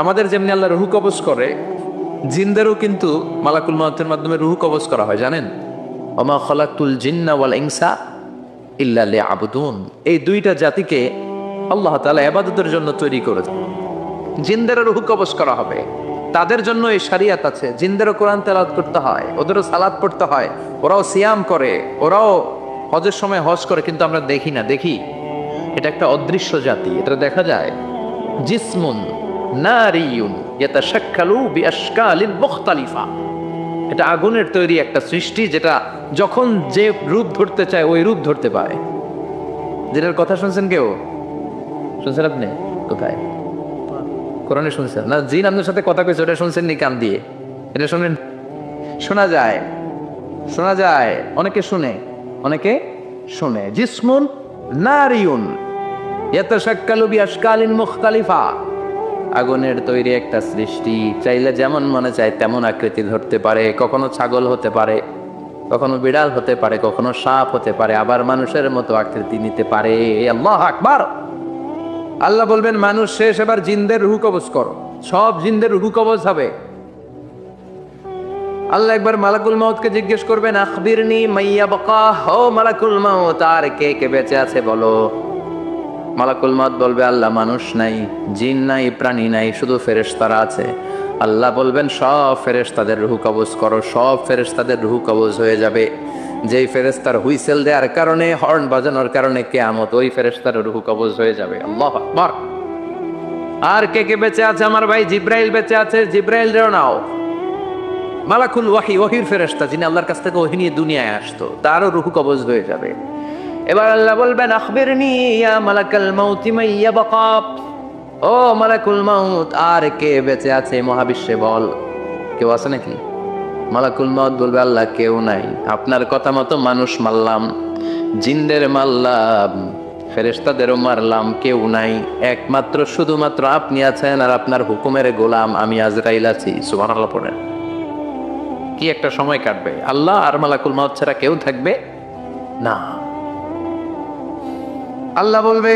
আমাদের যেমনি আল্লাহ রুহু কবজ করে, জিনদেরও কিন্তু মালাকুল মাউতের মাধ্যমে রুহু কবজ করা হয়, জানেন? ওমা খালাকতুল জিন্না ওয়াল ইনসা ইল্লা লিয়াবুদুন। এই দুইটা জাতিকে আল্লাহ তাআলা ইবাদতের জন্য তৈরি করেছেন। জিনদেরও রুহু কবজ করা হবে, তাদের জন্য এই শরিয়ত আছে। জিনদেরও কোরআন তেলাওয়াত করতে হয়, ওদেরও সালাত পড়তে হয়, ওরাও সিয়াম করে, ওরাও হজের সময় হজ করে, কিন্তু আমরা দেখি না। দেখি, এটা একটা অদৃশ্য জাতি, এটা দেখা যায়। জিসমুন নারিয়ুন ইয়াতাশাক্কালু বিআশকালিন মুখতালিফা। এটা আগুনের তৈরি একটা সৃষ্টি, যেটা যখন যে রূপ ধরতে চায় ওই রূপ ধরতে পারে। যেটার কথা শুনছেন কেউ? শুনছেন আপনি? কোথায়? কোরআনে শুনছেন না? জিন আপনার সাথে কথা কইছে, ওটা শুনছেন নি কান দিয়ে? এটা শুনেন? শোনা যায়, শোনা যায়, অনেকে শুনে, অনেকে শুনে। জিসমুন নারিয়ুন ইয়াতাশাক্কালু বিআশকালিন মুখতালিফা। আগুনের তৈরি একটা সৃষ্টি, চাইলে যেমন মনে চায় তেমন আকৃতি ধরতে পারে। কখনো ছাগল হতে পারে, কখনো বিড়াল হতে পারে, কখনো সাপ হতে পারে, আবার মানুষের মতো আকৃতি নিতে পারে। আল্লাহু আকবার। আল্লাহ বলবেন মানুষ শেষ, এবার জিনদের রুহু কবজ করো। সব জিনদের রুহু কবজ হবে। আল্লাহ একবার মালাকুল মাউতকে জিজ্ঞেস করবেন, আখবিরনি মাইয়া বাকা, ও মালাকুল মাউত, আর কে কে বেঁচে আছে বলো। মালাকুল মাউত বলবে, আল্লাহ মানুষ নাই, জিন নাই, প্রাণী নাই, শুধু ফেরেশতারা আছে। আল্লাহ বলবেন, সব ফেরেশতাদের রুহু কবজ করো। সব ফেরেশতাদের রুহু কবজ হয়ে যাবে। যেই ফেরেশতার হুইসেল দেওয়ার কারণে, হর্ন বাজানোর কারণে কিয়ামত, ওই ফেরেশতার রুহু কবজ হয়ে যাবে। আল্লাহু আকবার। আর কে কে বেঁচে আছে? আমার ভাই জিব্রাইল বেঁচে আছে, জিব্রাইল রেও নাও। মালাকুল ওয়াহি, ওহির ফেরেশতা, যিনি আল্লাহর কাছ থেকে ওহী নিয়ে দুনিয়ায় আসতো, তারও রুহু কবজ হয়ে যাবে। এবার আল্লাহ বলবেন, আখবিরনি ইয়া মালাকাল মাউতি মাইয়া বাকা, ও মালাকুল মাউত, আর কে বেঁচে আছে মহাবিশ্বে বল। কেউ আছে নাকি? মালাকুল মাউত বলবে, আল্লাহ কেউ নাই। আপনার কথা মতো মানুষ মারলাম, জিনদের মারলাম, ফেরেশতাদেরও মারলাম, কেউ নাই। একমাত্র শুধুমাত্র আপনি আছেন, আর আপনার হুকুমের গোলাম আমি আজরাইল আছি। সুবহানাল্লাহ পড়েন। কি একটা সময় কাটবে! আল্লাহ আর মালাকুল মাউত ছাড়া কেউ থাকবে না। আল্লাহ বলবে,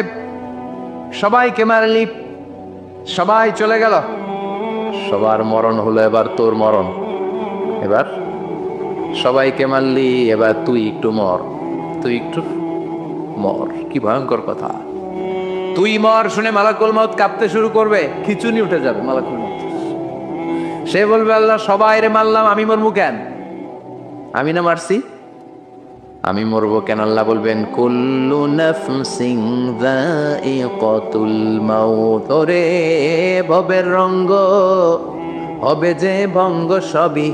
সবাইকে মারলি, সবাই চলে গেল, সবার মরণ হলো, এবার তোর মরণ। এবার সবাইকে মারলি, এবার তুই একটু মর, তুই একটু মর। কি ভয়ঙ্কর কথা! তুই মর শুনে মালাকুল মাউত কাঁপতে শুরু করবে, খিচুনি উঠে যাবে মালাকুল মাউত। সে বলবে, আল্লাহ সবাই রে মারলাম, আমি মরবো কেন? আমি না মারছি, আমি মরবো কেন? আল্লাহ বলবেন, কুল্লু নাফসিন যায়িকাতুল মাউত। ওরে ভবের রঙ্গ, হবে যে ভঙ্গ, সবই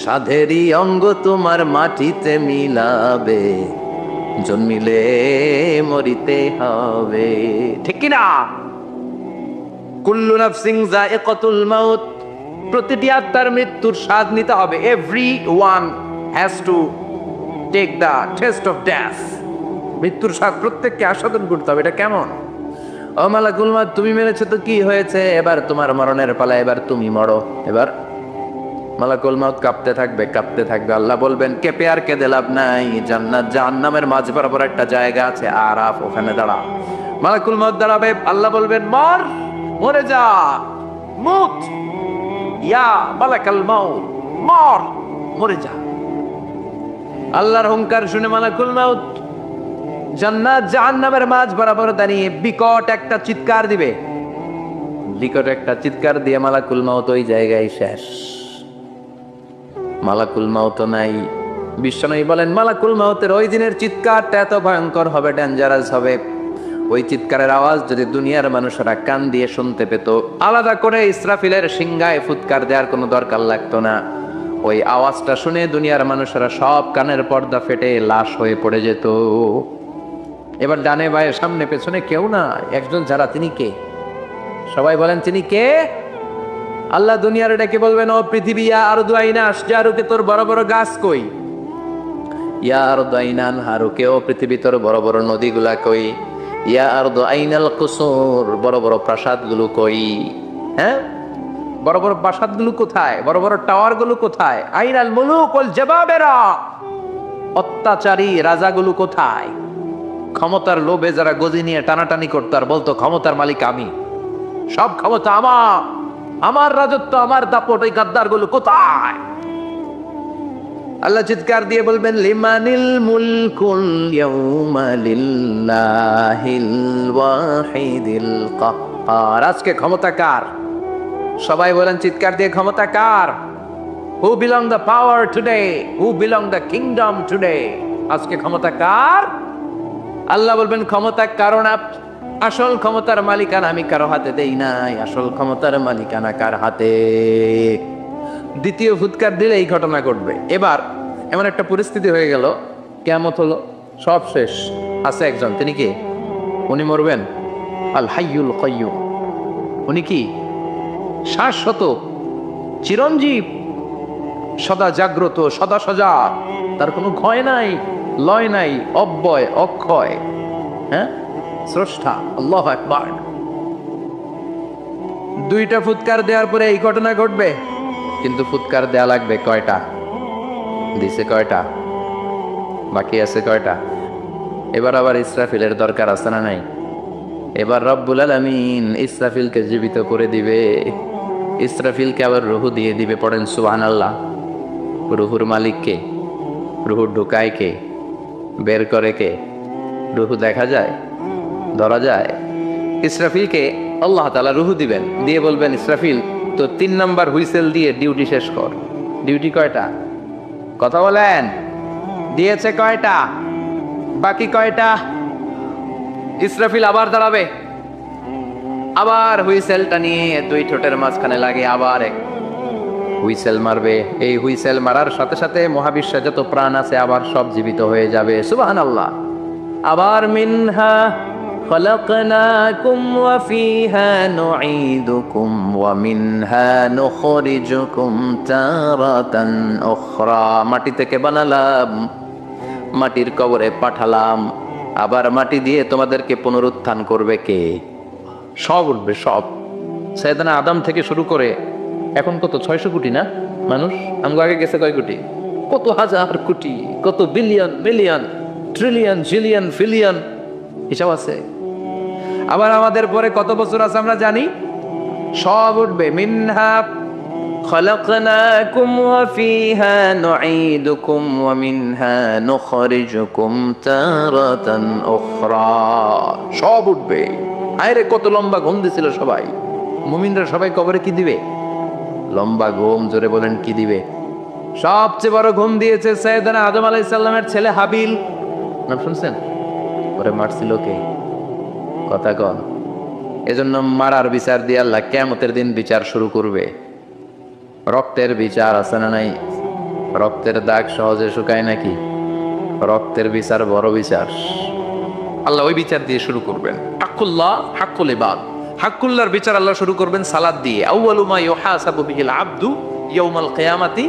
সাধেরই অঙ্গ, তোমার মাটিতে মিলাবে, জন্মিলে মরিতে হবে। ঠিক কি না? কুল্লু নাফসিন যায়িকাতুল মাউত, প্রতিটি আত্মার মৃত্যুর স্বাদ নিতে হবে। Everyone has to take the taste of death. মৃত্যুর স্বাদ প্রত্যেককে আস্বাদন করতে হবে। এটা কেমন? ও মালাকুল মাউত, তুমি মেরেছো তো কি হয়েছে, এবার তোমার মরণের পালা, এবার তুমি মরো। এবার মালাকুল মাউত কাঁপতে থাকবে, কাঁপতে থাকবে। আল্লাহ বলবেন, কেঁপে আর কেঁদে লাভ নাই, জান্নাত জাহান্নামের মাঝ বরাবর একটা জায়গা আছে, আরাফ, ওখানে দাঁড়া। মালাকুল মাউত দাঁড়াবে, আল্লাহ বলবেন, মর, মরে যা, মুত, ইয়া মালাকুল মাউত, মর, মরে যা। আল্লাহর হুঙ্কার শুনে মালাকুল মাউত জান্নাত জাহান্নামের মাঝ বরাবর দাঁড়িয়ে বিকট একটা চিৎকার দিবে। বিকট একটা চিৎকার দিয়ে মালাকুল মাউত ওই জায়গায় শেষ। মালাকুল মাউত নাই। বিশ্বনবী বলেন, মালাকুল মাউতের ওই দিনের চিৎকারটা এত ভয়ঙ্কর হবে, ডেঞ্জারাস হবে। ওই চিৎকারের আওয়াজ যদি দুনিয়ার মানুষেরা কান দিয়ে শুনতে পেত, আলাদা করে ইসরাফিলের সিংহায় ফুৎকার দেওয়ার কোনো দরকার লাগতো না। ওই আওয়াজটা শুনে দুনিয়ার মানুষেরা সব কানের পর্দা ফেটে লাশ হয়ে পড়ে যেত। এবার ডানে বায়ে সামনে পেছনে কেউ না, একজন যারা, তিনি কে? সবাই বলেন, তিনি কে? আল্লাহ দুনিয়ার ডেকে বলবেন, ও পৃথিবী, ইয়া আরদু আইনা আশজারুকে, তোর বড় বড় গাছ কই? ইয়া আরদু আইনা আনহারুকে, ও পৃথিবী, তোর বড় বড় নদীগুলা কই? ইয়া আরদু আইনাল কুসুর, বড় বড় প্রাসাদগুলো কই? হ্যাঁ, বড় বড় প্রাসাদগুলো কোথায়? বড় বড় টাওয়ারগুলো কোথায়? আইনাল মুলুক ওয়াল জাবাবেরা, অত্যাচারী রাজাগুলো কোথায়? ক্ষমতার লোভে যারা গদি নিয়ে টানাটানি করতো আর বলতো ক্ষমতার মালিক আমি, সব ক্ষমতা আমার, আমার রাজত্ব, আমার দাপট, এই গাদ্দার গুলো কোথায়? আল্লাহ চিৎকার দিয়ে বলবেন, লিমানিল মুলকুল ইয়াউমা লিল্লাহিল ওয়াহিদিল কাহ্হার। আজকে ক্ষমতা কার? সবাই বলেন চিৎকার দিয়ে, ক্ষমতা কার? Who belong the power today? Who belong the kingdom today? আজকে ক্ষমতা কার? আল্লাহ বলবেন ক্ষমতা কারো না, আসল ক্ষমতার মালিকানা আমি কারো হাতে দেই নাই। আসল ক্ষমতার মালিকানা কার হাতে? দ্বিতীয় ফুৎকার দিলে এই ঘটনা ঘটবে। এবার এমন একটা পরিস্থিতি হয়ে গেল, কিয়ামত হলো, সব শেষ। আছে একজন, তিনি কি? উনি মরবেন। আল হাইয়ুল কাইয়ুম। উনি কি? শাশ্বত, চিরঞ্জীব, সদা জাগ্রত, সদা সজাগ। তার কোনো ক্ষয় নাই, লয় নাই, অব্যয়, অক্ষয়। হ্যাঁ, স্রষ্টা। আল্লাহু আকবার। দুইটা ফুৎকার দেওয়ার পরে এই ঘটনা ঘটবে, কিন্তু ফুৎকার দেয়া লাগবে কয়টা? দিছে কয়টা? বাকি আছে কয়টা? এবার আবার ইসরাফিলের দরকার আছে না নাই? এবার রব্বুল আলামিন ইসরাফিলকে জীবিত করে দিবে। ইসরাফিলকে আবার রুহু দিয়ে দিবে। পড়েন সুবহানাল্লাহ। রুহুর মালিক কে? রুহু ঢুকায় কে? বের করে কে? রুহু দেখা যায়, ধরা যায়? ইসরাফিলকে আল্লাহ তাআলা রুহু দিবেন, দিয়ে বলবেন, ইসরাফিল তো 3 নাম্বার হুইসেল দিয়ে ডিউটি শেষ কর। ডিউটি কয়টা? কথা বলেন, দিয়েছে কয়টা? বাকি কয়টা? ইসরাফিল আবার দাঁড়াবে, আবার হুইসেলটা নিয়ে 2 ঠোঁটের মাঝখানে লাগে আবার এক হুইসেল মারবে। এই হুইসেল মারার সাথে সাথে মহাবিশ্বে যত প্রাণ আছে আবার সব জীবিত হয়ে যাবে। সুবহানাল্লাহ। আবার মিনহা খলাকনাকুম ওয়া ফিহা নুঈদুকুম ওয়া মিনহা নুখরিজুকুম তারাতান উখরা। মাটি থেকে বানালাম, মাটির কবরে পাঠালাম, আবার মাটি দিয়ে তোমাদেরকে পুনরুত্থান করবে কে? সব উঠবে, সব। সাইয়েদনা আদম থেকে শুরু করে এখন কত 600 কোটি না মানুষ? আমগো আগে গেছে কয় কোটি? কত হাজার কোটি, কত billion, million, trillion, zillion, pillion, হিসাব আছে। আবার আমাদের পরে কত বছর আছে আমরা জানি? সব উঠবে। মিনহা খলাকনাকুম ওয়া ফিহা নুঈদুকুম ওয়া মিনহা নুখরিজুকুম তারাতান উখরা। সব উঠবে। আরে কত লম্বা ঘুম দিছিল সবাই। মুমিনরা সবাই কবরে কি দিবে? লম্বা ঘুম। জোরে বলেন, কি দিবে? সবচেয়ে বড় ঘুম দিয়েছে সাইয়েদনা আদম আলাইহিস সালামের ছেলে হাবিল। নাম শুনছেন? পরে মারছিল কে? কথা কন। এজন্য মারার বিচার দিয়ে আল্লাহ কিয়ামতের দিন বিচার শুরু করবে। রক্তের বিচার আছে না নাই? রক্তের দাগ সহজে শুকায় নাকি? রক্তের বিচার বড় বিচার। আল্লাহ ওই বিচার দিয়ে শুরু করবেন। হাক্কুল্লাহ, হাক্কুল ইবাদ। হাক্কুল্লাহর বিচার আল্লাহ শুরু করবেন সালাত দিয়ে। আউয়ালু মা ইউহাসাবু বিহিল আবদু ইয়াউমাল কিয়ামাতি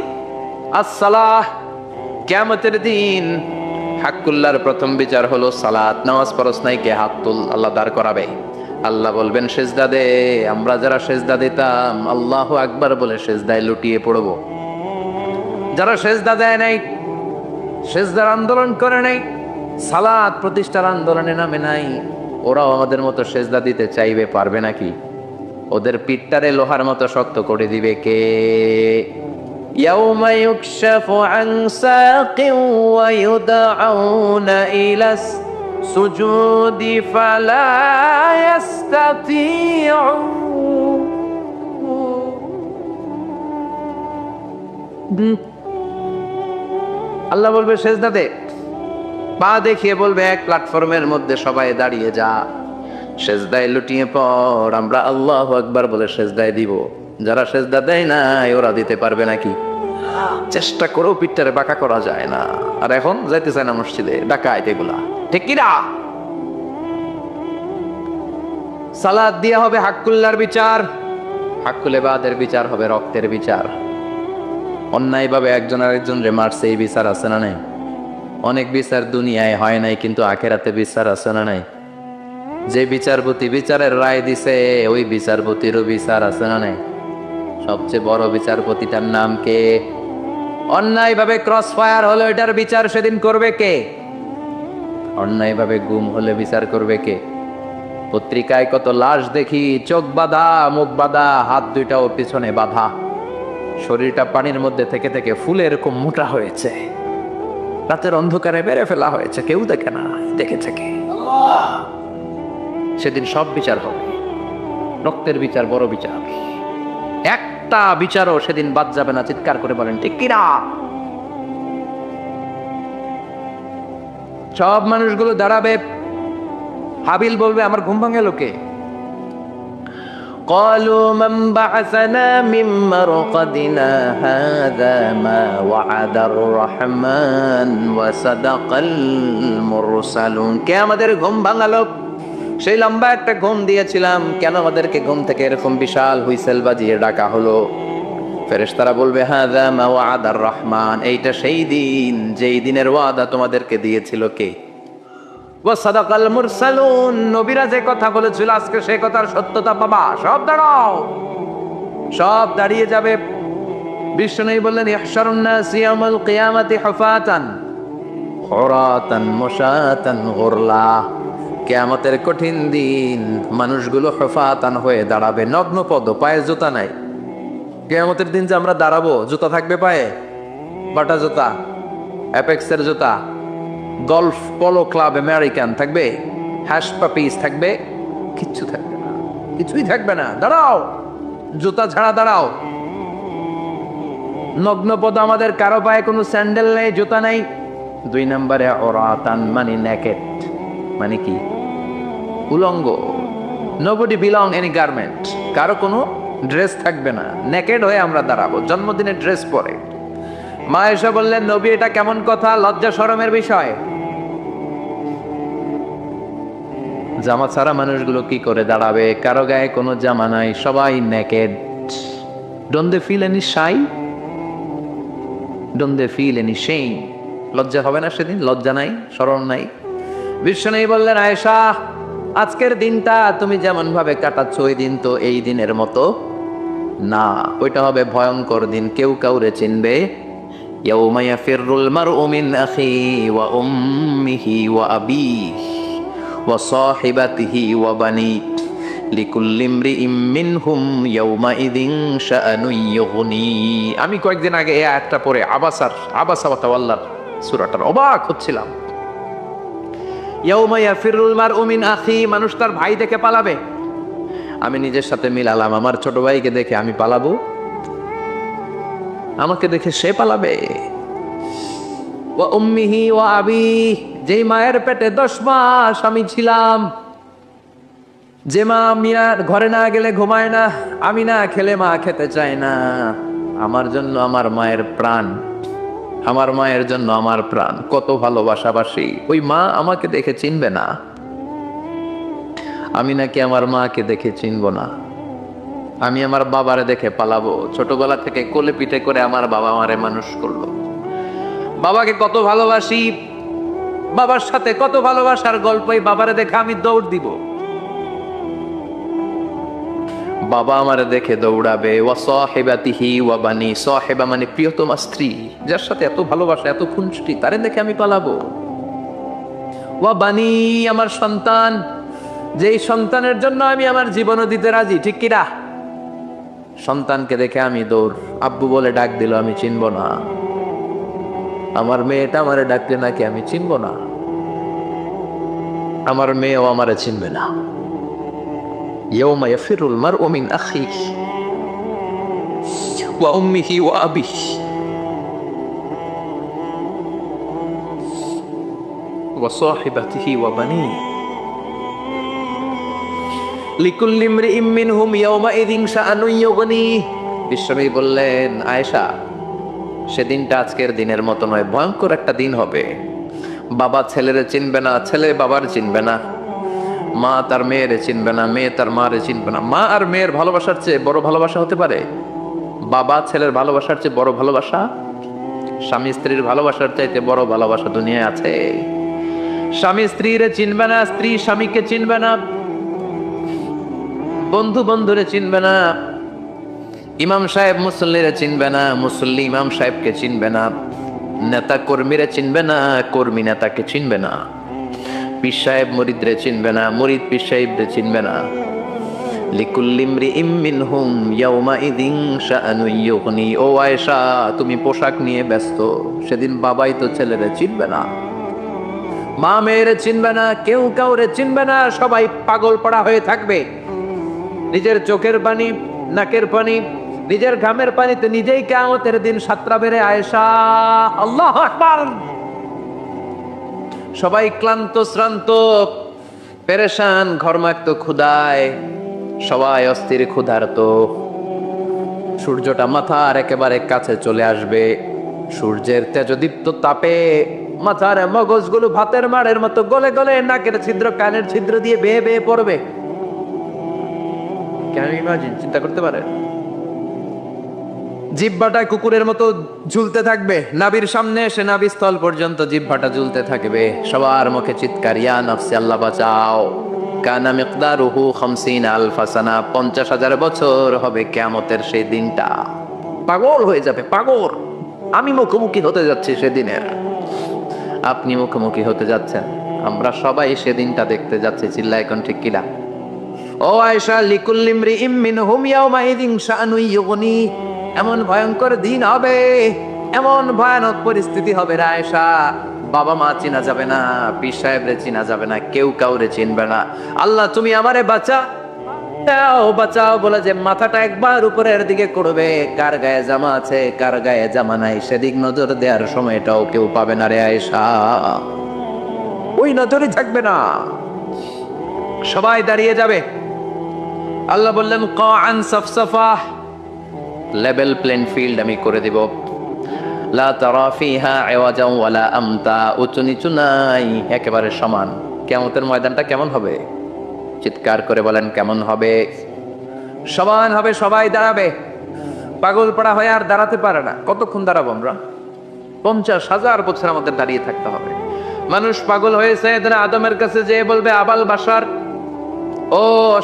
আস-সালাহ। কিয়ামতের দিন হাক্কুল্লাহর প্রথম বিচার হলো সালাত। নামাজ পড়স নাই কে? হাত তুল। আল্লাহ দাঁড় করাবে। আল্লাহ বলবেন সেজদা দে। আমরা যারা সেজদা দিতাম আল্লাহু আকবার বলে সেজদায় লুটিয়ে পড়ব। যারা সেজদা দেয় নাই, সেজদার আন্দোলন করে নাই, সালাত প্রতিষ্ঠার আন্দোলনে নামে নাই, ওরাও আমাদের মতো সেজদা দিতে চাইবে, পারবে নাকি? ওদের পিঠটারে লোহার মতো শক্ত করে দিবে কে? ইয়াউমা ইউকশাফু আন সাকিন ওয়া ইউদআউনা ইলাস সুজুদি ফালা ইয়াস্তাতিউন। আল্লাহ বলবে সেজদা দে। পা দেখিয়ে বলবে এক প্ল্যাটফর্মের মধ্যে সবাই দাঁড়িয়ে যা, সেজদায় লুটিয়ে পড়। আমরা আল্লাহু আকবার বলে সেজদায় দিব। যারা সেজদা দেয় নাই ওরা দিতে পারবে নাকি? চেষ্টা করেও পিঠটারে বাঁকা করা যায় না। আর এখন যাইতে চায় না মসজিদে, ডাকাইত এগুলা, ঠিক কিনা? সালাত দিয়া হবে হাক্কুল্লাহর বিচার, হাক্কুল ইবাদের বিচার হবে রক্তের বিচার। অন্যায় ভাবে একজন আরেকজন রে মারছে, এই বিচার আছে না নাই? অনেক বিচার দুনিয়ায় হয় নাই, কিন্তু আখেরাতে বিচার আছে না নাই? যে বিচারপতি বিচারের রায় দিছে ওই বিচারপতিরও বিচার আছে না নাই? সবচেয়ে বড় বিচারপতিটার নাম কে? অন্যায় ভাবে ক্রস ফায়ার হলো এটার বিচার সেদিন করবে কে? অন্যায় ভাবে গুম হলে বিচার করবে কে? পত্রিকায় কত লাশ দেখি, চোখ বাঁধা, মুখ বাঁধা, হাত দুইটাও পিছনে বাঁধা, শরীরটা পানির মধ্যে থেকে থেকে ফুলে এরকম মোটা হয়েছে, রাতের অন্ধকারে বেড়ে ফেলা হয়েছে, কেউ দেখে না, দেখেছে কে? সেদিন সব বিচার হবে, রক্তের বিচার, বড় বিচার, একটা বিচারও সেদিন বাদ যাবে না। চিৎকার করে বলেন ঠিক কিনা? সব মানুষগুলো দাঁড়াবে। হাবিল বলবে আমার ঘুম ভাঙে লোকে। قالوا من بعثنا من مرقدنا هذا ما وعد الرحمن وصدق المرسلون। কে আমাদের ঘুম ভাঙালো? সেই লম্বা একটা ঘুম দিয়েছিলাম, কেন আমাদেরকে ঘুম থেকে এরকম বিশাল হুইসেল বাজিয়ে ডাকা হলো? ফেরেশতারা বলবে হাযা মা ওয়া'আদা আর-রহমান, এইটা সেই দিন যেই দিনের ওয়াদা তোমাদেরকে দিয়েছিল কে? ওয়া সাদাকাল মুরসালুন, নবীরা যে কথা বলেছিল আজকে সেই কথার সত্যতা পাবা। সব দাঁড়াও, সব দাঁড়িয়ে যাবে। বিষ্ণু বললেন ইহশারুন নাস ইয়াউমাল কিয়ামাতি হুফাতান হুরাতান মুশাতান গুরলা। কিয়ামতের কঠিন দিন মানুষগুলো হুফাতান হয়ে দাঁড়াবে, নগ্ন পদ, পায়ে জুতা নাই। কিয়ামতের দিন যে আমরা দাঁড়াবো, জুতা থাকবে পায়ে? বাটা জুতা, অ্যাপেক্সের জুতা, গলফ পোলো ক্লাব আমেরিকান থাকবে, হ্যাশ পাপিস থাকবে? কিচ্ছু থাকবে না, কিছুই থাকবে না। দাঁড়াও, জুতা ছাড়া দাঁড়াও। নগ্নপদ, আমাদের কারো পায়ে কোনো স্যান্ডেল নেই, জুতা নেই। 2 নম্বরে ওরাতান মানে নেকেড, মানে কি? উলঙ্গ। নোবডি বিলং এনি গার্মেন্ট, কারো কোনো ড্রেস থাকবে না, নেকেড হয়ে আমরা দাঁড়াবো, জন্মদিনের ড্রেস পরে। মা এসে বললেন নবী এটা কেমন কথা, লজ্জা শরমের বিষয়। জামা ছাড়া মানুষগুলো কি করে দাঁড়াবে? কারো গায়ে কোনো জামা নাই, সবাই naked. Don't they feel any shy? Don't they feel any shame? লজ্জা হবে না সেদিন? লজ্জা নাই, শরম নাই। বিশ্বনবী বললেন আয়েশা, আজকের দিনটা তুমি যেমন ভাবে কাটাচ্ছ ওই দিন তো এই দিনের মতো না, ওইটা হবে ভয়ঙ্কর দিন, কেউ কাউরে চিনবে। ইয়াউমা ইয়াফিরুল মারউ মিন আখিহি ওয়া উম্মিহি ওয়া আবিহি ওয়া সাহিবাতিহি ওয়া বানিহি লিকুল্লি ইমরিইম মিনহুম ইয়াউমাইযিন শাআনুন ইউগনি। আমি কয়েকদিন আগে এই আয়াতটা পড়ে আবাসা ওয়া তাওয়াল্লার সূরাটার অবাক হচ্ছিলাম। ইয়াউমা ইয়াফিরুল মারউ মিন আখি, মানুষ তার ভাই দেখে পালাবে। আমি নিজের সাথে মিলালাম, আমার ছোট ভাইকে দেখে আমি পালাবো? আমাকে দেখে সে পালাবে? ওয়া উম্মিহি ওয়া আবিহি, যেই মায়ের পেটে 10 মাস আমি ছিলাম, যে মা মিয়ার ঘরে না গেলে ঘুমায় না, আমি না খেলে মা খেতে চায় না, আমার জন্য আমার মায়ের প্রাণ, আমার মায়ের জন্য আমার প্রাণ, কত ভালোবাসাবাসী। ওই মা আমাকে দেখে চিনবে না, আমি নাকি আমার মাকে দেখে চিনব না। আমি আমার বাবারে দেখে পালাবো। ছোটবেলা থেকে কোলে পিঠে করে আমার বাবা আমারে মানুষ করলো, বাবাকে কত ভালোবাসি, বাবার সাথে কত ভালোবাসার গল্পই বাবারে দেখে আমি দৌড় দিব, বাবা আমারে দেখে দৌড়াবে। ওয়া সাহিবাতিহি ওয়া বানি, সাহিবা মানে প্রিয়তমা স্ত্রী, যার সাথে এত ভালোবাসা, এত খুনসুটি, তারে দেখে আমি পালাবো। ওয়া বানি, আমার সন্তান, যেই সন্তানের জন্য আমি আমার জীবনও দিতে রাজি, ঠিক কিনা? সন্তানকে দেখে আমি দৌড়। আব্বু বলে ডাক দিল, আমি চিনব না। আমার মেয়েটা আমারে ডাকলে নাকি আমি চিনব না, আমার মেয়েও আমারে চিনবে না। ইয়াউমা ইয়াফিরুল মারউ মিন আখিহি ওয়া উম্মিহি ওয়া আবিহি ওয়া সাহিবাতিহি ওয়া বানিহি লিকুল্লি ইমরিইম মিনহুম ইয়াউমাইযিন শাআনুন ইউগনি। বিশ্বনবী বললেন আয়েশা, সেদিনটা আজকের দিনের মতো নয়, ভয়ঙ্কর একটা দিন হবে। বাবা ছেলেরে চিনবে না, ছেলে বাবার চিনবে না, মা তার মেয়েরে চিনবে না, মেয়ে তার মারে চিনবে না। মা আর মেয়ের ভালোবাসার চেয়ে বড় ভালোবাসা হতে পারে? বাবা ছেলের ভালোবাসার চেয়ে বড় ভালোবাসা? স্বামী স্ত্রীর ভালোবাসার চাইতে বড় ভালোবাসা দুনিয়ায় আছে? স্বামী স্ত্রীরে চিনবে না, স্ত্রী স্বামীকে চিনবে না, বন্ধু বন্ধুরে চিনবে না, ইমাম সাহেব মুসল্লিরে চিনবে না, মুসল্লি ইমাম সাহেবকে চিনবে না, নেতা কর্মীরা চিনবে না, কর্মী নেতাকে চিনবে না। পীর সাহেব মুরিদরে চিনবে না, মুরিদ পীর সাহেবরে চিনবে না। লিকুল্লি ইমরিইম মিনহুম ইয়াউমাইযিন শাআনুন ইউগনি। ও আয়েশা, তুমি পোশাক নিয়ে ব্যস্ত, সেদিন বাবাই তো ছেলেরে চিনবে না, মা মেয়েরে চিনবে না, কেউ কাউরে চিনবে না, সবাই পাগল পড়া হয়ে থাকবে। নিজের চোখের পানি, নাকের পানি, নিজের ঘামের পানিতে নিজেই কিয়ামতের দিন সাতরা বেড়ে আয়েশা। আল্লাহু আকবার। সবাই ক্লান্ত শ্রান্ত, পেরেশান, ঘর্মাক্ত, ক্ষুধায় সবাই অস্থির, ক্ষুধার্ত। সূর্যটা মাথার একেবারে কাছে চলে আসবে। সূর্যের তেজদীপ্ত তাপে মাথার মগজগুলো ভাতের মাড়ের মতো গলে গলে নাকের ছিদ্র, কানের ছিদ্র দিয়ে বেয়ে বেয়ে পড়বে। কেন ইমাজিন, চিন্তা করতে পারে? জিহ্বাটা কুকুরের মতো ঝুলতে থাকবে, নাভির সামনে এসে নাভিস্থল পর্যন্ত জিহ্বাটা ঝুলতে থাকবে। সবার মুখে চিৎকার, ইয়া নাফসি, আল্লাহ বাঁচাও। কানা মিকদারুহু 50,000 সানা, 50,000 বছর হবে কিয়ামতের সেই দিনটা। পাগল হয়ে যাবে, পাগল। আমি মুখোমুখি হতে যাচ্ছি সেদিনের, আপনি মুখোমুখি হতে যাচ্ছেন, আমরা সবাই সেদিনটা দেখতে যাচ্ছি। চিল্লা এখন ঠিক কিনা? ও আয়েশা, লিকুল্লি ইমরিইম মিনহুম ইয়াউমাইযিন শাআনুন ইউগনি। এমন ভয়ঙ্কর দিন হবে, এমন ভয়ানক পরিস্থিতি হবে রে আয়েশা, বাবা মা চিনা যাবে না, পীর সাহেবরে চিনা যাবে না, কেউ কাউরে চিনবে না। আল্লাহ তুমি আমারে বাঁচাও, বাঁচাও বলে যে মাথাটা একবার উপরের দিকে করবে, কার গায়ে জামা আছে কার গায়ে জামা নাই সেদিক নজর দেওয়ার সময়টাও কেউ পাবে না রে আয়েশা। ওই নজরই থাকবে না, সবাই দাঁড়িয়ে যাবে। আল্লাহ বললেন কাআন সাফসাফা, লেভেল প্লেন ফিল্ড আমি করে দিব। লা তারা ফিহা আওয়াজা ওয়ালা আমতা, উঁচু নিচু নাই, একেবারে সমান। কিয়ামতের ময়দানটা কেমন হবে? চিৎকার করে বলেন কেমন হবে? সমান হবে, সবাই দাঁড়াবে। পাগল পড়া হয়ে আর দাঁড়াতে পারে না। কতক্ষণ দাঁড়াবো আমরা? 50,000 বছর আমাদের দাঁড়িয়ে থাকতে হবে। মানুষ পাগল হয়েছে, আদমের কাছে যেয়ে বলবে, আবাল বাশার, ও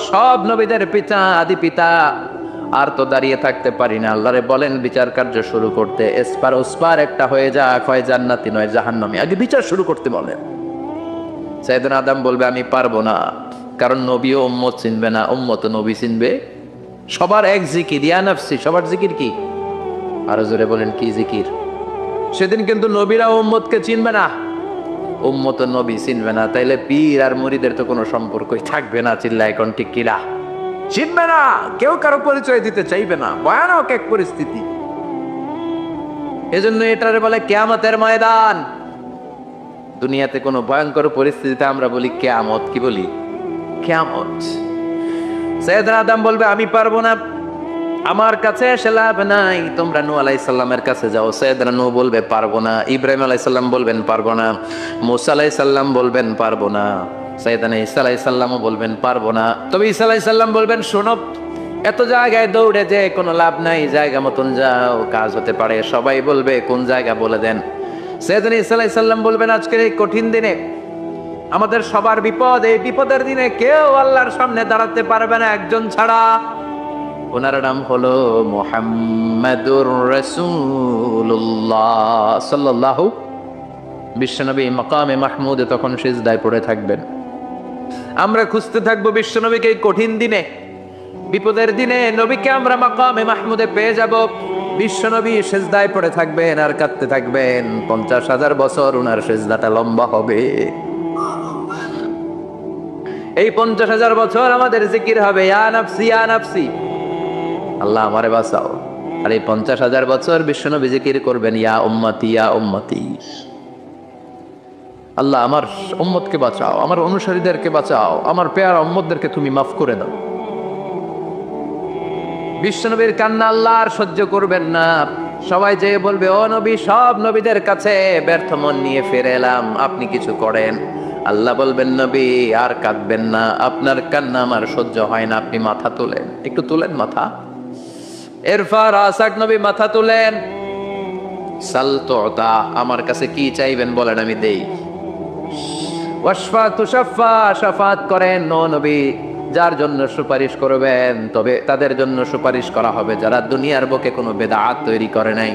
সব নবীদের পিতা, আদি পিতা, আর তো দাঁড়িয়ে থাকতে পারি না। আল্লাহরে বলেন বিচার কার্য শুরু করতে। এসপার ওসপার একটা হয়ে যাক, হয় জান্নাতি নয় জাহান্নামী, আগে বিচার শুরু করতে বলেন। সাইয়েদনা আদম বলবে আমি পারবো না, কারণ নবীও উম্মত চিনবে না, উম্মত নবী চিনবে। সবার এক জিকির, ইয়া নাফসি। সবার জিকির কি? আরো জোরে বলেন কি জিকির? সেদিন কিন্তু নবীরা উম্মতকে চিনবে না, উম্মত নবী চিনবে না, তাইলে পীর আর মুরিদের তো কোনো সম্পর্কই থাকবে না। চিল্লা এখন ঠিক কিরা? চিনবে না, কেউ কারো পরিচয় দিতে চাইবে না। ভয়ানক এক পরিস্থিতি। এজন্য এটারে বলে কিয়ামতের ময়দান। দুনিয়াতে কোনো ভয়ঙ্কর পরিস্থিতিতে আমরা বলি কিয়ামত, কি বলি? কিয়ামত। সাইয়েদনা আদম বলবে আমি পারবো না, আমার কাছে এসে লাভ নাই, তোমরা নূহ আলাইহিস সালামের কাছে যাও। সাইয়েদনা নূহ বলবে পারবো না, ইব্রাহিম আলাইহিস সালাম বলবেন পারবো না, মূসা আলাইহিস সালাম বলবেন পারবো না, সাইয়েদনা ঈসা আলাইহিস সালামও বলবেন পারবো না। তবে ঈসা আলাইহিস সালাম বলবেন শোনো, এত জায়গায় দৌড়ে যে কোনো লাভ নাই, জায়গা মতন যাও, কাজ হতে পারে। সবাই বলবে কোন জায়গা বলে দেন। সাইয়েদনা ঈসা আলাইহিস সালাম বলবেন আজকের এই কঠিন দিনে আমাদের সবার বিপদ, এই বিপদের দিনে কেউ আল্লাহর সামনে দাঁড়াতে পারবে না একজন ছাড়া। ওনার নাম হলো মুহাম্মাদুর রাসূলুল্লাহ সাল্লাল্লাহু। বিশ্বনবী মাকামে মাহমুদে তখন সিজদায় পড়ে থাকবেন। আমরা খুঁজতে থাকবো বিশ্বনবীকে এই কঠিন দিনে, বিপদের দিনে নবীকে আমরা মাকামে মাহমুদে পেয়ে যাব। বিশ্বনবী সিজদায় পড়ে থাকবেন আর কাঁদতে থাকবেন। 50,000 বছর ওনার সিজদাটা লম্বা হবে। এই 50,000 বছর আমাদের জিকির হবে ইয়া নাফসি ইয়া নাফসি, আল্লাহ আমারে বাঁচাও। আর এই 50,000 বছর বিশ্বনবী জিকির করবেন ইয়া উম্মতি ইয়া উম্মতি, আল্লাহ আমার উম্মতকে বাঁচাও, আমার অনুসারীদেরকে বাঁচাও, আমার পেয়ারা উম্মতদেরকে তুমি মাফ করে দাও। বিশ্বনবীর কান্না আল্লাহ আর সহ্য করবেন না। সবাই যে বলবে ও নবী, সব নবীদের কাছে ব্যর্থ মন নিয়ে ফিরে এলাম, আপনি কিছু করেন। আল্লাহ বলবেন নবী আর কাঁদবেন না, আপনার কান্না আমার সহ্য হয় না, আপনি মাথা তোলেন, একটু তুলেন মাথা। এরফার আসাক নবী মাথা তুলেন। সাল তুতা, আমার কাছে কি চাইবেন বলেন আমি দেই। ওয়াশফা তুশাফা, শাফাত করেন ও নবী, যার জন্য সুপারিশ করবেন তবে তাদের জন্য সুপারিশ করা হবে যারা দুনিয়ার বুকে কোনো বেদাত তৈরি করে নাই।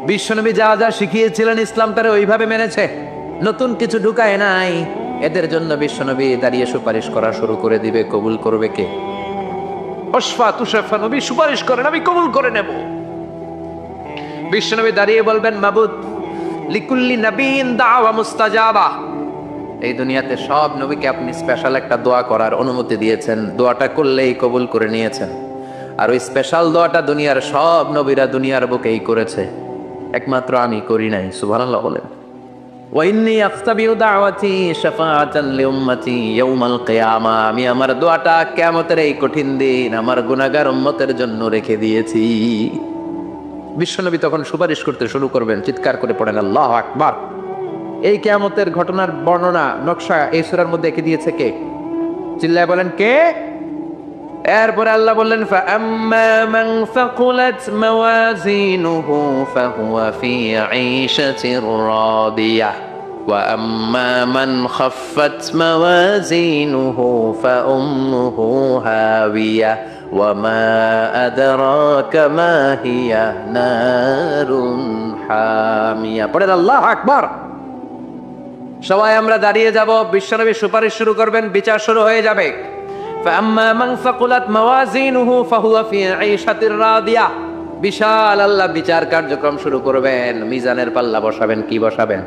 বিশ্বনবী যা যা শিখিয়েছিলেন ইসলাম তারা ওইভাবে মেনেছে, নতুন কিছু ঢুকায় নাই। এদের জন্য বিশ্বনবী দাঁড়িয়ে সুপারিশ করা শুরু করে দিবে। কবুল করবে কে? অশফা তুশাফা, নবী সুপারিশ করেন, আমি কবুল করে নেব। বিশ্বনবী দাঁড়িয়ে বলবেন, মাবুদ লিকুল্লি নবীন দাওয়া মুস্তাজাবা, এই দুনিয়াতে সব নবীকে আপনি স্পেশাল একটা দোয়া করার অনুমতি দিয়েছেন, দোয়াটা করলেই কবুল করে নিয়েছেন। আর ওই স্পেশাল দোয়াটা দুনিয়ার সব নবীরা দুনিয়ার বুকেই করেছে, একমাত্র আমি করি নাই। সুবহানাল্লাহ বলেন। ওয়াইন্নী আখতাবিউ দাওয়াতি শাফাআতান লিউম্মতি ইয়াউমাল কিয়ামা, আমি আমার দোয়াটা কিয়ামতের এই কঠিন দিন আমার গুনাহগার উম্মতের জন্য রেখে দিয়েছি। বিশ্বনবী তখন সুপারিশ করতে শুরু করবেন, চিৎকার করে পড়েন আল্লাহু আকবার। এই কিয়ামতের ঘটনার বর্ণনা নকশা এই সূরার মধ্যে এঁকে দিয়েছে কে? চিল্লায় বলেন কে? এরপরে আল্লাহ বললেন, ফাআম্মা মান সাকুলাত মাওয়াজিনুহু ফাহুয়া ফি ঈশাতির রাদিয়াহ ওয়া আম্মা মান খাফফাত মাওয়াজিনুহু ফাউম্মুহু হাওিয়াহ ওয়া মা আদরাকা মা হিয়া নারুন হামিয়া। পড়েন আল্লাহু আকবার। সবাই আমরা দাঁড়িয়ে যাব, বিশ্বনবী সুপারিশ শুরু করবেন, বিচার শুরু হয়ে যাবে। فأما من ثقلت موازينه فهو في عيشة راضية, বিশাল আল্লাহ বিচার কার্যক্রম শুরু করবেন। মিজানের পাল্লা বসাবেন, কি বসাবেন?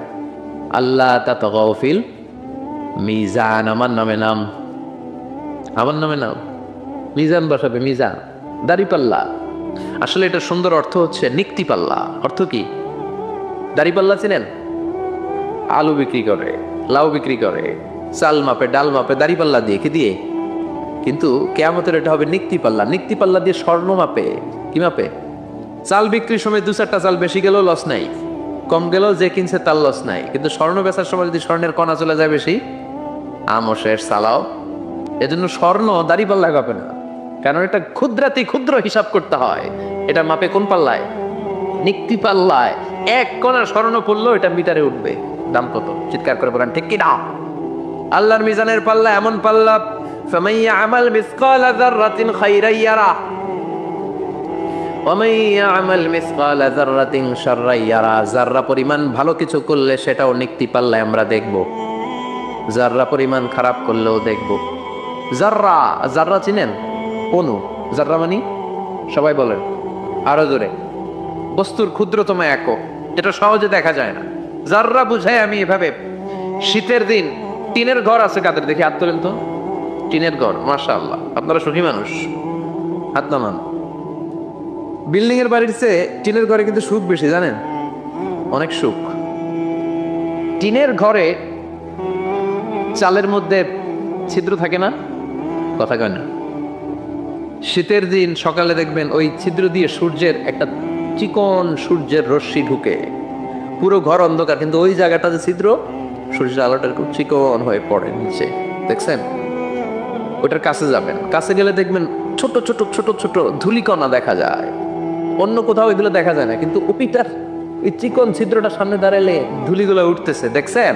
আল্লাহ তাতগাউ ফিল মিজান, আমার নামে নাম, আমার নামে নাম, মিজান বসাবে, মিজান দাড়ি পাল্লা। আসলে এটা সুন্দর অর্থ হচ্ছে নিক্তি পাল্লা। অর্থ কি? দাড়ি পাল্লা চিনেন? আলু বিক্রি করে, লাউ বিক্রি করে, চাল মাপে, ডাল মাপে, দাড়ি পাল্লা দিয়ে, কি দিয়ে? কিন্তু কিয়ামতের এটা হবে নিক্তি পাল্লা। নিক্তি পাল্লা দিয়ে স্বর্ণ মাপে। কি মাপে? চাল বিক্রির সময় 2-4টা চাল বেশি গেলেও লস নাই, কম গেলেও যে কিনছে তার লস নাই। কিন্তু স্বর্ণ বেচার সময় যদি স্বর্ণের কণা চলে যায় বেশি, আমও শেষ, চালাও। এজন্য স্বর্ণ দাড়ি পাল্লায় মাপে না, কারণ এটা ক্ষুদ্রাতি ক্ষুদ্র হিসাব করতে হয়। এটা মাপে কোন পাল্লায়? নিক্তি পাল্লায়। এক কণা স্বর্ণ পড়লো এটা মিটারে উঠবে, দাম কত? চিৎকার করে বলেন ঠিক কি না? আল্লাহর মিজানের পাল্লা এমন পাল্লা, فمن يعمل مثقال ذرة خيرا يره ومن يعمل مثقال ذرة شرا يره। যাররা পরিমাণ ভালো কিছু করলে সেটাও নিক্তি পাল্লায় আমরা দেখব, যাররা পরিমাণ খারাপ করলেও দেখব। যাররা, যাররা চিনেন? অনু, যাররা মানে সবাই বলেন আরো জোরে, বস্তুর ক্ষুদ্রতম একক, যেটা সহজে দেখা যায় না। যাররা বুঝাই আমি এভাবে, শীতের দিন টিনের ঘর আছে কাদের? দেখি হাত তোলেন তো। টিনের ঘর, মাশাআল্লাহ, আপনারা সুখী মানুষ, হাত নামান। বিল্ডিং এর বাড়ির চেয়ে টিনের ঘরে কিন্তু সুখ বেশি, জানেন? অনেক সুখ। টিনের ঘরে চালের মধ্যে ছিদ্র থাকে না, কথা কয় না। শীতের দিন সকালে দেখবেন ওই ছিদ্র দিয়ে সূর্যের একটা চিকন সূর্যের রশ্মি ঢুকে, পুরো ঘর অন্ধকার, কিন্তু ওই জায়গাটা যে ছিদ্র, সূর্যের আলোটা খুব চিকন হয়ে পড়ে নিচে, দেখছেন? ওটার কাছে যাবেন, কাছে গেলে দেখবেন ছোট ছোট ছোট ছোট ধূলিকণা দেখা যায়। অন্য কোথাও এগুলো দেখা যায় না, কিন্তু ওইটার ওই চিকন ছিদ্রটা সামনে দাঁড়ালে ধূলিগুলো উঠতেছে, দেখছেন?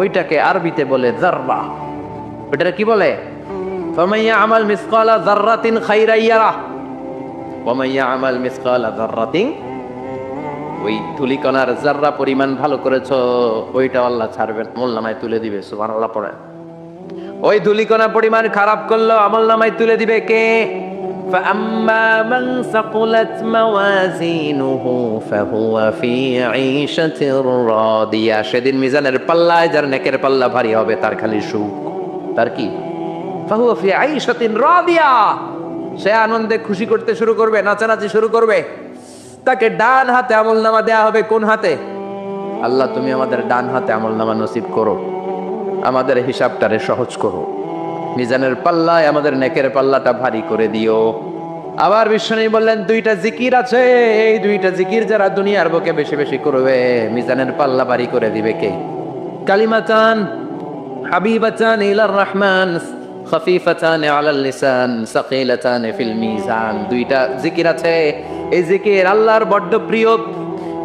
ওইটাকে আরবিতে বলে যাররা। ওইটাকে কি বলে? ফামান ইয়ামাল মিসকালা যাররাতিন খাইরান ইয়ারা ওয়া মান ইয়ামাল মিসকালা যাররাতিন, ওই ধূলিকণার যাররা পরিমাণ ভালো করেছো ওইটা আল্লাহ ছাড়বেন, আমলনামায় তুলে দিবে। সুবহানাল্লাহ পড়ে। ওই ধূলিকণা পরিমাণ খারাপ করলো আমলনামায় তুলে দিবে কে? فأما من ثقلت موازينه فهو في عيشة راضية, সেদিন মিজানের পাল্লায় যার নেকের পাল্লা ভারী হবে তার খালি সুখ। তার কি? فهو في عيشة راضية, সে আনন্দে খুশি করতে শুরু করবে, নাচানাচি শুরু করবে। তাকে ডান হাতে আমলনামা দেয়া হবে। কোন হাতে? আল্লাহ তুমি আমাদের ডান হাতে আমলনামা নসিব করো, আমাদের হিসাবটারে সহজ করো, মিজানের পাল্লায় আমাদের নেকের পাল্লাটা ভারী করে দিও। আবার বিশ্বনবী বললেন, দুইটা জিকির আছে, এই দুইটা জিকির যারা দুনিয়ার বুকে বেশি বেশি করবে মিজানের পাল্লা ভারী করে দিবে কে? কালিমাতান হাবিবাতান ইলার রহমান খাফিফাতান আলাল লিসান সাকিলাতান ফিল মিজান। দুইটা জিকির আছে, এই জিকির আল্লাহর বড্ড প্রিয়,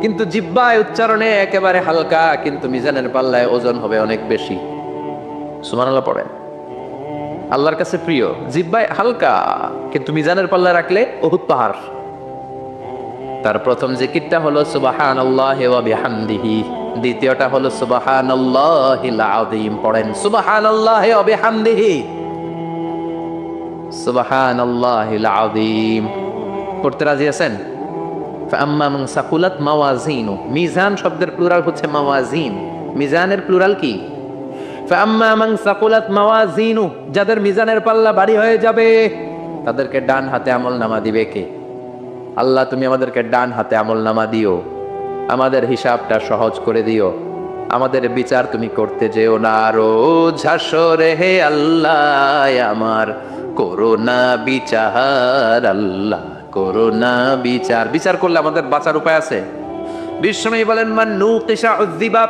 কিন্তু জিহ্বায় উচ্চারণে একেবারে হালকা, কিন্তু মিজানের পাল্লায় ওজন হবে অনেক বেশি। সুবহানাল্লাহ পড়ে। আল্লাহর কাছে প্রিয়, জিহ্বায় হালকা, কিন্তু মিজানের পাল্লা রাখলে উহুদ পাহাড়। তার প্রথম জিকিরটা হলো সুবহানাল্লাহি ওয়া বিহামদিহি দ্বিতীয়টা হলো সুবহানাল্লাহিল আযীম। পড়েন সুবহানাল্লাহি ওয়া বিহামদিহি, সুবহানাল্লাহিল আযীম। পড়তে রাজি আছেন? ফাআম্মা মান সাকুলাত মাওয়াজিনু, মিজান শব্দের প্লুরাল হচ্ছে মাওয়াজিন। মিজানের প্লুরাল কি? ফাআম্মা মান সাকুলাত মাওয়াজিনু, যাদের মিজানের পাল্লা ভারী হয়ে যাবে তাদেরকে ডান হাতে আমলনামা দিবে কে? আল্লাহ তুমি আমাদেরকে ডান হাতে আমলনামা দিও, আমাদের হিসাবটা সহজ করে দিও, আমাদের বিচার তুমি করতে যেও না রোজ হাসরে হে আল্লাহ, আমার করোনা বিচার আল্লাহ, করোনা বিচার। বিচার করলে আমাদের বাঁচার উপায় আছে? বিশ্বনবী বলেন মান নুকিশা উযযিবা,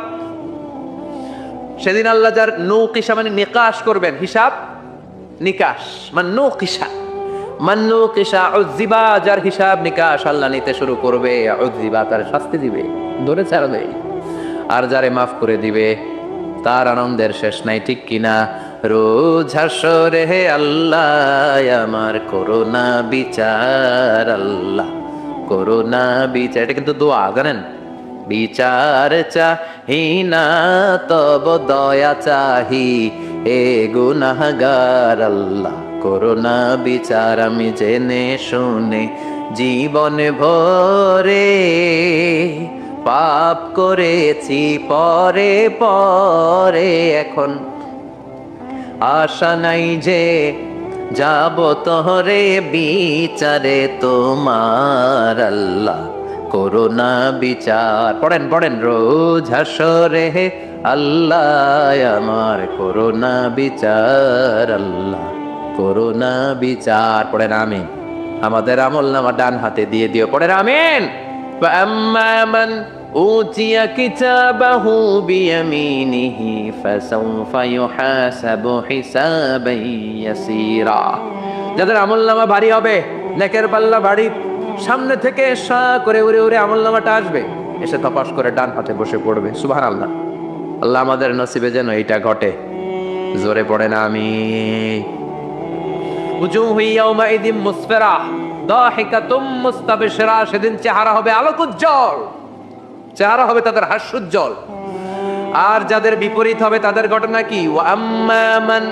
সেদিন আল্লাহ যার নুকিশা মানে নিকাশ করবেন, হিসাব নিকাশ, মান নুকিশা, মান নুকিশা উযযিবা, যার হিসাব নিকাশ আল্লাহ নিতে শুরু করবে, উযযিবা তার শাস্তি দিবে, ধরে ছাড়বে। আর যারে মাফ করে দিবে তার আনন্দের শেষ নাই, ঠিক কিনা? রোজ হাসরে হে আল্লাহ, আমার করোনা বিচার আল্লাহ, করোনা বিচার। এটা কিন্তু দোয়া, জানেন? বিচার চাহি না তব দয়া চাহি, হে গুনাহগার আল্লাহ, করোনা বিচার। আমি জেনে শুনে জীবন ভরে পাপ করেছি পরে পরে, এখন আশা নাই যে যাব তোরে বিচারে তোমার আল্লাহ, করোনা বিচার। পড়েন পড়েন রোজ হাসরে হে আল্লাহ, আমার করোনা বিচার আল্লাহ, করোনা বিচার। পড়েন আমিন। আমাদের আমলনামা ডান হাতে দিয়ে দিও, পড়েন আমিন। فأما من أوتي كتابه بيمينه فسوف يحاسب حسابا يسيرا, যাদের আমলনামা ভারী হবে, নেকের পাল্লা ভারী, সামনে থেকে সা করে উড়ে উড়ে আমলনামাটা আসবে, এসে তপাস করে ডান হাতে বসে পড়বে। সুবহানাল্লাহ। আল্লাহ আমাদের নসিবে যেন এটা ঘটে। জোরে পড়েন আমিন। উজুহু ইয়াউমাইযিন মুসফিরা দাহিকাতুম মুস্তাবশিরা, সেদিন চেহারা হবে আলোকোজ্জ্বল, চেহারা হবে তাদের হাস্যোজ্জ্বল। আর যাদের বিপরীত হবে তাদের ঘটনা কি? ওয়া আম্মা মান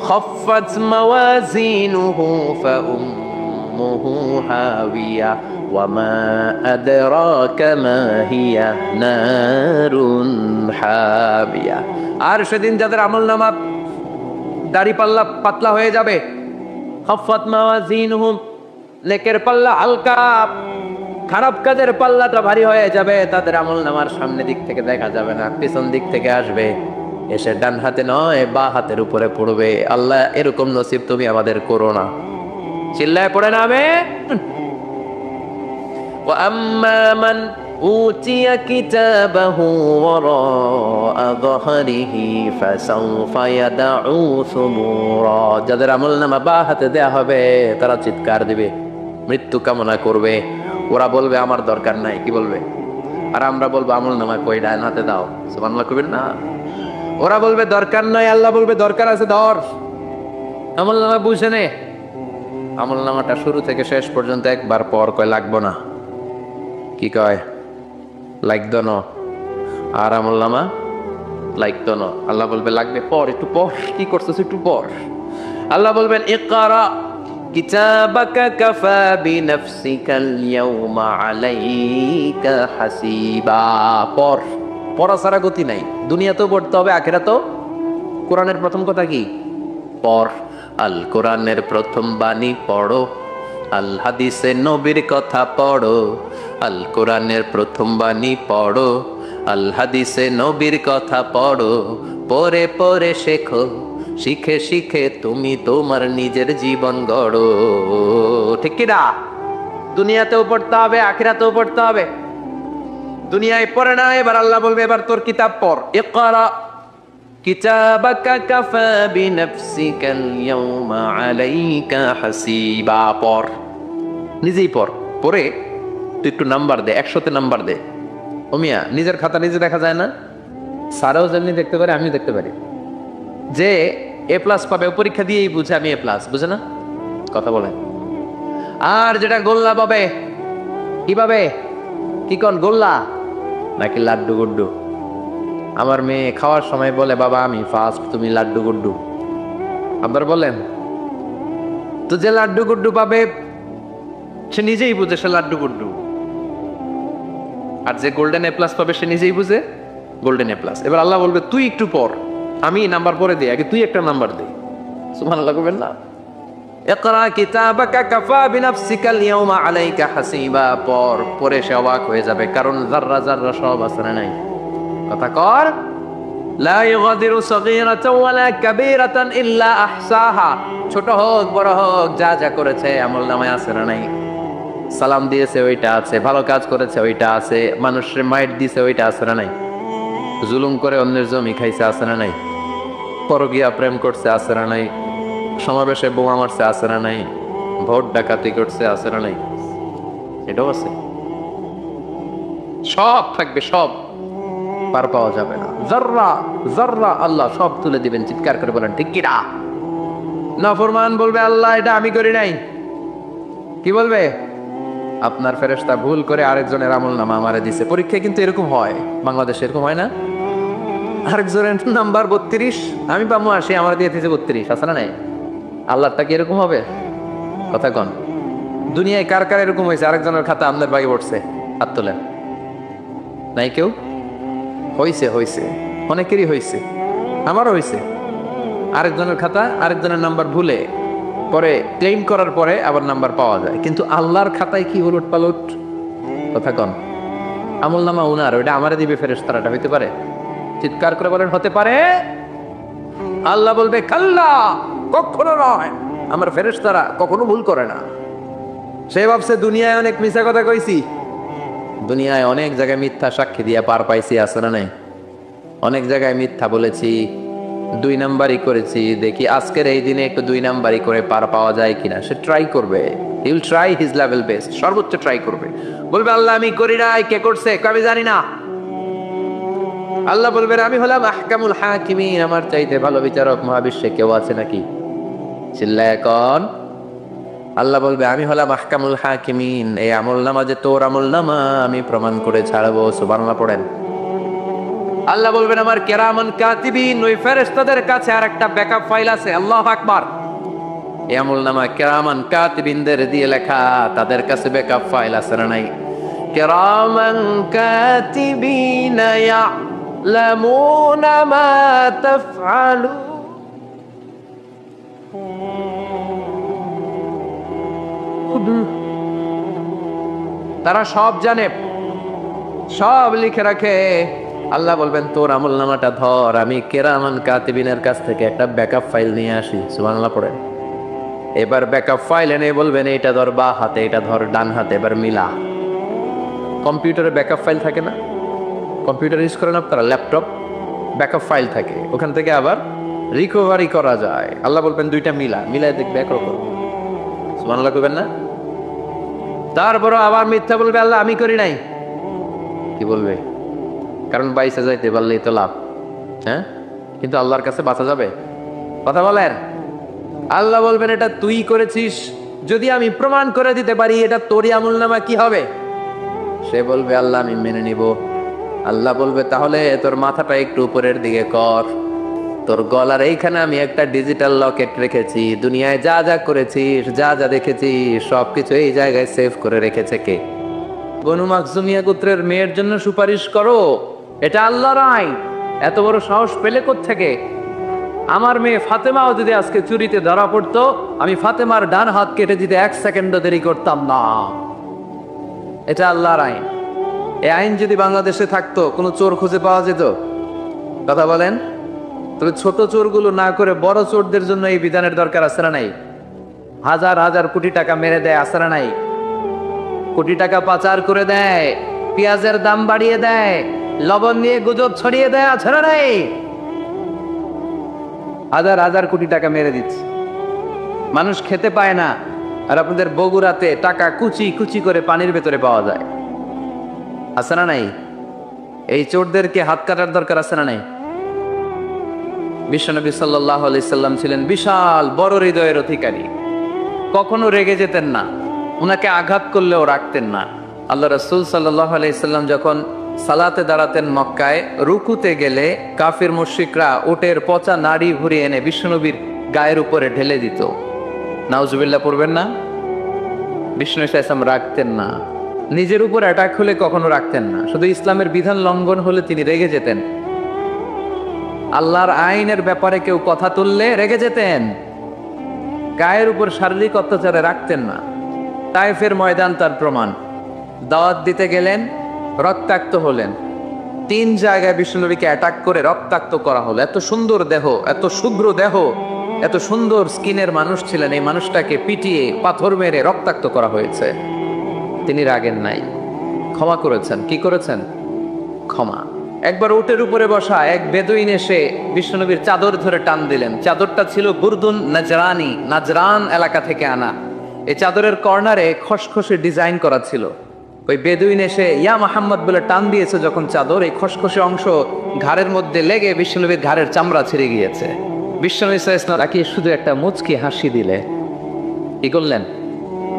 খাফফাত মাওয়াজিনুহু ফাউম্মুহু হাওিয়া ওয়া মা আদরাকা মা হিয়া নারুন হাবিয়া। আর সেদিন যাদের আমলনামা দাড়িপাল্লা পাতলা হয়ে যাবে, খাফফাত মাওয়াজিনুহুম, নেকের পাল্লা হালকা, খারাপ কাজের পাল্লাটা ভারী হয়ে যাবে, তাদের আমলনামার সামনে দিক থেকে দেখা যাবে না, পিছন দিক থেকে আসবে, এসে ডান হাতে নয় বা হাতের উপরে পড়বে। আল্লাহ এরকম নসিব তুমি আমাদের করো না। চিল্লায় পড়েন আমিন। ওয়া আম্মা মান উতিয়া কিতাবাহু ওয়ারাআ যাহরিহি ফাসাউফা ইয়াদউ সুবুরা, যাদের আমলনামা বা হাতে দেয়া হবে তারা চিৎকার দিবে, মৃত্যু কামনা করবে। ওরা বলবে আমার দরকার নাই, কি বলবে? আর আমরা বলবো আমলনামা কই, ডান হাতে দাও। সুবহানাল্লাহ কইবেন না? ওরা বলবে দরকার নাই, আল্লাহ বলবে দরকার আছে, ধর আমলনামা বুঝে নে। আমলনামাটা শুরু থেকে শেষ পর্যন্ত একবার পর কয় লাগবো না, কি কয়? লাগতো না। আর আমলনামা লাগতো না, আল্লাহ বলবে লাগবে, পর একটু পর, কি করছিস একটু পর। আল্লাহ বলবেন ইকরা কিতাবাকা কাফা বিনাফসিকাল ইয়াউমা আলাইকা হাসিবা, পর। পড়া ছাড়া গতি নাই, দুনিয়াতেও পড়তে হবে, আখিরাতেও। কোরআনের প্রথম কথা কি? পর। আল কোরআনের প্রথম বাণী পড়ো, আল হাদিসে নবীর কথা পড়ো। আল কোরআনের প্রথম বাণী পড়ো, আল হাদিসে নবীর কথা পড়ো। পড়ে পড়ে শেখো, শিখে শিখে তুমি তোমার নিজের জীবন গড়ো। ঠিক কি না? দুনিয়াতেও পড়তে হবে, আখিরাতেও পড়তে হবে। দুনিয়ায় পড়ে না, এবার আল্লাহ বলবে এবার তোর কিতাব পড়। ইকরা কিতাবাকা কাফা বিনাফসিকাল ইয়াউমা আলাইকা হাসিবা, পড়, নিজেই পড়। পড়ে তুই একটু নাম্বার দে, 100তে নাম্বার দে। ও মিয়া, নিজের খাতা নিজে দেখা যায় না? স্যারও যেমনি দেখতে পারে, আমিও দেখতে পারি। যে এ প্লাস পাবে, পরীক্ষা দিয়েই বুঝে আমি এ প্লাস, বুঝে না? কথা বলে। আর যেটা গোল্লা পাবে, কি পাবে? কি কোন গোল্লা নাকি লাড্ডু গুড্ডু? আমার মেয়ে খাওয়ার সময় বলে, বাবা আমি ফার্স্ট, তুমি লাড্ডু গুড্ডু। আবার বলেন তো, যে লাড্ডু গুড্ডু পাবে সে নিজেই বুঝে সে লাড্ডু গুড্ডু, আর যে গোল্ডেন এ প্লাস পাবে সে নিজেই বুঝে গোল্ডেন এ প্লাস। এবার আল্লাহ বলবে তুই একটু পর, আমি নাম্বার পরে দিই, আগে তুই একটা নাম্বার দে। সুবহানাল্লাহ করবেন না? ইকরা কিতাবাকা কাফা বিনাফসিকা আল-ইয়াওমা আলাইকা হাসিবা, পরে সে অবাক হয়ে যাবে, কারণ যাররা যাররা সব আছে না নাই। কথা কর, লা ইউগাদিরু সাগীরাতান ওয়ালা কাবীরাতান ইল্লা আহসাহা, ছোট হোক বড় হোক যা যা করেছে আমলনামায় আছে না নাই। সালাম দিয়েছে ওইটা আছে, ভালো কাজ করেছে ওইটা আছে, মানুষের মাইট দিয়েছে ওইটা আছে না নাই, জুলুম করে অন্যের জমি খাইছে আছে না নাই, পরকীয়া প্রেম করছে আছে না নাই, সমাবেশে বোমা মারছে আছে না নাই, ভোট ডাকাতি করছে আছে না নাই, এটাও আছে। সব থাকবে, সব পার পাওয়া যাবে না। যাররা যাররা আল্লাহ সব তুলে দিবেন। চিৎকার করে বলেন ঠিক কিনা? নাফরমান বলবে আল্লাহ এটা আমি করি নাই। কি বলবে? আপনার ফেরেশতা ভুল করে আরেকজনের আমলনামা আমারে দিছে। পরীক্ষায় কিন্তু এরকম হয়, বাংলাদেশে এরকম হয় না? আরেকজনের নাম্বার 32, আমি পাবো 80, আমার দিয়ে দিয়েছে 32, আছে না নাই? আল্লাহটা কি এরকম হবে? কথা কন। দুনিয়ায় কার কার এরকম হয়েছে আরেকজনের খাতা আপনার ভাগে পড়ছে? হাত তোলেন। নাই কেউ? হয়েছে, হয়েছে, অনেকেরই হয়েছে, আমারও হয়েছে। আরেকজনের খাতা আরেকজনের নাম্বার ভুলে পরে ক্লেম করার পরে আবার নাম্বার পাওয়া যায়, কিন্তু আল্লাহর খাতায় কি উলট পালট? কথা কন। আমলনামা উনার, ওইটা আমারে দিবে ফেরেশতারা, এটা হইতে পারে? চিৎকার করে বলেন হতে পারে? আল্লাহ বলবে কাল্লা, কখনো নয়, আমার ফেরেশতারা কখনো ভুল করে না। সে ভাবছে দুনিয়ায় অনেক মিথ্যা কথা কইছি, দুনিয়ায় অনেক জায়গায় মিথ্যা সাক্ষী দিয়ে পার পাইছি, আছে না নাই? অনেক জায়গায় মিথ্যা বলেছি, 2 নাম্বারই করেছি, দেখি আজকের এই দিনে একটু 2 নাম্বারই করে পার পাওয়া যায় কিনা। সে ট্রাই করবে, he will try his level best, সর্বোচ্চ ট্রাই করবে। বলবে আল্লাহ আমি করি নাই, কে করছে? আমি জানি না। আল্লাহ বলবেন আমি হলাম আহকামুল হাকিমিন, আমার চাইতে ভালো বিচারক মহাবিশ্বে কেউ আছে নাকি? চিল্লায় এখন। আল্লাহ বলবে আমি হলাম আহকামুল হাকিমিন, এই আমলনামা যে তোর আমলনামা আমি প্রমাণ করে ছাড়বো। সুবহানাল্লাহ পড়েন। আল্লাহ বলবেন আমার কিরামান কাতিবিন, ওই ফেরেশতাদের কাছে আর একটা ব্যাকআপ ফাইল আছে। আল্লাহু আকবার। এই আমলনামা কিরামান কাতিবিনদের দিয়ে লেখা, তাদের কাছে ব্যাকআপ ফাইল আছে না নাই? কিরামান কাতিবিন ইয়ালামুনা মা তাফআলুন, তারা সব জানে, সব লিখে রাখে। আল্লাহ বলবেন তোর আমলনামাটা ধর, আমি কিরামান কাতিবিনের কাছ থেকে একটা ব্যাকআপ ফাইল নিয়ে আসি। সুবহানাল্লাহ পড়েন। এবার ব্যাকআপ ফাইল এনে বলবেন এটা ধর বা হাতে, এটা ধর ডান হাতে, এবার মিলা। কম্পিউটারে ব্যাকআপ ফাইল থাকে না? কম্পিউটার ইউজ করেন আপনারা? ল্যাপটপ ব্যাকআপ ফাইল থাকে, ওখান থেকে আবার রিকভারি করা যায়। আল্লাহ বলবেন দুইটা মিলায় দেখবে একরকম। সুবহানাল্লাহ করবেন না? তারপরও আবার মিথ্যা বলবে আল্লাহ আমি করি নাই। কি বলবে? কারণ বাইসে যাইতে পারলেই তো লাভ, হ্যাঁ? কিন্তু আল্লাহর কাছে বাঁচা যাবে? কথা বলেন। আল্লাহ বলবেন এটা তুই করেছিস, যদি আমি প্রমাণ করে দিতে পারি এটা তোরই আমলনামা, কি হবে? সে বলবে আল্লাহ আমি মেনে নিব। আল্লাহ বলবে তাহলে তোর মাথাটা একটু উপরের দিকে কর, তোর গলার এইখানে আমি একটা ডিজিটাল লকেট রেখেছি, দুনিয়ায় যা যা করেছিস, যা যা দেখেছিস সবকিছু এই জায়গায় সেভ করে রেখেছে কে? বনু মাখজুমিয়া গোত্রের মেয়ের জন্য সুপারিশ করো, এটা আল্লাহর আইন। এত বড় সাহস পেলে কোত্থেকে? আমার মেয়ে ফাতেমাও যদি আজকে চুরিতে ধরা পড়তো, আমি ফাতেমার ডান হাত কেটে দিতে 1 সেকেন্ডও দেরি করতাম না। এটা আল্লাহর আইন। এই আইন যদি বাংলাদেশে থাকতো, কোনো চোর খুঁজে পাওয়া যেত? কথা বলেন। তবে ছোট চোরগুলো না করে বড় চোরদের জন্য এই বিধানের দরকার আছে না নাই? হাজার হাজার কোটি টাকা মেরে দেয়, আছে না নাই? কোটি টাকা পাচার করে দেয়, পেঁয়াজের দাম বাড়িয়ে দেয়, লবণ নিয়ে গুজব ছড়িয়ে দেয়, আছে না নাই? হাজার হাজার কোটি টাকা মেরে দিচ্ছে, মানুষ খেতে পায় না। আর আপনাদের বগুড়াতে টাকা কুচি কুচি করে পানির ভেতরে পাওয়া যায়, আছে না নাই? এই চোরদেরকে হাত কাটার দরকার আছে না নাই? বিশ্বনবী সাল্লাল্লাহু আলাইহি সাল্লাম ছিলেন বিশাল বড় হৃদয়ের অধিকারী, কখনো রেগে যেতেন না, উনাকে আঘাত করলেও রাখতেন না। আল্লাহ রাসূল সাল্লাল্লাহু আলাইহি সাল্লাম যখন সালাতে দাঁড়াতেন মক্কায়, রুকুতে গেলে কাফির মুশরিকরা উটের পচা নাড়ি ঘুরিয়ে এনে বিশ্বনবীর গায়ের উপরে ঢেলে দিত। নাউজুবিল্লাহ পড়বেন না? বিষ্ণু ইসলাম রাখতেন না, নিজের উপর অ্যাটাক হলে কখনো রাখতেন না, শুধু ইসলামের বিধান লঙ্ঘন হলে তিনি রেগে যেতেন। আল্লাহর আইনের ব্যাপারে কেউ কথা তুললে রেগে যেতেন, গায়ের উপর শারীরিক অত্যাচারে রাখতেন না। তায়েফের ময়দান তার প্রমাণ। দাওয়াত দিতে গেলেন, রক্তাক্ত হলেন। 3 জায়গায় বিষ্ণুনবীকে অ্যাটাক করে রক্তাক্ত করা হলো। এত সুন্দর দেহ, এত শুভ্র দেহ, এত সুন্দর স্কিনের মানুষ ছিলেন, এই মানুষটাকে পিটিয়ে পাথর মেরে রক্তাক্ত করা হয়েছে। তিনি রাগেন নাই, ক্ষমা করেছেন। কি করেছেন? ক্ষমা। একবার উটের উপরে বসা এক বেদুইন এসে বিষ্ণুনবীর চাদর ধরে টান দিলেন। চাদরটা ছিল বুরদুন নাজরানি, নাজরান এলাকা থেকে আনা। এই চাদরের কর্নারে খসখসে ডিজাইন করা ছিল। ওই বেদুইন এসে ইয়া মুহাম্মদ বলে টান দিয়েছে যখন চাদর, এই খসখসে অংশ ঘাড়ের মধ্যে লেগে বিষ্ণুনবীর ঘাড়ের চামড়া ছিঁড়ে গিয়েছে। বিষ্ণুনবী সাল্লাল্লাহু আলাইহি ওয়াসাল্লাম তাকে শুধু একটা মুচকি হাসি দিলে। কি করলেন?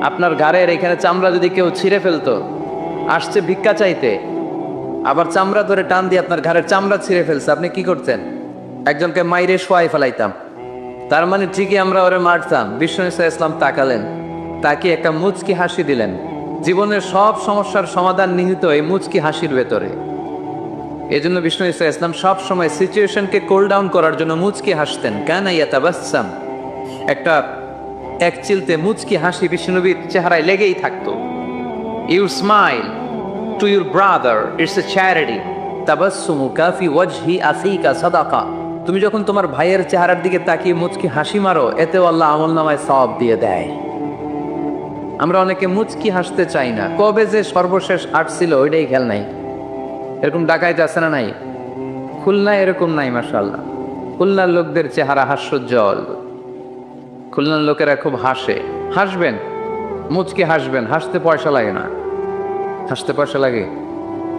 আপনার ঘাড়ের এখানে চামড়া যদি কেউ ছিঁড়ে ফেলতো, আসছে ভিক্ষা চাইতে, আবার চামড়া ধরে টান দিয়ে আপনার ঘাড়ের চামড়া ছিঁড়ে ফেলছে, আপনি কি করতেন? একজনকে মাইরে শোয়াই ফেলাইতাম। তার মানে ঠিকই আমরা ওরে মারতাম। বিষ্ণু ইসলাম তাকালেন, তাকে একটা মুচকি হাসি দিলেন। জীবনের সব সমস্যার সমাধান নিহিত এই মুচকি হাসির ভেতরে। এই জন্য বিষ্ণু ইসলাম সব সময় সিচুয়েশনকে কুল ডাউন করার জন্য মুচকি হাসতেন। কানা ইয়াতাবাসসাম, একটা এক চিলতে মুচকি হাসি বিষ্ণুনবীর চেহারায় লেগেই থাকতো। You smile to your brother, it's a charity. তাবাসসুমুকা ফি ওয়াজহি আখিকা সাদাকা। তুমি যখন তোমার ভাইয়ের চেহারার দিকে তাকিয়ে মুচকি হাসি মারো, এতে আল্লাহ আমলনামায় সওয়াব দিয়ে দেয়। আমরা অনেকে মুচকি হাসতে চাই না। কবে যে সর্বশেষ আসছিল ওইটাই খেয়াল নাই। এরকম ডাকাইতে আছে না নাই? খুলনায় এরকম নাই মাশাআল্লাহ। খুলনার লোকদের চেহারা হাস্যোজ্জ্বল। খুলনার লোকেরা খুব হাসে। হাসবেন, মুচকি হাসবেন, হাসতে পয়সা লাগে না। হাসতে পয়সা লাগে?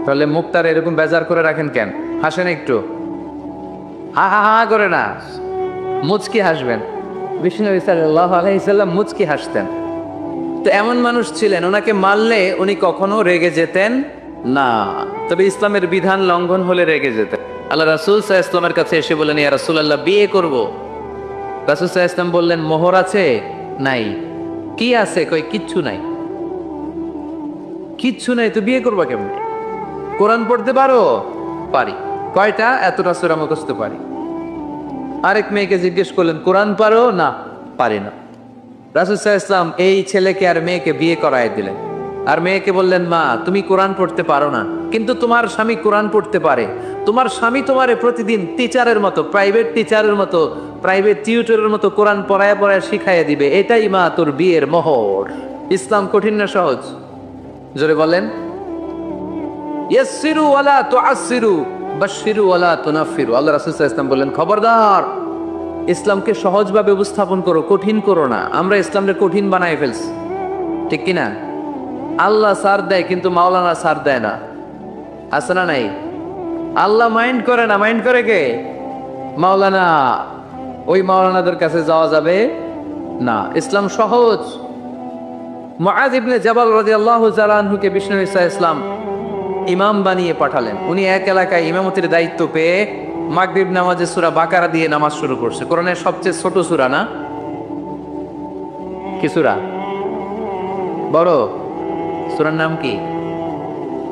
তাহলে মুখটার এরকম বেজার করে রাখেন কেন? হাসেন একটু, হা হা হা করে না, মুচকি হাসবেন। বিষ্ণু সাল্লাল্লাহু আলাইহি সাল্লাম মুচকি হাসতেন। তো এমন মানুষ ছিলেন, ওনাকে মারলে উনি কখনো রেগে যেতেন না, তবে ইসলামের বিধান লঙ্ঘন হলে রেগে যেতেন। আল্লাহ রাসূল সাল্লাল্লাহু আলাইহি ওয়াসাল্লামের কাছে এসে বললেন, ইয়া রাসূলুল্লাহ, বিয়ে করব। রাসূল সাল্লাল্লাহু আলাইহি ওয়াসাল্লাম বললেন, মোহর আছে? নাই। কি আছে? কই কিচ্ছু নাই। কিচ্ছু নাই তো বিয়ে করবা কেমন? কোরআন পড়তে পারো? পারি। কয়টা? এতটা সূরা মুখস্থ পারি। আরেক মেয়েকে জিজ্ঞেস করলেন, কোরআন পারো? না, পারি না। রাসূল সাল্লাল্লাহু আলাইহি ওয়াসাল্লাম এই ছেলেকে আর মেয়েকে বিয়ে করায় দিলেন। আর মেয়েকে বললেন, মা তুমি কোরআন পড়তে পারো না, কিন্তু তোমার স্বামী কোরআন পড়তে পারে। তোমার স্বামী তোমারে প্রতিদিন টিচারের মতো, প্রাইভেট টিচারের মতো, প্রাইভেট টিউটরের মতো কোরআন পড়ায় পড়ায় শিখাইয়া দিবে। এটাই মা তোর বিয়ের মোহর। ইসলাম কঠিন না সহজ? জোরে বলেন। ইয়াসসিরু ওয়ালা তুআসসিরু, বাশশিরু ওয়ালা তুনাফফিরু। আল্লাহ রাসূল সাল্লাল্লাহু আলাইহি ওয়াসাল্লাম বললেন, খবরদার, ইসলামকে সহজভাবে উপস্থাপন করো, কঠিন করো না। আমরা ইসলামকে কঠিন বানায় ফেলছি, ঠিক কিনা? আল্লাহ সার দেয় কিন্তু মাওলানা সার দেয় না, আছে না নাই? আল্লাহ মাইন্ড করে না, মাইন্ড করে কে? মাওলানা। ওই মাওলানাদের কাছে যাওয়া যাবে না। ইসলাম সহজ। মুআয ইবনে জাবাল রাদিয়াল্লাহু তাআলা আনহুকে বিষ্ণু ইসলাম ইমাম বানিয়ে পাঠালেন। উনি এক এলাকায় ইমামতির দায়িত্ব পেয়ে মাগরিব নামাজে সূরা বাকারা দিয়ে নামাজ শুরু করছে। কোরআনের সবচেয়ে ছোট সূরা না? কি সূরা? বড় সূরার নাম কি?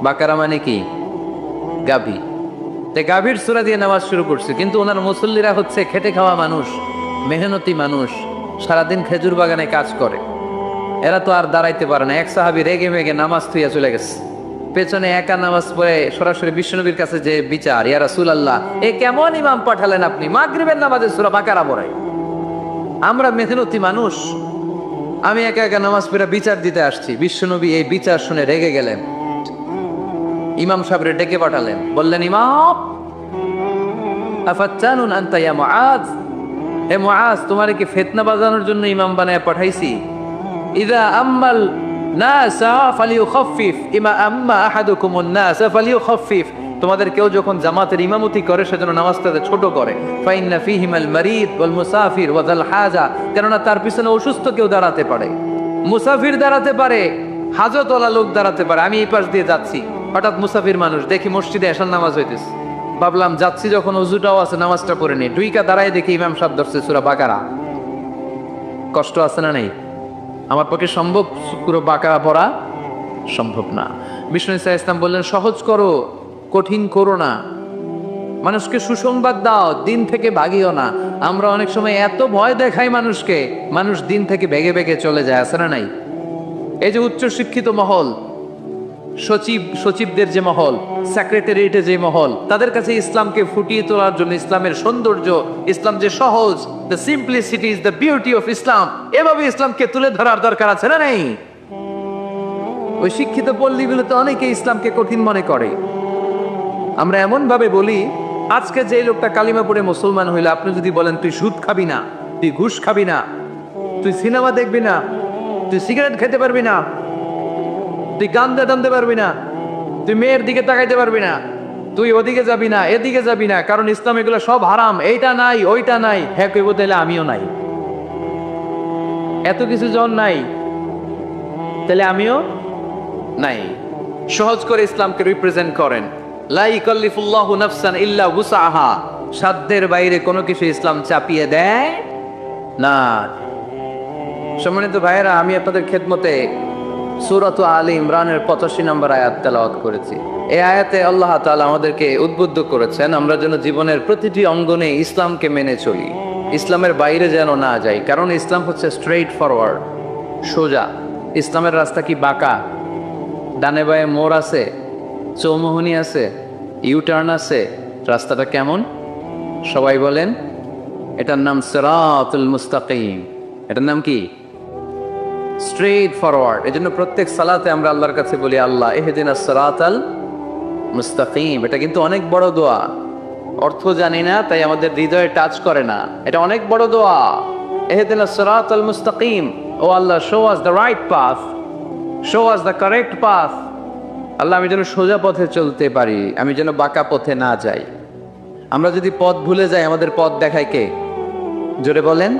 বাকারা মানে কি? গাভী। গাভীর সূরা দিয়ে নামাজ শুরু করছে। কিন্তু ওনার মুসল্লিরা হচ্ছে খেটে খাওয়া মানুষ, মেহনতি মানুষ, সারাদিন খেজুর বাগানে কাজ করে। এরা তো আর দাঁড়াইতে পারে না। এক সাহাবী রেগে মেগে নামাজ থুইয়া চলে গেছে। পেছনে একা নামাজ পড়ে সরাসরি বিশ্বনবীর কাছে যে বিচার, ইয়া রাসূলুল্লাহ, এ কেমন ইমাম পাঠালেন আপনি, মাগরিবের নামাজে সূরা বাকারা পড়ায়? আমরা মেহনতি মানুষ, আমি একা একা নামাজ পড়ে বিচার দিতে আসছি। বিশ্বনবী এই বিচার শুনে রেগে গেলেন। ইমাম সাহেবরে ডেকে পাঠালেন, বললেন, ইমাম, আফাত্তানুন আনতা ইয়া মুআয, হে মুআয, তোমারে কি ফিতনা বাজানোর জন্য ইমাম বানায় পাঠাইছি? ইযা আম্মাল নাসা ফালিয়ুখাফফিফ, ইমা আম্মা আহাদুকুমুন নাস ফালিয়ুখাফফিফ। তোমাদের কেউ যখন জামাতের ইমামতি করে সেজন্য নামাজটাকে ছোট করে। ফাইন্না ফীহিমাল মারিদ ওয়াল মুসাফির ওয়া যাল হাজা, কেননা তার পিছনে অসুস্থ কেউ দাঁড়াতে পারে, মুসাফির দাঁড়াতে পারে, হাজতওয়ালা লোক দাঁড়াতে পারে। আমি এই পাশ দিয়ে যাচ্ছি, হঠাৎ মুসাফির মানুষ, দেখি মসজিদে এশার নামাজ হইতেছে, ভাবলাম যাচ্ছি যখন অজুটাও আছে নামাজটা পড়ে নি, দুইকা দাঁড়ায় দেখি ইমাম সাহেব ধরছে সূরা বাকারা। কষ্ট আছে না নাই? আমার পক্ষে সম্ভব পুরো বাকারা পড়া? সম্ভব না। বিষ্ণু ইসা ইসলাম বললেন সহজ করো, কঠিন করো না, মানুষকে সুসংবাদ দাও, দিন থেকে ভাগিও না। আমরা অনেক সময় এত ভয় দেখাই মানুষকে, মানুষ দিন থেকে বেগে বেগে চলে যায়, আছে না নাই? এই যে উচ্চ শিক্ষিত মহল, সচিবদের যে মহল, সেক্রেটারিয়েটে যে মহল, তাদের কাছে ইসলামকে ফুটিয়ে তোলার জন্য, ইসলামের সৌন্দর্য, ইসলাম যে সহজ, the simplicity is the beauty of Islam, এভাবে ইসলামকে তুলে ধরার দরকার আছে না নাই? ওই শিক্ষিত পল্লীগুলোতে অনেকে ইসলামকে কঠিন মনে করে। আমরা এমন ভাবে বলি, আজকে যে লোকটা কালিমা পড়ে মুসলমান হইলে আপনি যদি বলেন তুই সুদ খাবি না, তুই ঘুষ খাবি না, তুই সিনেমা দেখবি না, তুই সিগারেট খেতে পারবি না, তুই গান্দা টানতে পারবি না, তুই মেয়ের দিকে তাকাইতে পারবি না, তুই ওদিকে যাবি না, এদিকে যাবি না, কারণ ইসলাম এগুলো সব হারাম, এইটা নাই ওইটা নাই, হ্যাঁ কইব তাহলে আমিও নাই। এত কিছু জন নাই তাহলে আমিও নাই। সহজ করে ইসলামকে রিপ্রেজেন্ট করেন। লা ইকাল্লিফুল্লাহু নাফসান ইল্লা উসআহা, সাধ্যের বাইরে কোনো কিছু ইসলাম চাপিয়ে দেয় না। সম্মানিত ভাইয়েরা, আমি আপনাদের খেদমতে সূরাত আলে ইমরানের 85 নম্বর আয়াত তেলাওয়াত করেছি। এই আয়াতে আল্লাহ তাআলা আমাদেরকে উদ্বুদ্ধ করেছেন আমরা যেন জীবনের প্রতিটি অঙ্গনে ইসলামকে মেনে চলি, ইসলামের বাইরে যেন না যাই। কারণ ইসলাম হচ্ছে স্ট্রেইট ফরওয়ার্ড, সোজা। ইসলামের রাস্তা কি বাঁকা? ডানে বায়ে মোড় আছে, চৌমুহনী আছে, ইউটার্ন আছে। রাস্তাটা কেমন? সবাই বলেন, এটার নাম সিরাতুল মুস্তাকিম। এটার নাম কি? Straightforward. এজন্য প্রত্যেক সালাতে আমরা আল্লাহর কাছে বলি, আল্লাহ ইহদিনাস সিরাতাল মুস্তাকিম। এটা কিন্তু অনেক বড় দোয়া, অর্থ জানি না তাই আমাদের হৃদয়ে টাচ করে না। এটা অনেক বড় দোয়া, ইহদিনাস সিরাতাল মুস্তাকিম। O Allah, show us the right path, show us the correct path. আল্লাহ, আমি যেন সোজা পথে চলতে পারি, আমি যেন বাঁকা পথে না যাই। আমরা যদি পথ ভুলে যাই, আমাদের পথ দেখায় কে? জোরে বলেন।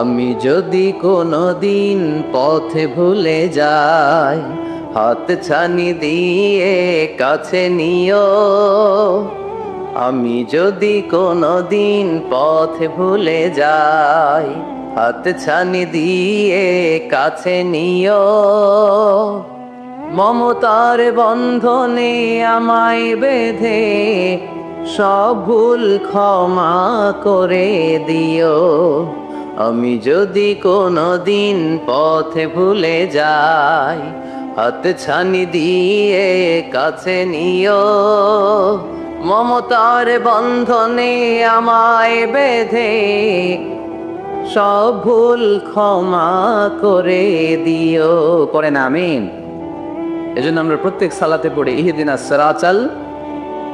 আমি যদি কোনোদিন পথে ভুলে যাই, হাত ছানি দিয়ে কাছে নিও। আমি যদি কোনোদিন পথে ভুলে যাই, হাত ছানি দিয়ে কাছে নিও। মমতার বন্ধনে আমায় বেঁধে সব ভুল ক্ষমা করে দিও। আমি যদি কোনোদিন পথে ভুলে যাই, হাত ছানি দিয়ে কাছে নিও। মমতার বন্ধনে আমায় বেঁধে সব ভুল ক্ষমা করে দিও। করেন আমিন। এজন্য আমরা প্রত্যেক সালাতে পড়ি ইহদিনাস সিরাতাল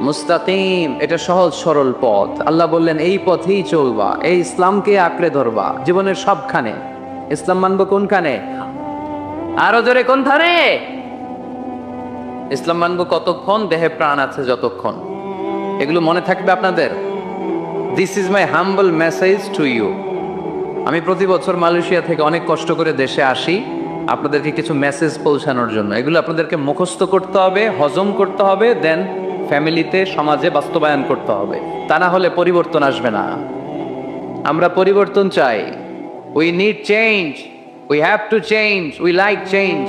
মুস্তাকিম। এটা সহজ সরল পথ। আল্লাহ বললেন এই পথেই চলবা, এই ইসলামকে আঁকড়ে ধরবা জীবনের সবখানে। ইসলাম মানবো কোনখানে? আরো জোরে কোনখানে? ইসলাম মানবো কতক্ষণ? দেহে প্রাণ আছে যতক্ষণ। এগুলো মনে থাকবে আপনাদের। This is my humble message to you. আমি প্রতি বছর মালয়েশিয়া থেকে অনেক কষ্ট করে দেশে আসি আপনাদেরকে কিছু মেসেজ পৌঁছানোর জন্য। এগুলো আপনাদেরকে মুখস্থ করতে হবে, হজম করতে হবে, দেন ফ্যামিলিতে, সমাজে বাস্তবায়ন করতে হবে। তা না হলে পরিবর্তন আসবে না। আমরা পরিবর্তন চাই। We need change, we have to change, we like change.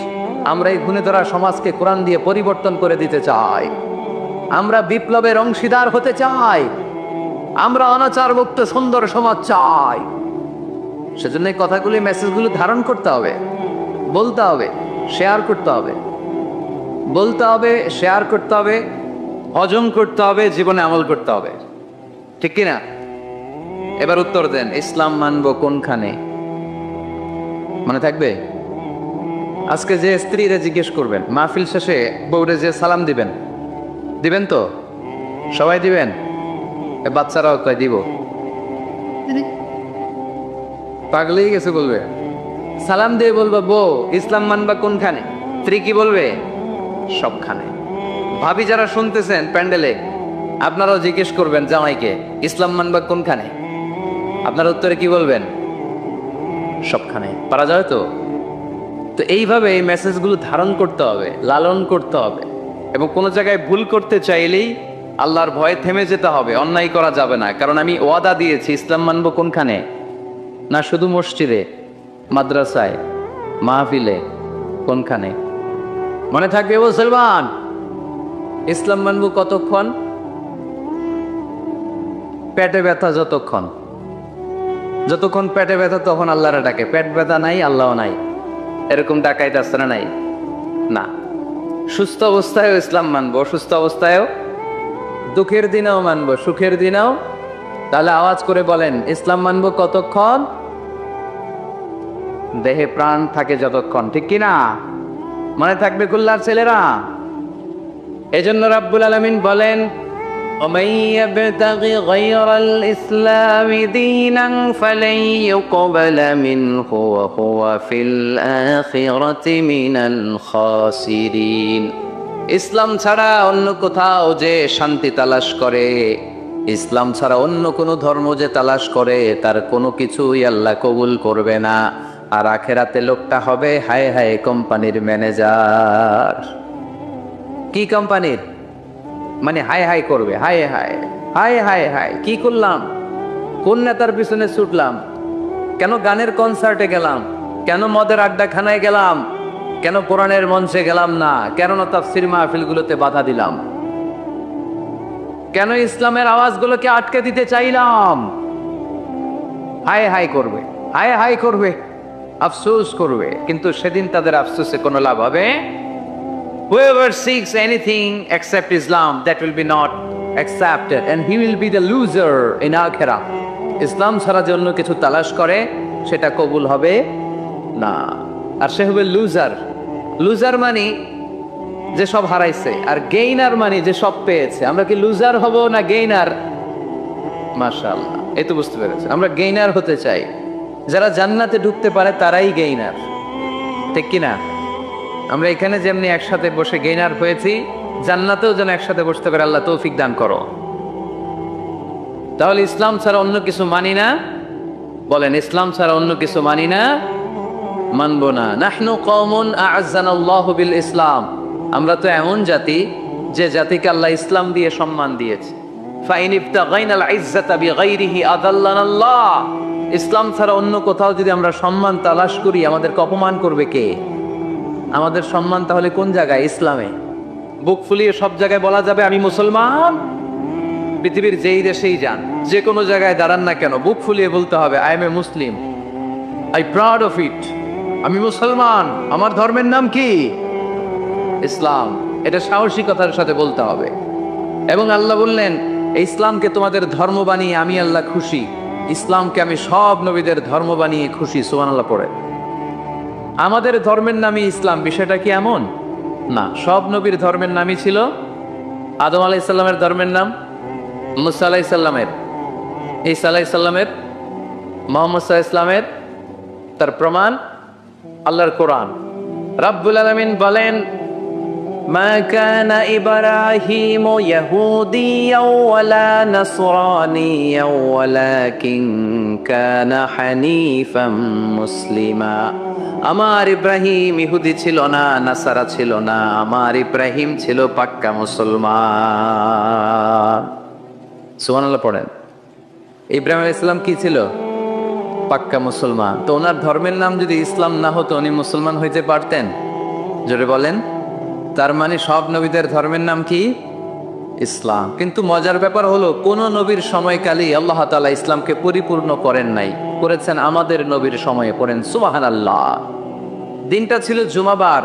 আমরা এই ঘুণে ধরা সমাজকে কোরআন দিয়ে পরিবর্তন করে দিতে চাই। আমরা বিপ্লবের অংশীদার হতে চাই। আমরা অনাচার মুক্ত সুন্দর সমাজ চাই। সেজন্য এই কথাগুলি, মেসেজগুলো ধারণ করতে হবে, বলতে হবে, শেয়ার করতে হবে, বলতে হবে, শেয়ার করতে হবে, হজম করতে হবে, জীবনে আমল করতে হবে। ঠিক কিনা? এবার উত্তর দেন, ইসলাম মানবো কোনখানে? মনে থাকবে? আজকে যে স্ত্রীরা জিজ্ঞেস করবেন, মাহফিল শেষে বউরে যে সালাম দিবেন, দিবেন তো? সবাই দিবেন? বাচ্চারাও কয় দিব। পাগলেই গেছে বলবে। সালাম দিয়ে বলবো, বউ ইসলাম মানবা কোনখানে? স্ত্রী কি বলবে? সবখানে। ভাবি যারা শুনতেছেন প্যান্ডেলে, আপনারাও জিজ্ঞেস করবেন জামাইকে, ইসলাম মানবা কোনখানে? আপনার উত্তরে কি বলবেন? সবখানে। পারা যায় তো? তো এইভাবে এই মেসেজগুলো ধারণ করতে হবে, লালন করতে হবে। এবং কোনো জায়গায় ভুল করতে চাইলেই আল্লাহর ভয়ে থেমে যেতে হবে, অন্যায় করা যাবে না। কারণ আমি ওয়াদা দিয়েছি, ইসলাম মানবো কোনখানে? না শুধু মসজিদে, মাদ্রাসায়, মাহফিলে, কোনখানে? মনে থাকবে মুসলমান, ইসলাম মানবো কতক্ষণ? পেটে ব্যথা যতক্ষণ, যতক্ষণ পেটে ব্যথা তখন আল্লাহরে ডাকে। পেট ব্যথা নাই, আল্লাহ নাই, এরকম ডাকাইতে আসছে না? নাই না। সুস্থ অবস্থায়ও ইসলাম মানবো, অসুস্থ অবস্থায়ও, দুঃখের দিনেও মানবো, সুখের দিনেও। তাহলে আওয়াজ করে বলেন, ইসলাম মানবো কতক্ষণ? দেহে প্রাণ থাকে যতক্ষণ, ঠিক কিনা? মনে থাকবে কুল্লার ছেলেরা। এজন্য রাব্বুল আলামিন বলেন, ومن يبتغ غير الإسلام دينا فلن يقبل منه وهو في الآخرة من الخاسرين। ইসলাম ছাড়া অন্য কোথাও যে শান্তি তালাশ করে, ইসলাম ছাড়া অন্য কোনো ধর্ম যে তালাশ করে, তার কোনো কিছুই আল্লাহ কবুল করবে না। আর আখেরাতে লোকটা হবে হায় হায় কোম্পানির ম্যানেজার। কি কোম্পানির? মানে হায় হায় করবে, হায় হায় হায় হায় হায়, কি করলাম? কোন নেতার পিছনে ছুটলাম? কেন গানের কনসার্টে গেলাম? কেন মদের আড্ডাখানায় গেলাম? কেন কোরআনের মঞ্চে গেলাম না? কেন তাফসীর মাহফিলগুলোতে বাধা দিলাম? কেন ইসলামের আওয়াজগুলোকে আটকে দিতে চাইলাম? হায় হায় করবে, হায় হায় করবে, আফসোস করবে। কিন্তু সেদিন তাদের আফসোসে কোনো লাভ হবে? Whoever seeks anything except Islam, that will be not accepted, and he will be the loser in akhirah. ইসলাম ছাড়া যে অন্য কিছু তালাশ করে, সেটা কবুল হবে না, আর সে হবে লুজার। লুজার মানে যে সব হারাইছে, আর গেইনার মানে যে সব পেয়েছে। আমরা কি লুজার হব না গেইনার? মাশাআল্লাহ, এই তো বুঝতে পেরেছে। আমরা গেইনার হতে চাই। যারা জান্নাতে ঢুকতে পারে তারাই গেইনার, ঠিক কিনা? আমরা এখানে যেমনি একসাথে বসে গেইনার হয়েছি, জান্নাতেও যেন একসাথে বসতে পারে, আল্লাহ তৌফিক দান করো। তাহলে ইসলাম ছাড়া অন্য কিছু মানি না। বলেন, ইসলাম ছাড়া অন্য কিছু মানি না, মানবো না। নাহনু কওমুন আ'আজ্জানাল্লাহু বিল ইসলাম। আমরা তো এমন জাতি যে জাতিকে আল্লাহ ইসলাম দিয়ে সম্মান দিয়েছে। ফাইন ইবতাগাইনাল ইজ্জাতা বিগাইরিহি আযাল্লানাল্লাহ। ইসলাম ছাড়া অন্য কোথাও যদি আমরা সম্মান তালাশ করি, আমাদেরকে অপমান করবে কে? আমাদের সম্মান তাহলে কোন জায়গায়? ইসলামে। বুক ফুলিয়ে সব জায়গায় বলা যাবে আমি মুসলমান। পৃথিবীর যেই দেশেই যান, যে কোনো জায়গায় দাঁড়ান না কেন, বুক ফুলিয়ে বলতে হবে I M A Muslim, I proud of it. আমি মুসলমান, আমার ধর্মের নাম কি? ইসলাম। এটা সাহসিকতার সাথে বলতে হবে। এবং আল্লাহ বললেন, এই ইসলামকে তোমাদের ধর্ম বানিয়ে আমি আল্লাহ খুশি। ইসলামকে আমি সব নবীদের ধর্ম বানিয়ে খুশি। সুবহানাল্লাহ পড়ে। আমাদের ধর্মের নামই ইসলাম, বিষয়টা কি এমন না? সব নবীর ধর্মের নামই ছিল। আদম আলাইহিস সালামের ধর্মের নাম, মুসা আলাইহিস সালামের, ঈসা আলাইহিস সালামের, মুহাম্মদ সাল্লাল্লাহু আলাইহি ওয়াসাল্লামের। তার প্রমাণ আল্লাহর কোরআন। রাব্বুল আলামিন বলেন, মা কানা ইব্রাহিমু ইয়াহুদিয়াও ওয়ালা নাসরানিয়াও ওয়ালাকিন কানা হানিফাম মুসলিমা। আমার ইব্রাহিম ইহুদি ছিল না, নাসারা ছিল না, আমার ইব্রাহিম ছিল পাক্কা মুসলমান। সুবহানাল্লাহ পড়েন। ইব্রাহিম আলাইহিস সালাম কি ছিল? পাক্কা মুসলমান। তো ওনার ধর্মের নাম যদি ইসলাম না হতো, উনি মুসলমান হইতে পারতেন? জোরে বলেন। তার মানে সব নবীদের ধর্মের নাম কি? ইসলাম। কিন্তু মজার ব্যাপার হলো, কোন নবীর সময়কালেই আল্লাহ তাআলা ইসলামকে পরিপূর্ণ করেন নাই, করেছেন আমাদের নবীর সময়ে। পড়েন সুবহানাল্লাহ। দিনটা ছিল জুমাবার,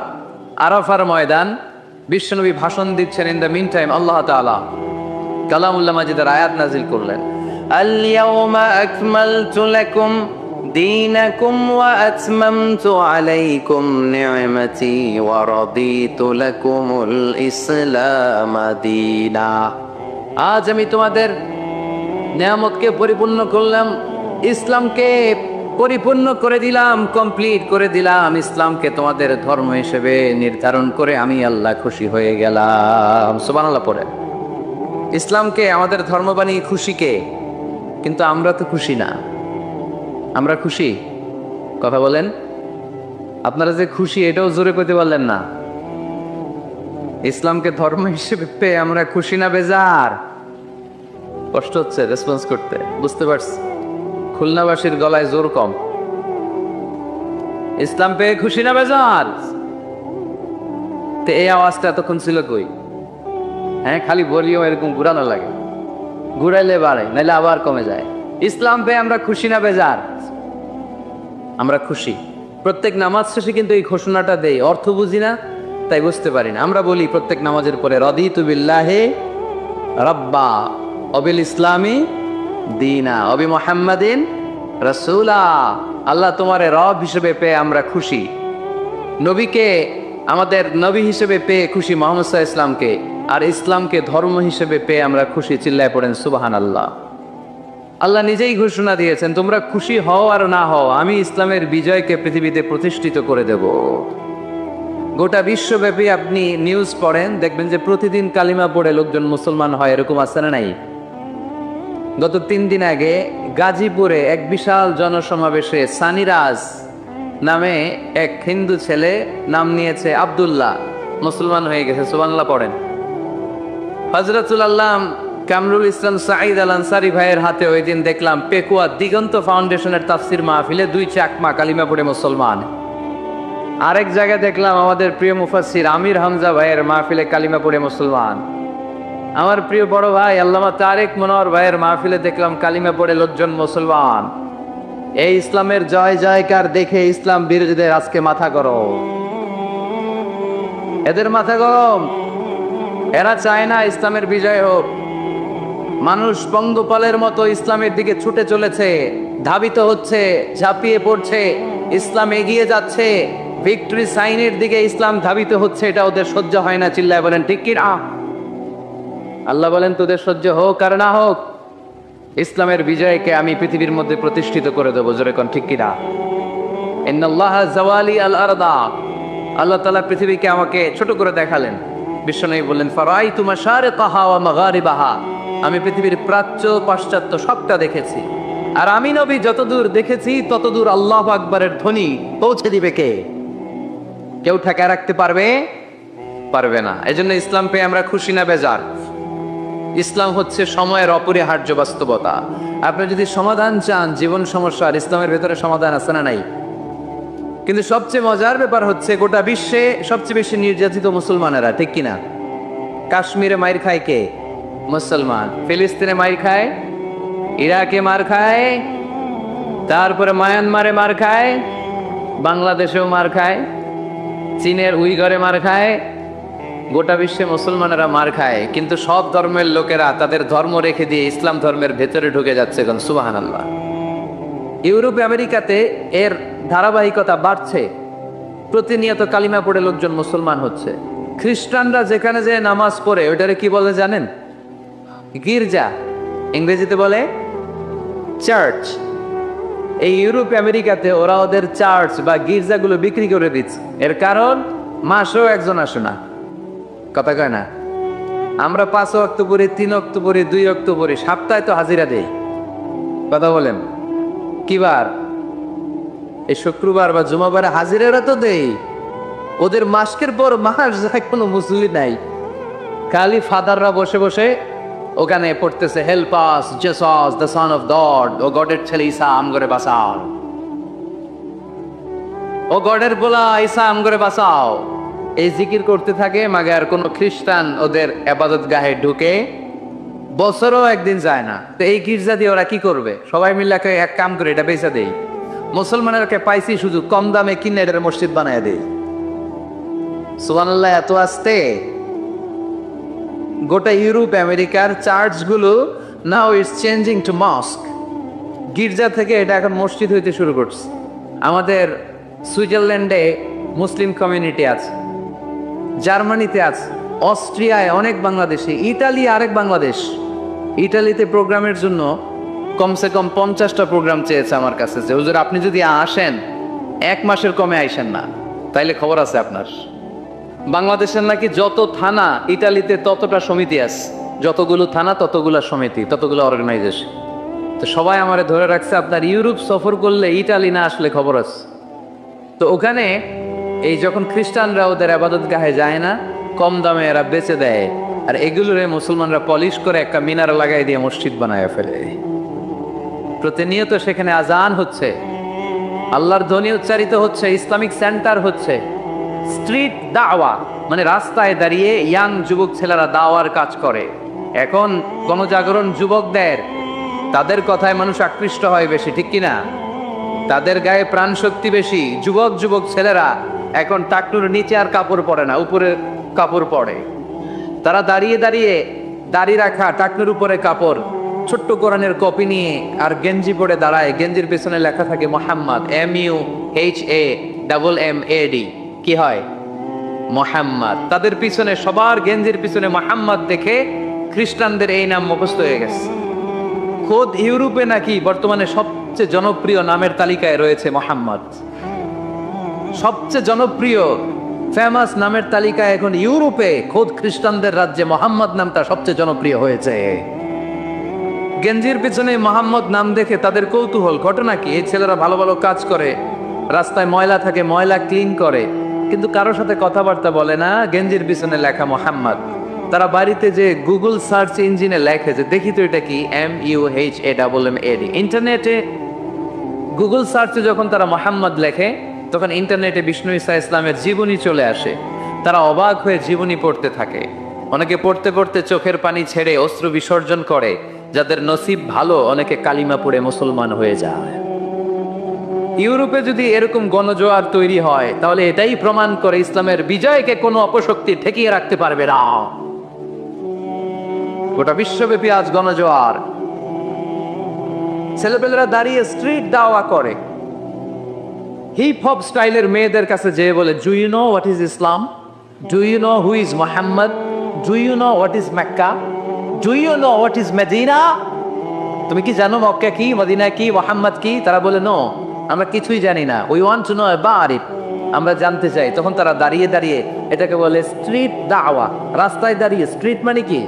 আরাফার ময়দান। বিশ্বনবী ভাষণ দিচ্ছেন। ইন দ্য মিন টাইম আল্লাহ তাআলা কালামুল্লাহ মাজিদের আয়াত নাজিল করলেন, আল ইয়াউমা আকমালতু লাকুম দীনাকুম ওয়া আতমামতু আলাইকুম নি'মাতি ওয়া রাদিতু লাকুমুল ইসলাম দীনা। আজ আমি তোমাদের নিয়ামতকে পরিপূর্ণ করলাম, ইসলামকে পরিপূর্ণ করে দিলাম, কমপ্লিট করে দিলাম। ইসলামকে তোমাদের ধর্ম হিসেবে নির্ধারণ করে আমি আল্লাহ খুশি হয়ে গেলাম। সুবহানাল্লাহ পড়ে। ইসলামকে আমাদের ধর্ম বানিয়ে খুশি কে? কিন্তু আমরা তো খুশি না। আমরা খুশি? কথা বলেন। আপনারা যে খুশি এটাও জোরে কইতে পারলেন না। ইসলামকে ধর্ম হিসেবে পেয়ে আমরা খুশি না বেজার? কষ্ট হচ্ছে রেসপন্স করতে, বুঝতে পারছি। খুলনাবাসীর গলায় জোর কম। ইসলাম পেয়ে খুশি না বেজার? তো এই আওয়াজটা এতক্ষণ ছিল কই? হ্যাঁ, খালি বলিও এরকম ঘুরানো লাগে, ঘুরাইলে বাড়ে, নাইলে আবার কমে যায়। ইসলাম পেয়ে আমরা খুশি না বেজার? আমরা খুশি। প্রত্যেক নামাজ শেষে কিন্তু এই ঘোষণাটা দেই, অর্থ বুঝি না তাই বুঝতে পারি না। আমরা বলি প্রত্যেক নামাজের পরে, রাদিতু বিল্লাহি রাব্বা অবিল ইসলামি দীনা অবি মুহাম্মাদিন রাসূলা। আল্লাহ তোমারে রব হিসেবে পেয়ে আমরা খুশি, নবীকে আমাদের নবী হিসেবে পেয়ে খুশি, মুহাম্মদ সাল্লাল্লাহু আলাইহি ইসলামকে, আর ইসলামকে ধর্ম হিসেবে পেয়ে আমরা খুশি। চিল্লায় পড়েন সুবহানাল্লাহ। আল্লাহ নিজেই ঘোষণা দিয়েছেন, তোমরা খুশি হও আর না হও, আমি ইসলামের বিজয়কে পৃথিবীতে প্রতিষ্ঠিত করে দেব। গোটা বিশ্বব্যাপী আপনি নিউজ পড়েন, দেখবেন যে প্রতিদিন কালিমা পড়ে লোকজন মুসলমান হয়, এরকম আছে না নাই? গত 3 দিন আগে গাজীপুরে এক বিশাল জনসমাবেশে সানিরাজ নামে এক হিন্দু ছেলে নাম নিয়েছে আব্দুল্লাহ, মুসলমান হয়ে গেছে। সুবহানাল্লাহ পড়েন। হযরতুল আল্লাহ কামরুল ইসলাম সাঈদ আল আনসারী ভাইয়ের হাতে ওই দিন দেখলাম পেকুয়া দিগন্ত ফাউন্ডেশনের তাফসির মাহফিলে 2 চাকমা কালিমা পড়ে মুসলমান। আরেক জায়গায় দেখলাম আমাদের প্রিয় মুফাসসির আমির হামজা ভাইয়ের মাহফিলে কালিমা পড়ে মুসলমান। আমার প্রিয় বড় ভাই আল্লামা তারেক মনোয়ার ভাইয়ের মাহফিলে দেখলাম কালিমা পড়ে লোকজন মুসলমান। এই ইসলামের জয় জয়কার দেখে ইসলাম বিরোধীদের আজকে মাথা গরম, এদের মাথা গরম। এরা চায় না ইসলামের বিজয় হোক। মানুষ পঙ্গপালের মতো ইসলামের দিকে ছুটে চলেছে, ধাবিত হচ্ছে, ঝাঁপিয়ে পড়ছে, ইসলাম এগিয়ে যাচ্ছে, ভিক্টরি সাইনের দিকে ইসলাম ধাবিত হচ্ছে। এটা ওদের সহ্য হয় না। চিল্লায় বলেন ঠিক কি না? আল্লাহ বলেন, তোদের সহ্য হোক আর না হোক, ইসলামের বিজয়কে আমি পৃথিবীর মধ্যে প্রতিষ্ঠিত করে দেবো। জোরে কোন ঠিক কি না? ইন্নাল্লাহা জাওয়ালি আল আরদা, আল্লাহ তাআলা পৃথিবীকে আমাকে ছোট করে দেখালেন। বিশ্বনবী বললেন, ফারাইতু মাশারিকাহা ওয়া মাগারিবাহা, আমি পৃথিবীর প্রাচ্য পাশ্চাত্য সবটা দেখেছি। আর আমি নবী যতদূর দেখেছি ততদূর আল্লাহু আকবারের ধ্বনি পৌঁছে দিবে কে? কেউ ঠেকায় রাখতে পারবে? পারবে না। এজন্য ইসলাম পেয়ে আমরা খুশি না বেজার? ইসলাম হচ্ছে সময়ের অপরিহার্য বাস্তবতা। আপনি যদি সমাধান চান জীবন সমস্যার, ইসলামের ভেতরে সমাধান আছে না নাই? কিন্তু সবচেয়ে মজার ব্যাপার হচ্ছে গোটা বিশ্বে সবচেয়ে বেশি নির্যাতিত মুসলমানেরা, ঠিক কিনা? কাশ্মীরে মাইর খায় কে? মুসলমান। ফিলিস্তিনে মাইর খায়, ইরাকে মার খায়, তারপরে মায়ানমারে মার খায়, বাংলাদেশেও মার খায়, চীনের উইঘরে মার খায়, গোটা বিশ্বে মুসলমানেরা মার খায়। কিন্তু সব ধর্মের লোকেরা তাদের ধর্ম রেখে দিয়ে ইসলাম ধর্মের ভেতরে ঢুকে যাচ্ছে। সুবহানাল্লাহ। ইউরোপ আমেরিকাতে এর ধারাবাহিকতা বাড়ছে, প্রতিনিয়ত কালিমা পড়ে লোকজন মুসলমান হচ্ছে। খ্রিস্টানরা যেখানে যে নামাজ পড়ে ওইটারে কি বলে জানেন? গির্জা। ইংরেজিতে বলে চার্চ। এই ইউরোপ আমেরিকাতে ওরা ওদের চার্চ বা গির্জাগুলো বিক্রি করে দিচ্ছে। এর কারণ মাসেও একজন আসে না, কথা কয় না। আমরা 5 ওয়াক্ত পড়ি, 3 ওয়াক্ত পড়ি, 2 ওয়াক্ত পড়ি, সপ্তাহে তো হাজিরা দেই। কথা বলেন কি বার? এই শুক্রবার বা জুমাবারে হাজিরারা তো দেই। ওদের মাসকের পর মাস যায়, কোনো মুসল্লি নাই। খালি ফাদাররা বসে বসে ওখানে পড়তেছে, help us Jesus the son of God, ও গডের ছেলে ঈসা আমগরে বাঁচাও, ও গডের পোলা ঈসা আমগরে বাঁচাও। এই জিকির করতে থাকে। মাগার কোনো খ্রিস্টান ওদের ইবাদত গাহে ঢুকে বছরও একদিন যায় না। তো এই গির্জা দিয়ে ওরা কি করবে? সবাই মিলে এক কাম করে এটা বেচা দেই। মুসলমানেরকে পাইছি সুযোগ, কম দামে কিনে এটার মসজিদ বানায় দেই। সুবহানাল্লাহ। এত আসতে গোটা ইউরোপ আমেরিকার চার্চগুলো now it's changing to mosque. গির্জা থেকে এটা এখন মসজিদ হইতে শুরু করছে। আমাদের সুইজারল্যান্ডে মুসলিম কমিউনিটি আছে, জার্মানিতে আছে, অস্ট্রিয়ায় অনেক বাংলাদেশি, ইটালি আরেক বাংলাদেশ। ইটালিতে প্রোগ্রামের জন্য কমসে কম 50টা প্রোগ্রাম চেয়েছে আমার কাছে, যে হুজুর আপনি যদি আসেন 1 মাসের কমে আইসেন না, তাইলে খবর আছে আপনার। বাংলাদেশের নাকি যত থানা ইটালিতে ততটা সমিতি আছে, যতগুলো থানা ততগুলো সমিতি, ততগুলো অর্গানাইজেশন। তো সবাই আমারে ধরে রাখছে আপনার ইউরোপ সফর করলে ইটালি না আসলে খবর আছে। তো ওখানে এই যখন খ্রিস্টানরা ওদের আবাদত গাহে যায় না, কম দামে এরা বেচে দেয়, আর এগুলোরে মুসলমানরা পলিশ করে একটা মিনার লাগাই দিয়ে মসজিদ বানায় ফেলে। প্রতিনিয়ত সেখানে আজান হচ্ছে, আল্লাহর ধ্বনি উচ্চারিত হচ্ছে, ইসলামিক সেন্টার হচ্ছে, স্ট্রিট দাওয়া মানে রাস্তায় দাঁড়িয়ে ইয়াং যুবক ছেলেরা দাওয়ার কাজ করে। এখন গণজাগরণ যুবকদের, তাদের কথায় মানুষ আকৃষ্ট হয় বেশি, ঠিক কিনা? তাদের গায়ে প্রাণ শক্তি বেশি। যুবক যুবক ছেলেরা এখন টাকনুর নিচে আর কাপড় পরে না, উপরে কাপড় পরে। তারা দাঁড়িয়ে দাঁড়িয়ে দাড়ি রাখা, টাকনুর উপরে কাপড়, ছোট্ট কোরআনের কপি নিয়ে আর গেঞ্জি পরে দাঁড়ায়। গেঞ্জির পেছনে লেখা থাকে মোহাম্মদ, MUHAMMAD। কি হয়? মোহাম্মদ। তাদের পিছনে, সবার গেঞ্জির পিছনে মোহাম্মদ দেখে খ্রিস্টানদের এই নাম মুখস্থ হয়ে গেছে। খোদ ইউরোপে নাকি বর্তমানে সবচেয়ে জনপ্রিয় নামের তালিকায় রয়েছে মোহাম্মদ। সবচেয়ে জনপ্রিয় ফেমাস নামের তালিকায় এখন ইউরোপে খোদ খ্রিস্টানদের রাজ্যে মোহাম্মদ নামটা সবচেয়ে জনপ্রিয় হয়েছে। গেঞ্জির পিছনে মোহাম্মদ নাম দেখে তাদের কৌতূহল। ঘটনা কি? এই ছেলেরা ভালো ভালো কাজ করে, রাস্তায় ময়লা থাকে, ময়লা ক্লিন করে, কিন্তু কারোর সাথে কথাবার্তা বলে না। গেঞ্জির পিছনে লেখা মোহাম্মদ। তারা বাড়িতে যে গুগল সার্চ ইঞ্জিনে লেখে যে দেখি তো এটা কি, MUHAMMAD। ইন্টারনেটে গুগল সার্চে যখন তারা মোহাম্মদ লেখে, তখন ইন্টারনেটে বিষ্ণু ঈসা ইসলামের জীবনী চলে আসে। তারা অবাক হয়ে জীবনী পড়তে থাকে। অনেকে পড়তে পড়তে চোখের পানি ছেড়ে অশ্রু বিসর্জন করে। যাদের নসিব ভালো, অনেকে কালিমা পড়ে মুসলমান হয়ে যায়। ইউরোপে যদি এরকম গণজোয়ার তৈরি হয়, তাহলে এটাই প্রমাণ করে ইসলামের বিজয়কে কোনো অপশক্তি ঠেকিয়ে রাখতে পারবে না। গোটা বিশ্বব্যাপী আজ গণজোয়ার। ছেলেপেলেরা দাঁড়িয়ে স্ট্রিট দাওয়া করে, হিপ হপ স্টাইলের মেয়েদের কাছে যেয়ে বলে, do you know what is Islam? Do you know who is Muhammad? Do you know what is Mecca? Do you know what is Medina? তুমি কি জানো মক্কা কি, মদিনা কি, মোহাম্মদ কি? তারা বলে, নো, আমরা কিছুই জানি না। We want to know about it, আমরা জানতে চাই। তখন তারা দাঁড়িয়ে দাঁড়িয়ে এটাকে বলে স্ট্রিট দাওয়া। রাস্তায় দাঁড়িয়ে, স্ট্রিট মানে কি?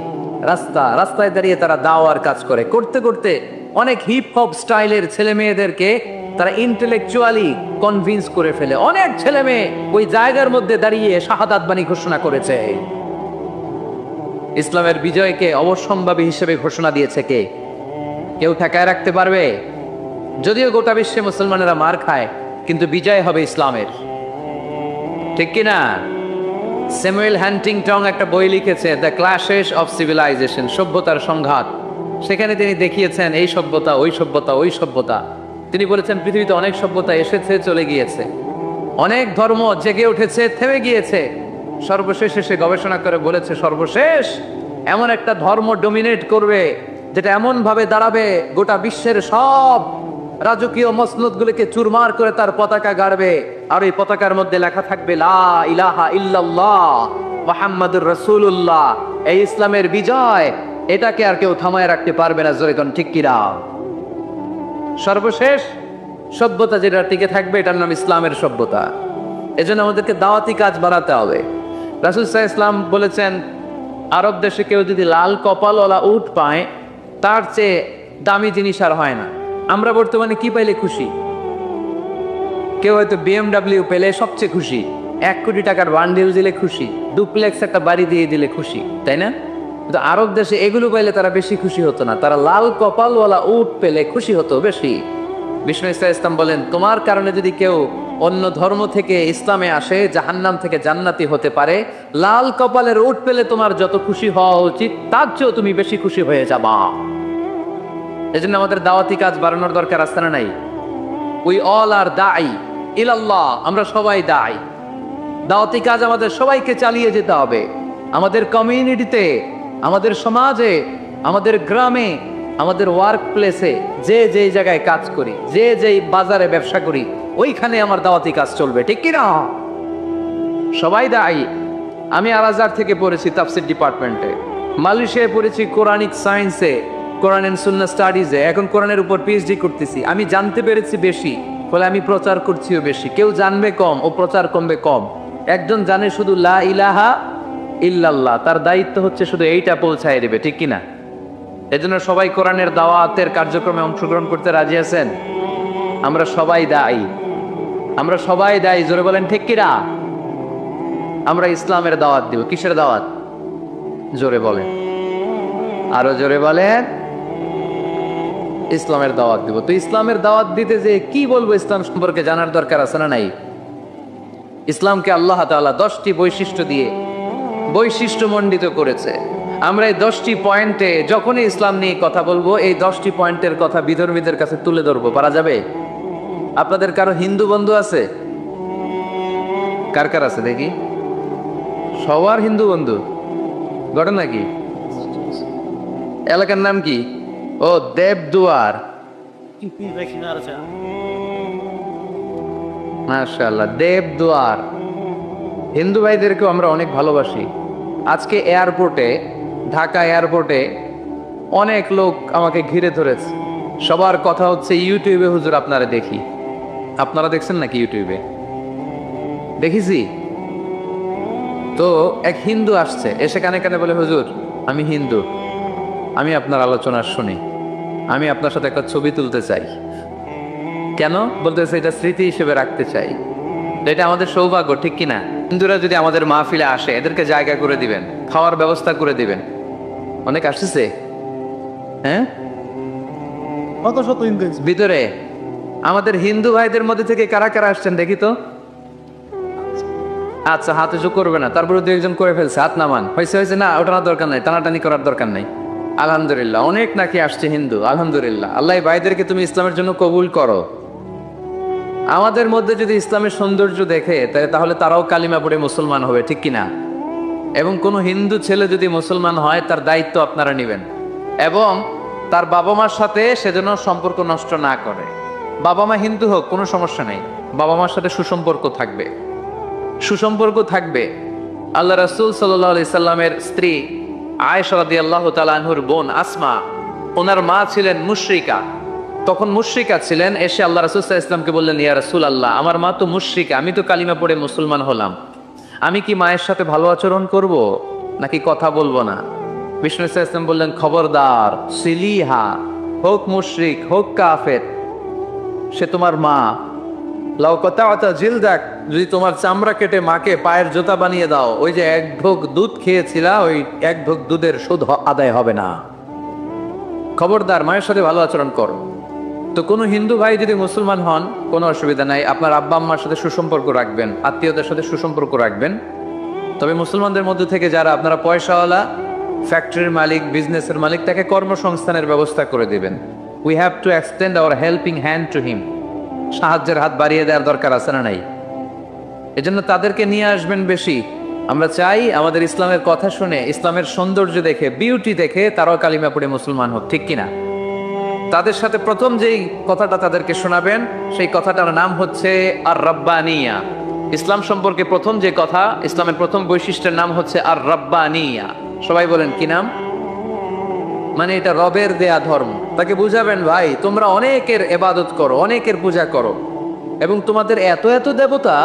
রাস্তা। রাস্তায় দাঁড়িয়ে তারা দাওয়ার কাজ করে। করতে করতে অনেক হিপ হপ স্টাইলের ছেলে মেয়েদেরকে তারা ইন্টেলেকচুয়ালি কনভিন্স করে ফেলে। অনেক ছেলে মেয়ে ওই জায়গার মধ্যে দাঁড়িয়ে শাহাদাত বাণী ঘোষণা করেছে। ইসলামের বিজয়কে অবশ্যম্ভাবী হিসেবে ঘোষণা দিয়েছে কে? কেউ ঠেকায় রাখতে পারবে? যদিও গোটা বিশ্বে মুসলমানেরা মার খায়, কিন্তু বিজয় হবে ইসলামের, ঠিক কিনা? স্যামুয়েল হ্যান্টিংটন একটা বই লিখেছে, দ্য ক্ল্যাশেস অফ সিভিলাইজেশন, সভ্যতার সংঘাত। সেখানে তিনি দেখিয়েছেন এই সভ্যতা, ওই সভ্যতা, ওই সভ্যতা। তিনি বলেছেন পৃথিবীতে অনেক সভ্যতা এসেছে, চলে গিয়েছে, অনেক ধর্ম জেগে উঠেছে, থেমে গিয়েছে। সর্বশেষ এসে গবেষণা করে বলেছে, সর্বশেষ এমন একটা ধর্ম ডমিনেট করবে যেটা এমন ভাবে দাঁড়াবে, গোটা বিশ্বের সব রাজকীয় মসনদগুলোকে চুরমার করে তার পতাকা গাড়বে। আর এই পতাকার মধ্যে লেখা থাকবে, লা ইলাহা ইল্লাল্লাহ মুহাম্মাদুর রাসূলুল্লাহ। এই ইসলামের বিজয়, এটাকে আর কেউ থামায় রাখতে পারবে না। জোরে কোন ঠিক কিনা? সর্বশেষ সভ্যতা যেটা টিকে থাকবে, এটার নাম ইসলামের সভ্যতা। এজন্য আমাদেরকে দাওয়াতি কাজ বাড়াতে হবে। রাসূল সাল্লাল্লাহু আলাইহি ওয়াসাল্লাম বলেছেন, আরব দেশে কেউ যদি লাল কপালওয়ালা উট পায়, তার চেয়ে দামি জিনিস আর হয় না। আমরা বর্তমানে কি পাইলে খুশি? কেউ হয়তো BMW পেলে সবচেয়ে খুশি, 1 কোটি টাকার বান্ডিল দিলে খুশি, ডুপ্লেক্স একটা বাড়ি দিয়ে দিলে খুশি, তাই না? কিন্তু আরব দেশে এগুলো পাইলে তারা বেশি খুশি হতো না। তারা লাল কপালওয়ালা উট পেলে খুশি হতো বেশি। বিষ্ণু ঈসা ইসলাম বলেন, তোমার কারণে যদি কেউ অন্য ধর্ম থেকে ইসলামে আসে, জাহান্নাম থেকে জান্নাতি হতে পারে। লাল কপালের উট পেলে তোমার যত খুশি হওয়া উচিত, তার চেয়েও তুমি বেশি খুশি হয়ে যাবা। এজন্য আমাদের দাওয়াতি কাজ বাড়ানোর দরকার আছে না নাই? উই অল আর দাঈ ইলাল্লাহ, আমরা সবাই দাঈ। দাওয়াতি কাজ আমাদের সবাইকে চালিয়ে যেতে হবে। আমাদের কমিউনিটিতে, আমাদের সমাজে, আমাদের গ্রামে, আমাদের ওয়ার্ক প্লেসে, যে যেই জায়গায় কাজ করি, যে যেই বাজারে ব্যবসা করি, ওইখানে আমার দাওয়াতি কাজ চলবে, ঠিক কিনা? সবাই দায়ী। আমি আল আজহার থেকে পড়েছি তাফসীর ডিপার্টমেন্টে, মালয়েশিয়ায় পড়েছি কোরআনিক সায়েন্সে, কোরআন এন্ড সুন্নাহ স্টাডিজে, এখন কোরআনের উপর PhD করতেছি। আমি জানতে পেরেছি বেশি, ফলে আমি প্রচার করছিও বেশি। কেউ জানবে কম, ও প্রচার কমবে কম। একজন জানে শুধু লা ইলাহা ইল্লাল্লাহ, তার দায়িত্ব হচ্ছে শুধু এইটা পৌঁছায় দেবে, ঠিক কিনা? এজন্য সবাই কোরআনের দাওয়াতের কার্যক্রমে অংশগ্রহণ করতে রাজি আছেন? আমরা সবাই দায়ী, আমরা সবাই দায়ী। জোরে বলেন ঠিক কিনা? আমরা ইসলামের দাওয়াত দিব। কিসের দাওয়াত? জোরে বলেন, আরো জোরে বলেন। ইসলামের দাওয়াত দিব। তো ইসলামের দাওয়াত দিতে যে কি বলবো, ইসলাম সম্পর্কে জানার দরকার আছে না নাই? ইসলামকে আল্লাহ তাআলা 10টি বৈশিষ্ট্য দিয়ে বৈশিষ্ট্যমণ্ডিত করেছে। আমরা এই 10টি পয়েন্টে যখনই ইসলাম নিয়ে কথা বলবো, এই 10টি পয়েন্টের কথা বিধর্মীদের কাছে তুলে ধরবো। পারা যাবে? আপনাদের কারো হিন্দু বন্ধু আছে? কার কার আছে দেখি? সবার হিন্দু বন্ধু। ঘটনা কি? এলাকার নাম কি? ও, দেবদুয়ার। মাশাআল্লাহ, দেবদুয়ার। হিন্দু ভাইদেরকেও আমরা অনেক ভালোবাসি। আজকে এয়ারপোর্টে, ঢাকা এয়ারপোর্টে অনেক লোক আমাকে ঘিরে ধরেছে। সবার কথা হচ্ছে ইউটিউবে হুজুর আপনারা দেখি। আপনারা দেখছেন নাকি ইউটিউবে? দেখেছি তো। এক হিন্দু আসছে, এসে কানে কানে বলে, হুজুর আমি হিন্দু, আমি আপনার আলোচনা শুনি, আমি আপনার সাথে একটা ছবি তুলতে চাই। কেন? বলতেছে এটা স্মৃতি হিসেবে রাখতে চাই। এটা আমাদের সৌভাগ্য, ঠিক কিনা? হিন্দুরা যদি আমাদের মাহফিলে আসে, এদেরকে জায়গা করে দিবেন, খাওয়ার ব্যবস্থা করে দিবেন। অনেক আসছে, হ্যাঁ, কত শত হিন্দু ভিতরে। আমাদের হিন্দু ভাইদের মধ্যে থেকে কারা কারা আসছেন দেখি তো। আচ্ছা, হাত উঁচু করবে না, তারপরে দু একজন করে ফেলছে, হাত নামান। হয়েছে হয়েছে, না ওঠানোর দরকার নাই, টানাটানি করার দরকার নাই। আলহামদুলিল্লাহ, অনেক নাকি আসছে হিন্দু। আলহামদুলিল্লাহ, আল্লাহ ভাইদেরকে তুমি ইসলামের জন্য কবুল করো। আমাদের মধ্যে যদি ইসলামের সৌন্দর্য দেখে, তাহলে তারাও কালিমা পড়ে মুসলমান হবে, ঠিক কিনা? এবং কোনো হিন্দু ছেলে যদি মুসলমান হয়, তার দায়িত্ব আপনারা নেবেন, এবং তার বাবা মার সাথে সেজন্য সম্পর্ক নষ্ট না করে। বাবা মা হিন্দু হোক, কোনো সমস্যা নেই, বাবা মার সাথে সুসম্পর্ক থাকবে, সুসম্পর্ক থাকবে। আল্লাহ রাসূল সাল্লাল্লাহু আলাইহি সাল্লামের স্ত্রী আয়েশা রাদিয়াল্লাহু তাআলা আনহুর বোন আসমা, ওনার মা ছিলেন মুশরিকা। তখন মুশরিকা ছিলেন। এসে আল্লাহ রাসূল সাল্লাল্লাহু আলাইহি সাল্লামকে বললেন, ইয়া রাসূলুল্লাহ, আমার মা তো মুশরিকা, আমি তো কালিমা পড়ে মুসলমান হলাম, আমি কি মায়ের সাথে ভালো আচরণ করব নাকি কথা বলবো না? বিষ্ণু সাল্লাল্লাহু আলাইহি সাল্লাম বললেন, খবরদার, সিলিহা, হোক মুশরিক হোক কাফের, সে তোমার মা। লাউ কাতাআতা জিলদাক, যদি তোমার চামড়া কেটে মাকে পায়ের জুতা বানিয়ে দাও, ওই যে এক ঢোক দুধ খেয়েছিলা, ওই এক ঢোক দুধের সুদ আদায় হবে না। খবরদার, মায়ের সাথে ভালো আচরণ করো। তো কোনো হিন্দু ভাই যদি মুসলমান হন, কোনো অসুবিধা নাই, আপনার আব্বা আম্মার সাথে সুসম্পর্ক রাখবেন, আত্মীয়দের সাথে সুসম্পর্ক রাখবেন। তবে মুসলমানদের মধ্যে থেকে যারা আপনারা পয়সাওয়ালা, ফ্যাক্টরির মালিক, বিজনেসের মালিক, তাকে কর্মসংস্থানের ব্যবস্থা করে দিবেন। We have to extend hour helping hand to him. সাহায্যের হাত বাড়িয়ে দেওয়ার দরকার আছে না নাই? এজন্য তাদেরকে নিয়ে আসবেন বেশি। আমরা চাই আমাদের ইসলামের কথা শুনে, ইসলামের সৌন্দর্য দেখে, বিউটি দেখে তারাও কালিমা পড়ে মুসলমান হোক, ঠিক কিনা? তাদের সাথে প্রথম যেই কথাটা তাদেরকে শোনাবেন, সেই কথাটার নাম হচ্ছে আর রাব্বানিয়া। ইসলাম সম্পর্কে প্রথম যে কথা, ইসলামের প্রথম বৈশিষ্ট্যের নাম হচ্ছে আর রাব্বানিয়া। সবাই বলেন কি নাম? মানে এটা রবের দেয়া ধর্ম। তাকে বুঝাবেন, ভাই তোমরা অনেকের ইবাদত করো, অনেকের পূজা করো, এবং তোমাদের এত এত দেবতা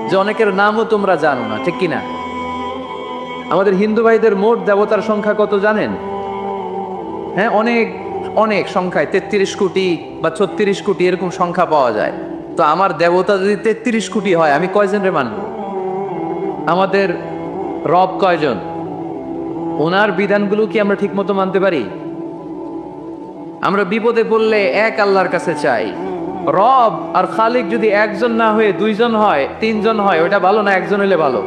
যে অনেকের নামও তোমরা জানো না, ঠিক কিনা? আমাদের হিন্দু ভাইদের মোট দেবতার সংখ্যা কত জানেন? হ্যাঁ, অনেক অনেক সংখ্যায়, 33 কোটি বা 36 কোটি এরকম সংখ্যা পাওয়া যায়। তো আমার দেবতা যদি 33 কোটি হয়, আমি কয়জন রে মানব? আমাদের রব কয়জন? ওনার বিধানগুলো কি আমরা ঠিক মতো মানতে পারি? আমরা বিপদে পড়লে এক আল্লাহর কাছে চাই। রব আর খালিক যদি একজন না হয়ে দুইজন হয়, তিনজন হয়, ওইটা ভালো না একজন হইলে ভালো?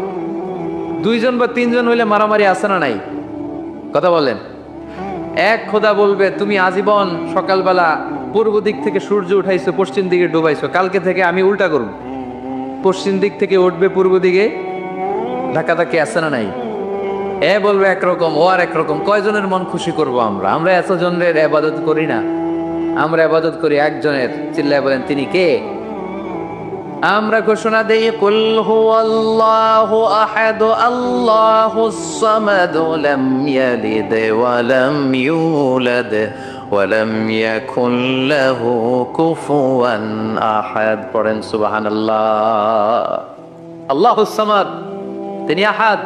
দুইজন বা তিনজন হইলে মারামারি আছে না নাই? কথা বলেন। এক খোদা বলবে, তুমি আজীবন সকালবেলা পূর্ব দিক থেকে সূর্য উঠাইছো, পশ্চিম দিকে ডুবাইছো, কালকে থেকে আমি উল্টা করব, পশ্চিম দিক থেকে উঠবে পূর্ব দিকে, ধাক্কাধাক্কি আছে না নাই? এ বলবে একরকম, ও আর একরকম। কয়জনের মন খুশি করব আমরা? আমরা এতজনের ইবাদত করি না, আমরা ইবাদত করি একজনের। চিল্লায় বলেন, তিনি কে? আমরা ঘোষণা দেই, কুল হুয়াল্লাহু আহাদ আল্লাহুস সামাদ লাম ইয়ালিদ ওয়া লাম ইউলাদ ওয়া লাম ইয়াকুল লাহু কুফুয়ান আহাদ। পড়েন সুবহানাল্লাহ। আল্লাহুস সামাদ, তিনি আহাদ।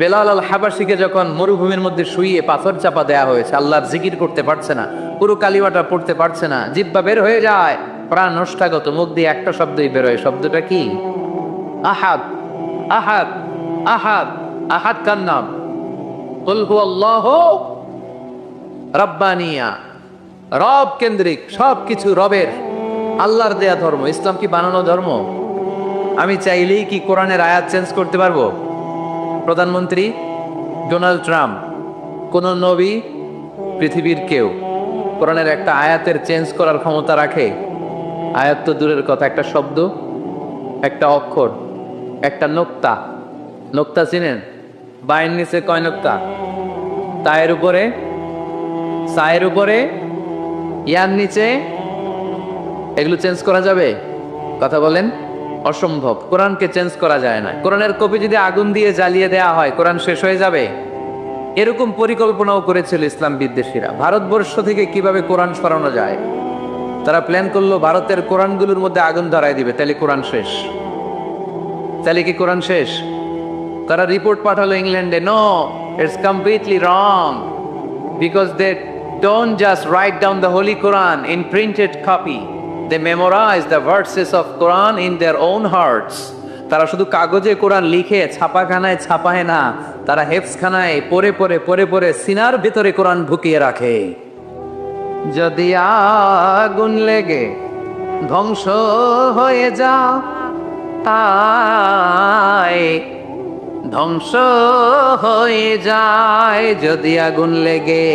বেলাল আল হাবাসীকে যখন মরুভূমির মধ্যে শুইয়ে পাথর চাপা দেয়া হয়েছে, আল্লাহর জিকির করতে পারছে না, পুরো কালিমাটা পড়তে পারছে না, জিহ্বা বের হয়ে যায়, প্রাণ নষ্টাগত, মুখ দিয়ে একটা শব্দই বেরোয়। শব্দটা কি? আহাদ। আহাদ আহাদ, আহাদ কার নাম? কুল হুয়াল্লাহু রাব্বানিয়া, রব কেন্দ্রিক, সবকিছু রবের, আল্লাহর দেয়া ধর্ম। ইসলাম কি বানানো ধর্ম? আমি চাইলেই কি কোরআনের আয়াত চেঞ্জ করতে পারবো? প্রধানমন্ত্রী ডোনাল্ড ট্রাম্প, কোন নবী, পৃথিবীর কেউ কোরআনের একটা আয়াতের চেঞ্জ করার ক্ষমতা রাখে? আয়াত তো দূরের কথা, একটা শব্দ, একটা অক্ষর, একটা নোক্তা। নোক্তা চিনেন? বায়ের নিচে কয় নোক্তা? তায়ের উপরে, সায়ের উপরে, ইয়ার নিচে। এগুলো চেঞ্জ করা যাবে? কথা বলেন। অসম্ভব। কোরআনকে চেঞ্জ করা যায় না। কোরআনের কপি যদি আগুন দিয়ে জ্বালিয়ে দেয়া হয়, কোরআন শেষ হয়ে যাবে? এরকম পরিকল্পনাও করেছিল ইসলাম বিদ্বেষীরা, ভারতবর্ষ থেকে কিভাবে কোরআন সরানো যায়। তারা প্ল্যান করলো ভারতের কোরআনগুলোর মধ্যে আগুন ধরায় দিবে, তাহলে কোরআন শেষ। তাহলে কি কোরআন শেষ? তারা রিপোর্ট পাঠালো ইংল্যান্ডে, no, it's completely wrong, because they don't just write down the holy Quran in printed copy, they memorise the verses of Quran in their own hearts. তারা শুধু কাগজে কোরআন লিখে ছাপাখানায় ছাপায় না, তারা হেফজখানায় পড়ে পড়ে পড়ে পড়ে সিনার ভিতরে কোরআন ঢুকিয়ে রাখে। যদি আগুন লেগে ধ্বংস হয়ে যাও, তাই ধ্বংস হয়ে যায়। যদি আগুন লেগে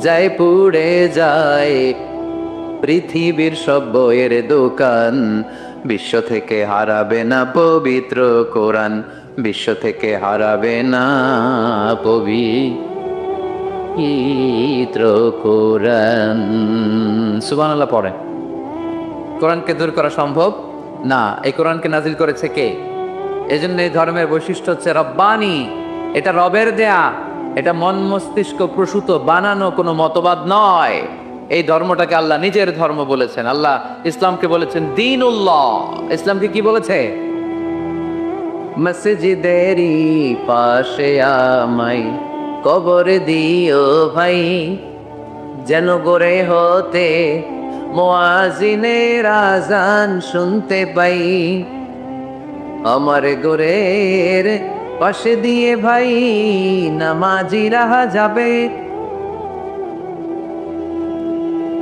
যায়, পুড়ে যায় পৃথিবীর সব বইয়ের দোকান, বিশ্ব থেকে হারাবে না পবিত্র কোরআন, বিশ্ব থেকে হারাবে না পবিত্র কোরআন। সুবহানাল্লাহ পড়ে। কোরআনকে দূর করা সম্ভব না। এই কোরআনকে নাজিল করেছে কে? এজন্য এই ধর্মের বৈশিষ্ট্য হচ্ছে রব্বানি। এটা রবের দেয়া, এটা মন মস্তিষ্ক প্রসূত বানানো কোনো মতবাদ নয়। এই ধর্মটাকে আল্লাহ নিজের ধর্ম বলেছেন। আল্লাহ ইসলামকে বলেছেন দীনুল্লাহ। ইসলামকে কি বলেছে? মসজিদেরই পাশে আমায় কবর দিও ভাই, যেন গড়ে হতে মুয়াজ্জিনের আযান শুনতে পাই। আমার গোরের পাশে দিয়ে ভাই নামাজিরা যাবে,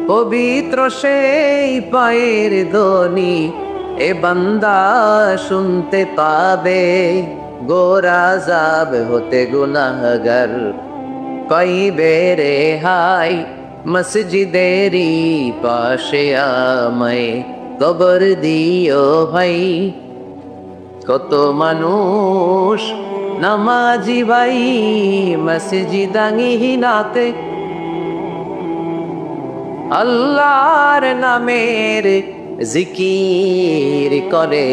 পবিত্র সেই পায়ের ধ্বনি এ বান্দা শুনতে পাবে। গোরা যাব হতে গুনাহগার কইবে রে হাই, মসজিদেরই পাশে আমায় কবর দিও ভাই। কত মানুষ নামাজি ভাই মসজিদাঙ্গিনাতে, আল্লাহর নামের জিকির করে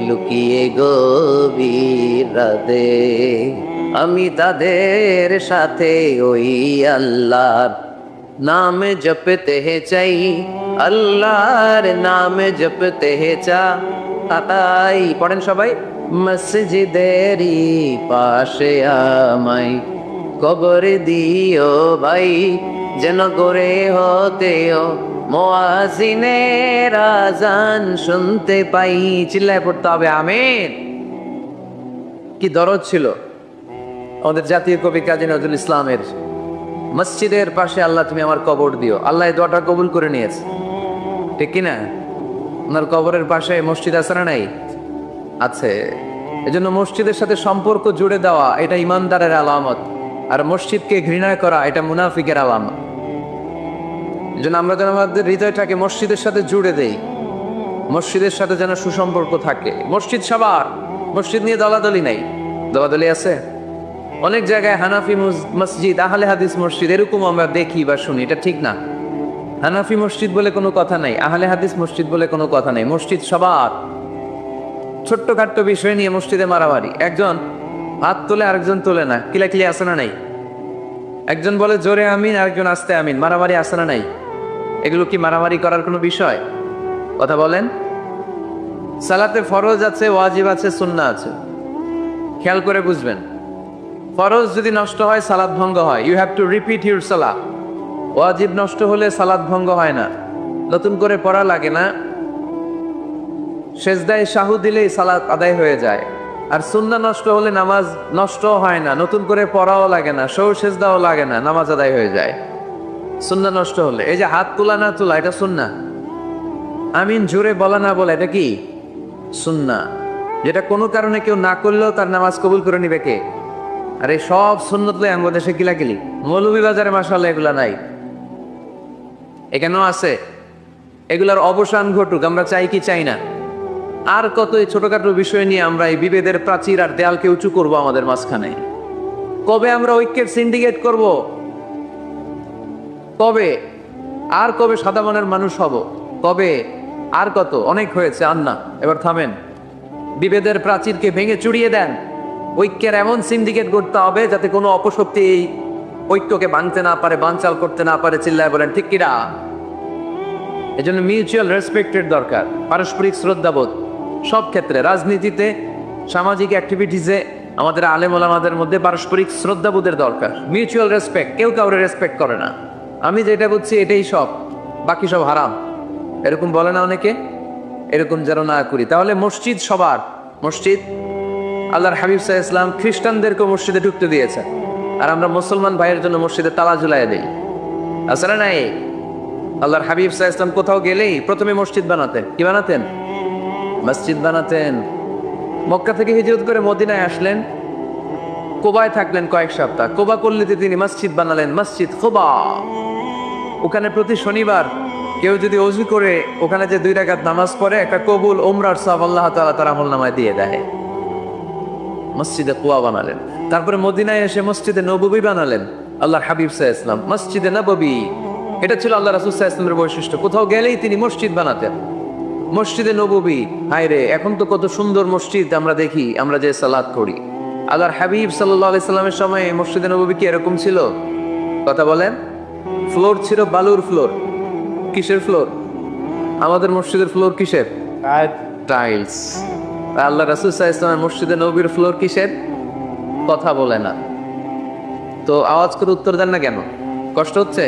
লুকিয়ে গভীর রাতে। আমি তাদের সাথে ওই আল্লাহর নাম জপতে চাই, আল্লাহর নাম জপতে চাই। পড়েন সবাই। মসজিদেরই পাশে আমায় কবর দিও ভাই, যেন গড়ে হতেও মুয়াজ্জিনের আযান শুনতে পাই। চিল্লায় পড়তে হবে আমিন। কি দরদ ছিল আমাদের জাতীয় কবি কাজী নজরুল ইসলামের। মসজিদের পাশে আল্লাহ তুমি আমার কবর দিও। আল্লাহ এই দোয়াটা কবুল করে নিয়েছে, ঠিক কিনা? ওনার কবরের পাশে মসজিদ আছে না নাই? আছে। এজন্য মসজিদের সাথে সম্পর্ক জুড়ে দেওয়া এটা ইমানদারের আলামত, আর মসজিদকে ঘৃণা করা এটা মুনাফিকের আলামত। এজন্য আমরা যেন আমাদের হৃদয়টাকে মসজিদের সাথে জুড়ে দেই, মসজিদের সাথে যেন সুসম্পর্ক থাকে। মসজিদ সবার, মসজিদ নিয়ে দলাদলি নাই। দলাদলি আছে অনেক জায়গায়, হানাফি মসজিদ, আহলে হাদিস মসজিদ, এরকম আমরা দেখি বা শুনি। এটা ঠিক না। হানাফি মসজিদ বলে কোনো কথা নাই, আহলে হাদিস মসজিদ বলে কোনো কথা নাই। মসজিদ সবার। ছোট্টখাট্ট বিষয় নিয়ে মসজিদে মারামারি, একজন হাত তোলে আরেকজন তোলে না, কিলাকিলি আছে না নাই? একজন বলে জোরে আমিন, আরেকজন আস্তে আমিন, মারামারি আছে না নাই? এগুলো কি মারামারি করার কোনো বিষয়? কথা বলেন। সালাতে ফরজ আছে, ওয়াজিব আছে, সুন্নাহ আছে। খেয়াল করে বুঝবেন। ফরজ যদি নষ্ট হয় সালাত ভঙ্গ হয়, you have to repeat your সালাত। ওয়াজিব নষ্ট হলে সালাত ভঙ্গ হয় না, নতুন করে পড়া লাগে না। সেজদায় সাহু দিলেই সালাত আদায় হয়ে যায়। আর সুন্নাহ নষ্ট হলে নামাজ নষ্ট হয় না, নতুন করে পড়াও লাগে না, সৌ সেজদাও লাগে না, নামাজ আদায় হয়ে যায়। সুন্নাহ নষ্ট হলে এই যে হাত তোলা না তোলা, এটা সুন্নাহ। আমিন জোরে বলা না বলা, এটা কি সুন্নাহ। যেটা কোনো কারণে কেউ না করলেও তার নামাজ কবুল করে নিবে কে? আর এই সব সুন্নত লই আমাদের দেশে কিলাকিলি। মৌলভীবাজারে মাশাআল্লাহ এগুলা নাই, এখানেও আছে। এগুলার অবসান ঘটুক, আমরা চাই কি চাই না? আর কত এই ছোটখাটো বিষয় নিয়ে আমরা এই বিভেদের প্রাচীর আর দেয়ালকে উঁচু করব আমাদের মাঝখানে? কবে আমরা ঐক্যের সিন্ডিকেট করব? কবে? আর কবে সাদা মনের মানুষ হব? কবে? আর কত? অনেক হয়েছে, আর না, এবার থামেন। বিভেদের প্রাচীরকে ভেঙে চুড়িয়ে দেন। ঐক্যের এমন সিন্ডিকেট করতে হবে যাতে কোনো অপশক্তি এই ঐক্যকে ভাঙতে না পারে, বানচাল করতে না পারে। চিল্লায় বলেন ঠিক কিনা? এজন্য মিউচুয়াল রেসপেক্টের দরকার, পারস্পরিক শ্রদ্ধাবোধ সব ক্ষেত্রে, রাজনীতিতে, সামাজিক অ্যাক্টিভিটিসে আমাদের আলেম ওলামাদের মধ্যে পারস্পরিক শ্রদ্ধাবোধের দরকার, মিউচুয়াল রেসপেক্ট। কেউ কাউরে রেসপেক্ট করে না, আমি যেটা বুঝছি এটাই সব, বাকি সব হারাম, এরকম বলে না অনেকে? এরকম যেন না করি। তাহলে মসজিদ সবার, মসজিদ আল্লাহর হাবিব সাল্লাল্লাহু আলাইহি ওয়াসাল্লাম খ্রিস্টানদেরকে মসজিদে ঢুকতে দিয়েছে, আর আমরা মুসলমান ভাইয়ের জন্য মসজিদে তালা ঝুলাইয়া দিই। আসলে নাই, আল্লাহর হাবিব সাল্লাল্লাহু আলাইহি ওয়াসাল্লাম কোথাও গেলেই প্রথমে মসজিদ বানাতেন। কি বানাতেন? মসজিদ বানাতেন। মক্কা থেকে হিজরত করে মদিনায় আসলেন, কুবায় থাকলেন কয়েক সপ্তাহ। কুবা করলিতে তিনি মসজিদ বানালেন, মসজিদ কুবা। ওখানে প্রতি শনিবার কেউ যদি ওযু করে ওখানে যে 2 রাকাত নামাজ পড়ে, একটা কবুল উমরার সওয়াব আল্লাহ তাআলা তার আমলনামায় দিয়ে দেয়। মসজিদে কুবা বানালেন। তারপরে মদিনায় এসে মসজিদে নববী বানালেন আল্লাহর হাবিব সাল্লাল্লাহু আলাইহি ওয়াসাল্লাম, মসজিদে নববী। এটা ছিল আল্লাহ রাসূল সাল্লাল্লাহু আলাইহি ওয়াসাল্লামের বৈশিষ্ট্য। কোথাও গেলেই তিনি মসজিদ বানাতেন, মসজিদে নববী। হায় রে, এখন তো কত সুন্দর মসজিদ আমরা দেখি, আমরা যে সালাত করি। আল্লাহর হাবিব সাল্লাল্লাহু আলাইহি সাল্লামের সময় মসজিদে নববী কি এরকম ছিল? কথা বলেন। ফ্লোর ছিল বালুর ফ্লোর। কিসের ফ্লোর? আমাদের মসজিদের ফ্লোর কিসের? টাইলস। আল্লাহ রাসূল সাল্লাল্লাহু আলাইহি ওয়াসাল্লামের মসজিদে নববীর ফ্লোর কিসের? কথা বলে না। তো আওয়াজ করে উত্তর দেন না কেন? কষ্ট হচ্ছে?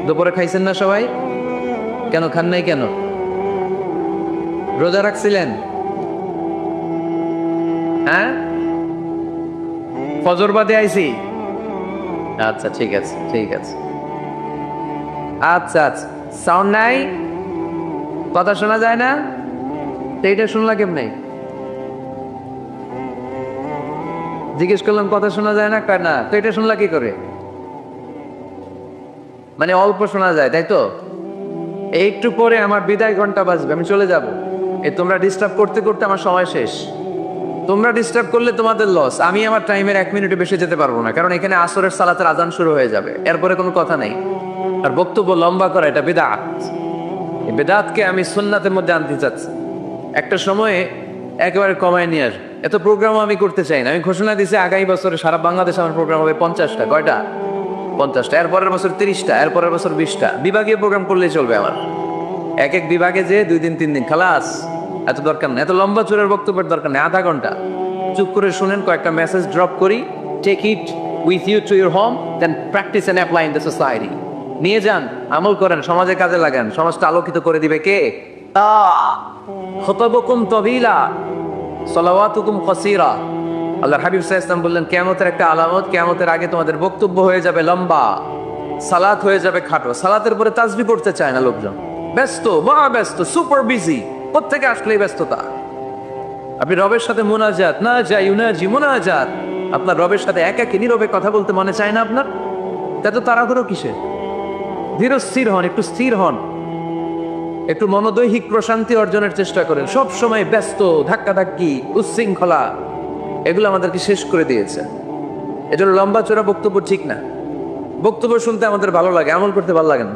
দুপুরে খাইছেন না সবাই? কেন খান নাই কেন? রোজা রাখছিলেন? হ্যাঁ, ফজর বাদে আইছি। আচ্ছা ঠিক আছে, ঠিক আছে। আচ্ছা আচ্ছা, সাউন্ড নাই, কথা শোনা যায় না? তো এইটা শুনলা কেমনে? জিজ্ঞেস করলাম কথা শোনা যায় না, কয় না। তো এটা শুনলা কি করে? মানে অল্প শোনা যায়, তাই তো? একটু পরে আমার বিদায় ঘন্টা বাজবে, আমি চলে যাব। তোমরা ডিস্টার্ব করতে করতে আমার সময় শেষ। তোমরা ডিস্টার্ব করলে তোমাদের লস। আমি আমার টাইমের 1 মিনিটে বেশি যেতে পারবো না, কারণ এখানে আসরের সালাতের আজান শুরু হয়ে যাবে, এরপরে কোনো কথা নেই। আর বক্তব্য লম্বা করা এটা বিদআত। এই বিদআতকে আমি সুন্নাতের মধ্যে আনতে চাচ্ছি। একটা সময়ে একেবারে কমায় নিয়ে আসবো। এত প্রোগ্রামও আমি করতে চাই না। আমি ঘোষণা দিয়েছি আগামী বছরে সারা বাংলাদেশে আমার প্রোগ্রাম হবে 50টা। কয়টা? 50টা। এরপরের বছর 30টা, এরপরের বছর 20টা। বিভাগীয় প্রোগ্রাম করলেই চলবে আমার। এক এক বিভাগে যে 2 দিন 3 দিন খালাস। এত দরকার নেই, এত লম্বা চূড়ার বক্তব্যের দরকার নেই। আধা ঘন্টা চুপ করে শুনেন, কয়েকটা মেসেজ ড্রপ করি, take it with you to your home, then practise and apply in the society. নিয়ে যান, আমল করেন, সমাজে কাজে লাগান। সমাজটা আলোকিত করে দিবে কে? খুতবুকুম তাবিলা সালাওয়াতুকুম কাসীরা। আল্লাহর হাবিব সাল্লাল্লাহু আলাইহি ওয়াসাল্লাম বললেন, কিয়ামতের একটা আলামত, কিয়ামতের আগে তোমাদের বক্তব্য হয়ে যাবে লম্বা, সালাত হয়ে যাবে খাটো। সালাতের পরে তাসবিহ পড়তে চায় না লোকজন, ব্যস্ত, মহা ব্যস্ত, সুপার বিজি। কোত্থেকে আসলে এই ব্যস্ততা? আপনি রবের সাথে মুনাজাত, না যাই ইউনাজি মুনাজাত, আপনার রবের সাথে একাকী নীরবে কথা বলতে মনে চায় না আপনার? তা তো তাড়াহুড়ো কিসে? ধীর স্থির হন, একটু স্থির হন, একটু মনোদৈহিক প্রশান্তি অর্জনের চেষ্টা করেন। সব সময় ব্যস্ত, ধাক্কাধাক্কি, উচ্ছৃঙ্খলা, এগুলো আমাদেরকে শেষ করে দিয়েছে। এজন্য লম্বা চোরা বক্তব্য ঠিক না। বক্তব্য শুনতে আমাদের ভালো লাগে, আমল করতে ভালো লাগে না।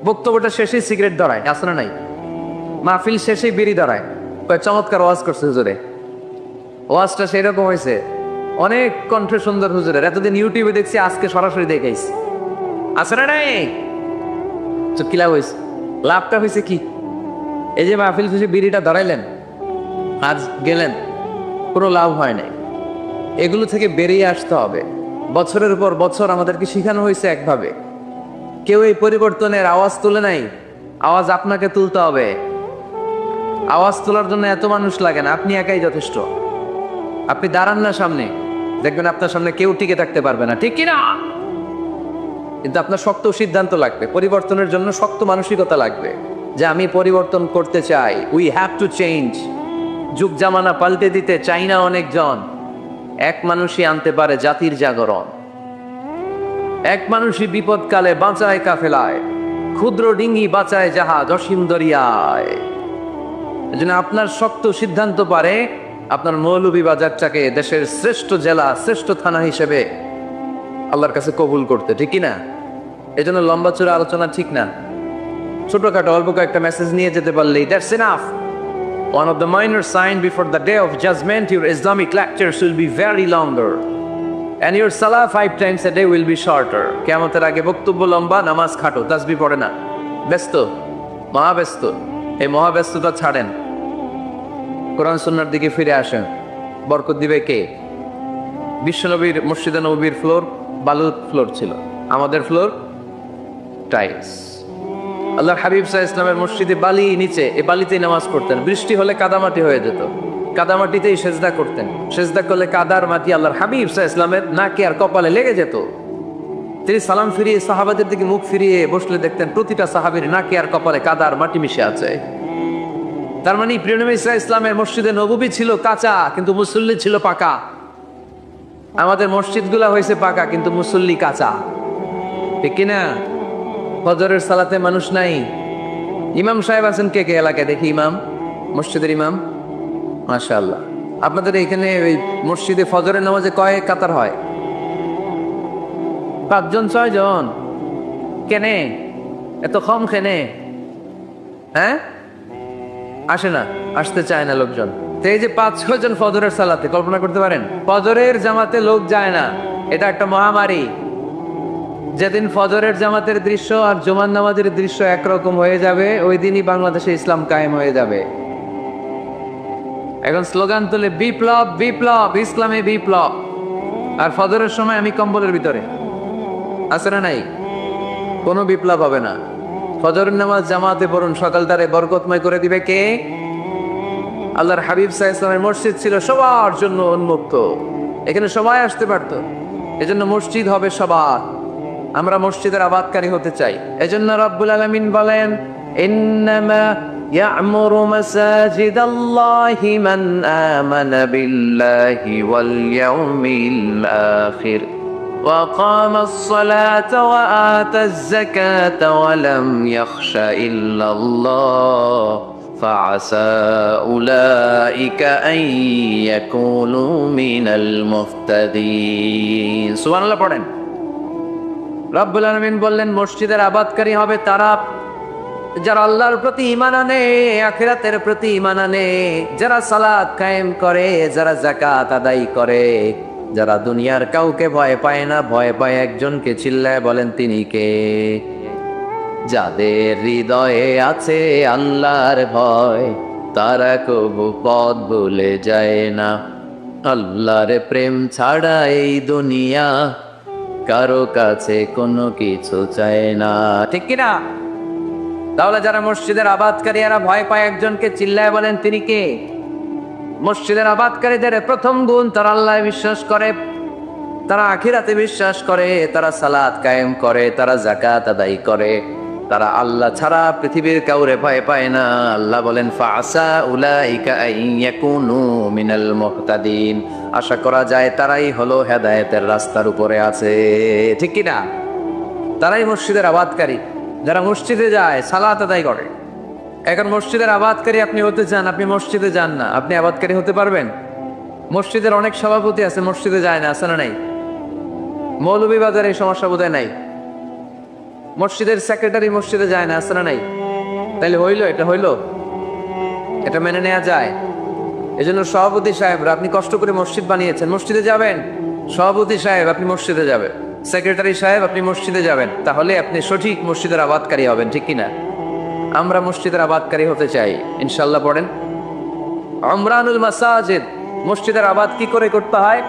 বক্তব্যটা শেষেই সিগারেট ধরায়, আসলে নাই। মাহফিল শেষেই বিড়ি ধরায়, চমৎকার ওয়াজ করছে হুজুরে। ওয়াজটা সেই রকম হয়েছে, অনেক কণ্ঠে সুন্দর হুজুরের। এতদিন ইউটিউবে দেখছি, আজকে সরাসরি দেখাইছি। আসলে নাই, তো কি লাভ হয়েছে? লাভটা হয়েছে কি? এই যে মাহফিল শেষে বিড়িটা ধরাইলেন, আজ গেলেন, কোনো লাভ হয় নাই। এগুলো থেকে বেরিয়ে আসতে হবে। বছরের পর বছর আমাদেরকে শিখানো হয়েছে একভাবে। কেউ এই পরিবর্তনের আওয়াজ তুলে নাই। আওয়াজ আপনাকে তুলতে হবে। আওয়াজ তোলার জন্য এত মানুষ লাগে না, আপনি একাই যথেষ্ট। আপনি দাঁড়ান না সামনে, দেখবেন আপনার সামনে কেউ টিকে থাকতে পারবে না, ঠিক কিনা? কিন্তু আপনার শক্ত সিদ্ধান্ত লাগবে, পরিবর্তনের জন্য শক্ত মানসিকতা লাগবে যে আমি পরিবর্তন করতে চাই। We have to change. যুগ জামানা পাল্টে দিতে চাই না অনেকজন, এক মানুষই আনতে পারে জাতির জাগরণ। এক মানুষই বিপদকালে বাঁচায় কাফেলায়, ক্ষুদ্র ডিঙ্গি বাঁচায় জাহাজ অসীম দরিয়ায়। এজন্য আপনার শক্ত সিদ্ধান্ত পারে আপনার মৌলভীবাজারটাকে দেশের শ্রেষ্ঠ জেলা, শ্রেষ্ঠ থানা হিসেবে আল্লাহর কাছে কবুল করতে, ঠিক কিনা? এজন্য লম্বা চূড়া আলোচনা ঠিক না, ছোটখাটো অল্প কয়েকটা মেসেজ নিয়ে যেতে পারলেই that's enough. One of the minor signs before the day of judgment, your Islamic lectures will be very longer and your salah 5 times a day will be shorter. কিয়ামতের আগে বক্তব্য লম্বা, নামাজ খাটো, তাসবিহ পড়ে না, ব্যস্ত, মহাব্যস্ত। এই মহাব্যস্ততা ছাড়েন, কোরআন সুন্নাহর দিকে ফিরে আসেন। বরকত দিবে কে? বিশ্বনবীর মসজিদে নববীর ফ্লোর বালুর ফ্লোর ছিল, আমাদের ফ্লোর টাইলস। আল্লাহর হাবিব সাল্লাল্লাহু আলাইহি ইসলামের মসজিদে বালি নিচে, এই বালিতেই নামাজ পড়তেন। বৃষ্টি হলে কাদামাটি হয়ে যেত, কাদামাটিতেই সেজদা করতেন। সেজদা করলে কাদার মাটি আল্লাহর হাবিব সাল্লাল্লাহু আলাইহি ইসলামের নাকে আর কপালে লেগে যেত। তিনি সালাম ফিরিয়ে সাহাবাদের দিকে মুখ ফিরিয়ে বসলে দেখতেন প্রতিটা সাহাবীর নাকে আর কপালে কাদার মাটি মিশে আছে। তার মানে প্রিয় নবী সাল্লাল্লাহু আলাইহি ইসলামের মসজিদে নববী ছিল কাঁচা, কিন্তু মুসল্লি ছিল পাকা। আমাদের মসজিদগুলা হয়েছে পাকা, কিন্তু মুসল্লি কাঁচা, ঠিক কিনা? ফজরের সালাতে মানুষ নাই। ইমাম সাহেব আছেন কে কে এলাকায়? দেখি ইমাম, মসজিদের ইমাম, মাশাআল্লাহ। আপনাদের এখানে ওই মসজিদে ফজরের নামাজে কয় কাতার হয়? 5 জন 6 জন? কেনে এত কম? কেনে? হ্যাঁ, আসে না, আসতে চায় না লোকজন। তো এই যে 5-6 জন ফজরের সালাতে, কল্পনা করতে পারেন ফজরের জামাতে লোক যায় না, এটা একটা মহামারী। যেদিন ফজরের জামাতের দৃশ্য আর জুমার নামাজের দৃশ্য একরকম হয়ে যাবে, ওই দিনই বাংলাদেশে ইসলাম কায়েম হয়ে যাবে। এখন স্লোগান তুলে বিপ্লব বিপ্লব, ইসলামে বিপ্লব। আর ফজরের সময় আমি কম্বলের ভিতরে, আছে না নাই? কোনো বিপ্লব হবে না। ফজরের নামাজ জামাতে পড়ুন, সকালটারে বরকতময় করে দিবে কে? আল্লাহর হাবিব সাল্লাল্লাহু আলাইহি ওয়াসাল্লামের মসজিদ ছিল সবার জন্য উন্মুক্ত, এখানে সবাই আসতে পারতো। এজন্য মসজিদ হবে সবার। আমরা মসজিদের আবাদকারী হতে চাই। এজন্য রব্বুল আলামিন বলেন, ইন্নামা ইয়া'মুরু মাসাজিদাল্লাহি মান আমানা বিল্লাহি ওয়াল ইয়াউমিল আখির ওয়া কামাস সালাতা ওয়া আতাজ যাকাতা ওয়া লাম ইয়াখশা ইল্লাল্লাহ ফাআসা উলাইকা আন ইয়াকুনু মিনাল মুহতাদিন। সুবহানাল্লাহ পড়েন। রব্বুল আলামিন বললেন মসজিদের আবাদকারী হবে তারা যারা আল্লাহর প্রতি ঈমান আনে, আখিরাতের প্রতি ঈমান আনে, যারা সালাত কায়েম করে, যারা যাকাত আদায় করে, যারা দুনিয়ার কাউকে ভয় পায় না, ভয় পায় একজনকে। চিল্লায় বলেন তিনি কে? যাদের হৃদয়ে আছে আল্লাহর ভয়, তারা কবু পথ ভুলে যায় না। আল্লাহর প্রেম ছাড়া এই দুনিয়া কারো কাছে কোনো কিছু চায় না, ঠিক কিনা? তাহলে যারা মসজিদের আবাদকারী, এরা ভয় পায় একজনকে। চিল্লায় বলেন তিনি কে? মসজিদের আবাদকারীদের প্রথম গুণ, তারা আল্লাহ বিশ্বাস করে, তারা আখিরাতে বিশ্বাস করে, তারা সালাত কায়েম করে, তারা যাকাত আদায় করে, তারা আল্লাহ ছাড়া পৃথিবীর কাউরে ভয় পায় না। আল্লাহ বলেন ফাআসা উলাইকা আন ইয়াকুনু মিনাল মুহতাদিন। আশা করা যায় তারাই হলো হেদায়েতের রাস্তার উপরে আছে, ঠিক কি না? তারাই মসজিদের আবাদকারী, যারা মসজিদে যায়, সালাত আদায় করে। এখন মসজিদের আবাদকারী আপনি হতে চান, আপনি মসজিদে যান না, আপনি আবাদকারী হতে পারবেন? মসজিদের অনেক সভাপতি আছে মসজিদে যায় না, আছে না নাই? মৌলভীবাজারে এই সমস্যা বোধহয় নাই। মসজিদের সেক্রেটারি মসজিদে যায় না, আছে না নাই? তাইলে হইলো, এটা হইলো, এটা মেনে নেওয়া যায়? এজন্য সভাপতি সাহেবরা, আপনি কষ্ট করে মসজিদ বানিয়েছেন, মসজিদে যাবেন। সভাপতি সাহেব আপনি মসজিদে যাবেন, সেক্রেটারি সাহেব আপনি মসজিদে যাবেন, তাহলে আপনি সঠিক মসজিদের আবাদকারী হবেন, ঠিক কিনা? আমরা মসজিদের আবাদকারী হতে চাই, ইনশাল্লাহ পড়েন। উমরানুল মাসাজিদ, মসজিদের আবাদ কি করে করতে হয়?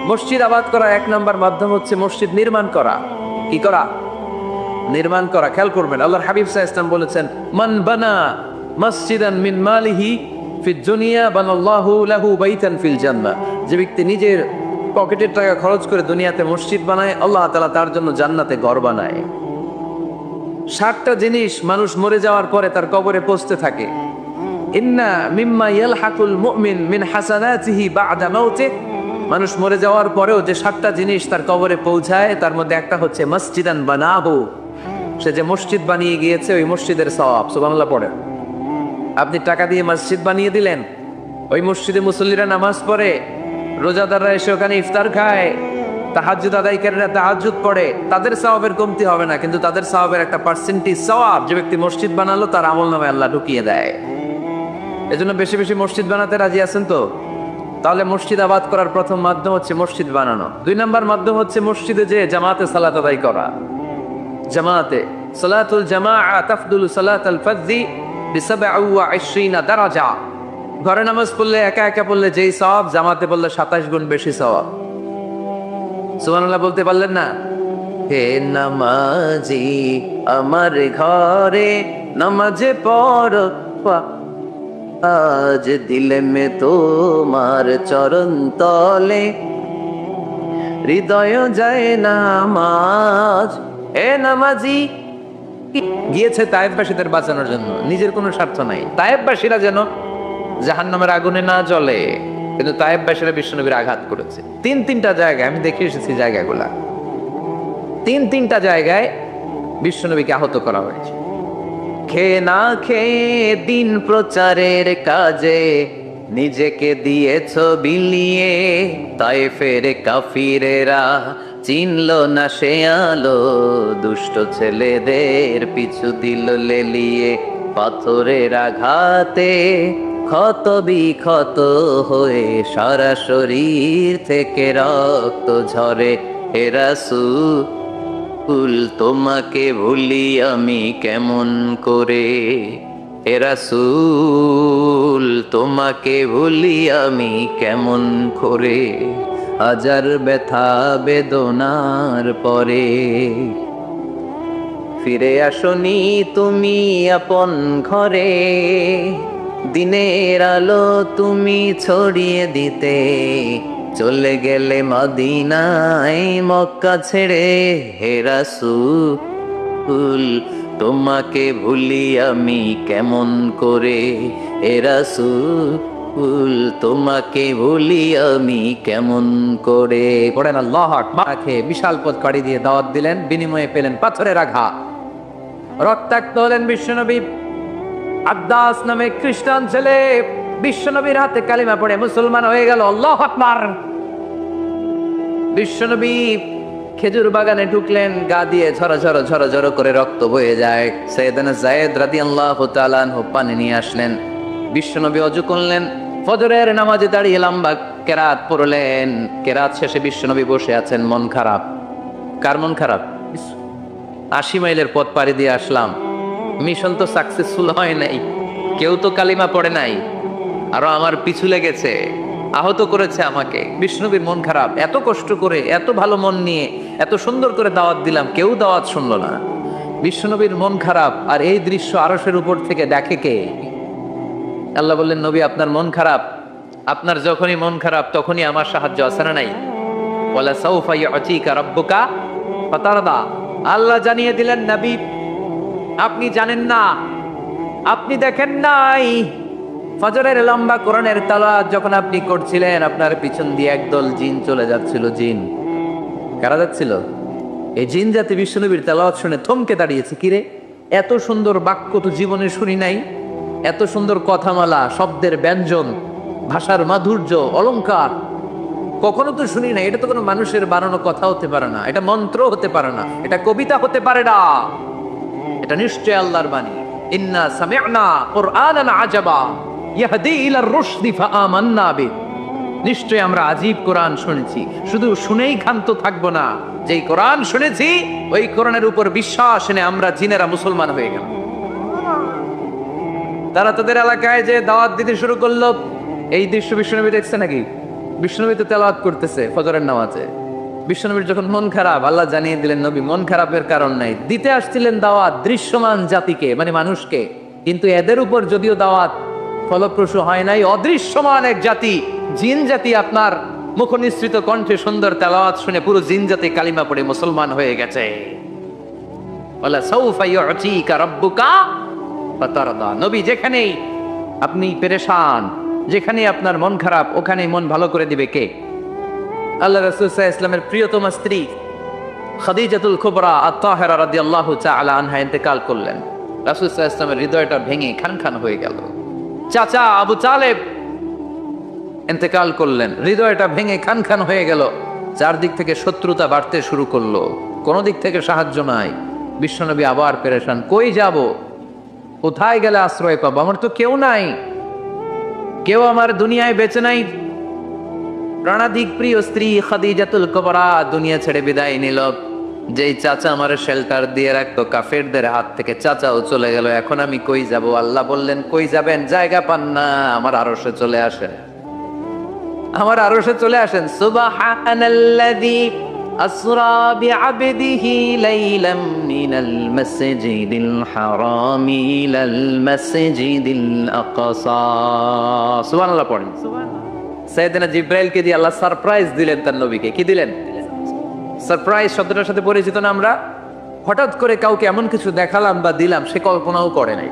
মসজিদ আবাদ করা 1 নম্বর মাধ্যম হচ্ছে মসজিদ নির্মাণ করা। কি করা? নির্মাণ করা। খেয়াল করবেন, আল্লাহর হাবিব সাল্লাল্লাহু আলাইহি ওয়াসাল্লাম বলেছেন, মান বানা মসজিদান মিন মালিহি ফিদ দুনিয়া বানাল্লাহু লাহু বাইতান ফিল জান্নাহ, যে ব্যক্তি নিজের পকেটের টাকা খরচ করে দুনিয়াতে মসজিদ বানায়, আল্লাহ তাআলা তার জন্য জান্নাতে ঘর বানায়। 60টা জিনিস মানুষ মরে যাওয়ার পরে তার কবরে পৌঁছতে থাকে। ইন্না মিম্মা ইয়ালহাকুল মুমিন মিন হাসানাতিহি বা'দা মাউতিহি, মানুষ মরে যাওয়ার পরেও যে 7টা জিনিস তার কবরে পৌঁছায় তার মধ্যে একটা হচ্ছে মসজিদান বানাহু, সে যে মসজিদ বানিয়ে গিয়েছে ওই মসজিদের সওয়াব। সুবহানাল্লাহ পড়ে। আপনি টাকা দিয়ে মসজিদ বানিয়ে দিলেন, ওই মসজিদে মুসল্লিরা নামাজ পড়ে, রোজাদাররা এসে ওখানে ইফতার খায়, তাহাজ্জুদ আদায়কারীরা তাহাজ্জুদ পড়ে, তাদের সওয়াবের কমতি হবে না, কিন্তু তাদের সওয়াবের একটা পার্সেন্টেজ সওয়াব যে ব্যক্তি মসজিদ বানালো তার আমলনামায় আল্লাহ ঢুকিয়ে দেয়। এজন্য বেশি বেশি মসজিদ বানাতে রাজি আছেন তো? তাহলে মসজিদ আবাদ করার প্রথম মাধ্যম হচ্ছে মসজিদ বানানো। 2 নম্বর মাধ্যম হচ্ছে মসজিদে যে জামাতে সালাত আদায় করা। জামাতে সালাতুল জামাআ তাফদুলু সালাতাল ফাযি বি27 দারাজা। ঘরে নামাজ পড়লে একা একা পড়লে যেই সওয়াব, জামাতে পড়লে 27 গুণ বেশি সওয়াব। সুবহানাল্লাহ বলতে পারলেন না? হে নামাজি আমার ঘরে নামাজে পড়, আজ দিলে মে তোমার চরণ তলে, হৃদয় যায় নামাজ। এ নামাজি গিয়েছে তায়েফবাসীদের বাঁচানোর জন্য, নিজের কোনো স্বার্থ নাই। তায়েফবাসীরা যেন জাহান্নামের আগুনে না জ্বলে, কিন্তু তায়েফবাসীরা বিশ্বনবীর আঘাত করেছে। 3টা জায়গায় আমি দেখে এসেছি, জায়গাগুলা 3টা জায়গায় বিশ্বনবীকে আহত করা হয়েছে। খেয়ে না খেয়ে দিন প্রচারের কাজে নিজেকে দিয়েছ বিলিয়ে, তায়েফের কাফিরেরা চিনল না সে আলো, দুষ্ট ছেলেদের পিছু দিল লেলিয়ে, পাথরের আঘাতে ক্ষত বিক্ষত হয়ে সারা শরীর থেকে রক্ত ঝরে। হে রাসূল তোমাকে ভুলি আমি কেমন করে, হে রাসূল তোমাকে ভুলি আমি কেমন করে, হাজার ব্যথা বেদনার পরে ফিরে আসনি তুমি আপন ঘরে, দিনের আলো তুমি ছড়িয়ে দিতে, চলে গেলে মদিনায় মক্কা ছেড়ে। হে রাসূল তোমাকে ভুলি আমি কেমন করে, হে রাসূল তোমাকে ভুলি আমি কেমন করে। পড়েন আল্লাহু আকবার। বিশাল পথ পাড়ি দিয়ে দাওয়াত দিলেন, বিনিময়ে পেলেন পাথরের আঘাত, রক্তাক্ত হলেন বিশ্বনবী। আদ্দাস নামে খ্রিস্টান ছেলে বিশ্বনবীর হাতে কালিমা পড়ে মুসলমান হয়ে গেল। আল্লাহু আকবার। বিশ্বনবী খেজুর বাগানে ঢুকলেন, গা দিয়ে ঝরঝর করে রক্ত বয়ে যায়। সাইয়েদনা যায়েদ রাদিয়াল্লাহু তাআলা আনহু পানি নিয়ে আসলেন। বিশ্বনবী ওযু করলেন, ফজরের নামাজে দাঁড়িয়ে লম্বা কেরাত পড়লেন। কেরাত শেষে বিশ্বনবী বসে আছেন, মন খারাপ। কার মন খারাপ? 80 মাইলের পথ পাড়ি দিয়ে আসলাম, মিশন তো সাকসেসফুল হয় নাই, কেউ তো কালিমা পড়ে নাই, আরো আমার পিছু লেগেছে, আহত করেছে আমাকে। বিষ্ণুবীর মন খারাপ। এত কষ্ট করে, এত ভালো মন নিয়ে, এত সুন্দর করে দাওয়াত দিলাম, কেউ দাওয়াত শুনলো না। বিশ্বনবীর মন খারাপ, আর এই দৃশ্য আরশের উপর থেকে দেখে কে? আল্লাহ বললেন, নবী আপনার মন খারাপ, আপনার যখনই মন খারাপ তখনই আমার সাহায্য আছে না নাই? ওয়ালা সাউফা ইউতিকা রাব্বুকা ফাতারদা। আল্লাহ জানিয়ে দিলেন, নবী আপনি জানেন না, আপনি দেখেন নাই, ফজরের লম্বা কোরআনের তেলাওয়াত যখন আপনি করছিলেন, আপনার পিছন দিয়ে একদল জিন চলে যাচ্ছিল। জিন কারা যাচ্ছিল? এই জিন জাতি বিশ্বনবীর তেলাওয়াত শুনে থমকে দাঁড়িয়েছে। কিরে, এত সুন্দর বাক্য তো জীবনে শুনি নাই, এত সুন্দর কথামালা, শব্দের ব্যঞ্জন, ভাষার মাধুর্য, অলংকার কখনো তো শুনি নাই। এটা তো কোনো মানুষের বানানো কথা হতে পারে না, এটা মন্ত্র হতে পারে না, এটা কবিতা হতে পারে না, এটা নিশ্চয় আল্লাহর বাণী। ইন্না সামি'না কুরআনান আজাবা ইয়াহদি ইলার রুশদি ফাআমান্না বিহি। নিশ্চয় আমরা আজীব কোরআন শুনেছি, শুধু শুনেই ক্ষান্ত থাকবো না, যেই কোরআন শুনেছি ওই কোরআনের উপর বিশ্বাস এনে আমরা জিনেরা মুসলমান হয়ে গেলাম। তারা তাদের এলাকায় যে দাওয়াত দিতে শুরু করলো। এই দৃশ্য বিশ্বনবী দেখছে নাকি? বিশ্বনবী তো তেলাওয়াত করতেছে ফজরের নামাজে। বিশ্বনবীর যখন মন খারাপ, আল্লাহ জানিয়ে দিলেন, নবী মন খারাপের কারণ নাই, দিতে আসছিলেন দাওয়াত দৃশ্যমান জাতিকে, মানে মানুষকে, কিন্তু এদের উপর যদিও দাওয়াত ফলপ্রসূ হয় নাই। অদৃশ্যমান এক জাতি, জিন জাতি আপনার মুখ নিঃসৃত কণ্ঠে সুন্দর তেলাওয়াত শুনে পুরো জিন জাতি কালিমা পড়ে মুসলমান হয়ে গেছে। ওয়ালা সাউফা ইউতিকা রাব্বুকা ফাতারদা। নবী, যেখানেই আপনি পেরেশান, যেখানে আপনার মন খারাপ, ওখানেই মন ভালো করে দিবে কে? আল্লাহ রাসূল সাল্লাল্লাহু আলাইহি ওয়াসাল্লামের প্রিয়তমা স্ত্রী খাদিজাতুল কুবরা আত-তাহেরা রাদিয়াল্লাহু তাআলা আনহা ইন্তেকাল করলেন। রাসূল সাল্লাল্লাহু আলাইহি ওয়াসাল্লামের হৃদয়টা ভেঙে খান খান হয়ে গেল। চাচা আবু তালেব ইন্তেকাল করলেন, হৃদয়টা ভেঙে খান খান হয়ে গেল। চারদিক থেকে শত্রুতা বাড়তে শুরু করলো, কোন দিক থেকে সাহায্য নাই। বিশ্বনবী আবার পেরেশান, কই যাব, কোথায় গেলে আশ্রয় পাবো? আমার তো কেউ নাই, কেউ আমার দুনিয়ায় বেঁচে নাই। প্রাণাধিক প্রিয় স্ত্রী খাদিজাতুল কুবরা দুনিয়া ছেড়ে বিদায় নিল। যেই চাচা আমার শেল্টার দিয়ে রাখতো কাফেরদের হাত থেকে, চাচাও চলে গেল। এখন আমি কই যাব? আল্লাহ বললেন, কই যাবেন? জায়গা পান না, আমার আরশে চলে আসেন, আমার আরশে চলে আসেন। সুবহানাল্লাযী আসরা বিআবদিহি লাইলাম মিনাল মাসজিদিল হারামি ইলাল মাসজিদিল আকসা। সুবহানাল্লাহ পড়েন। সাইয়েদনা জিব্রাইলকে দিয়ে আল্লাহ সারপ্রাইজ দিলেন তার নবীকে। কি দিলেন? সারপ্রাইজ শব্দটার সাথে পরিচিত না আমরা? হঠাৎ করে কাউকে এমন কিছু দেখালাম বা দিলাম সে কল্পনাও করে নাই।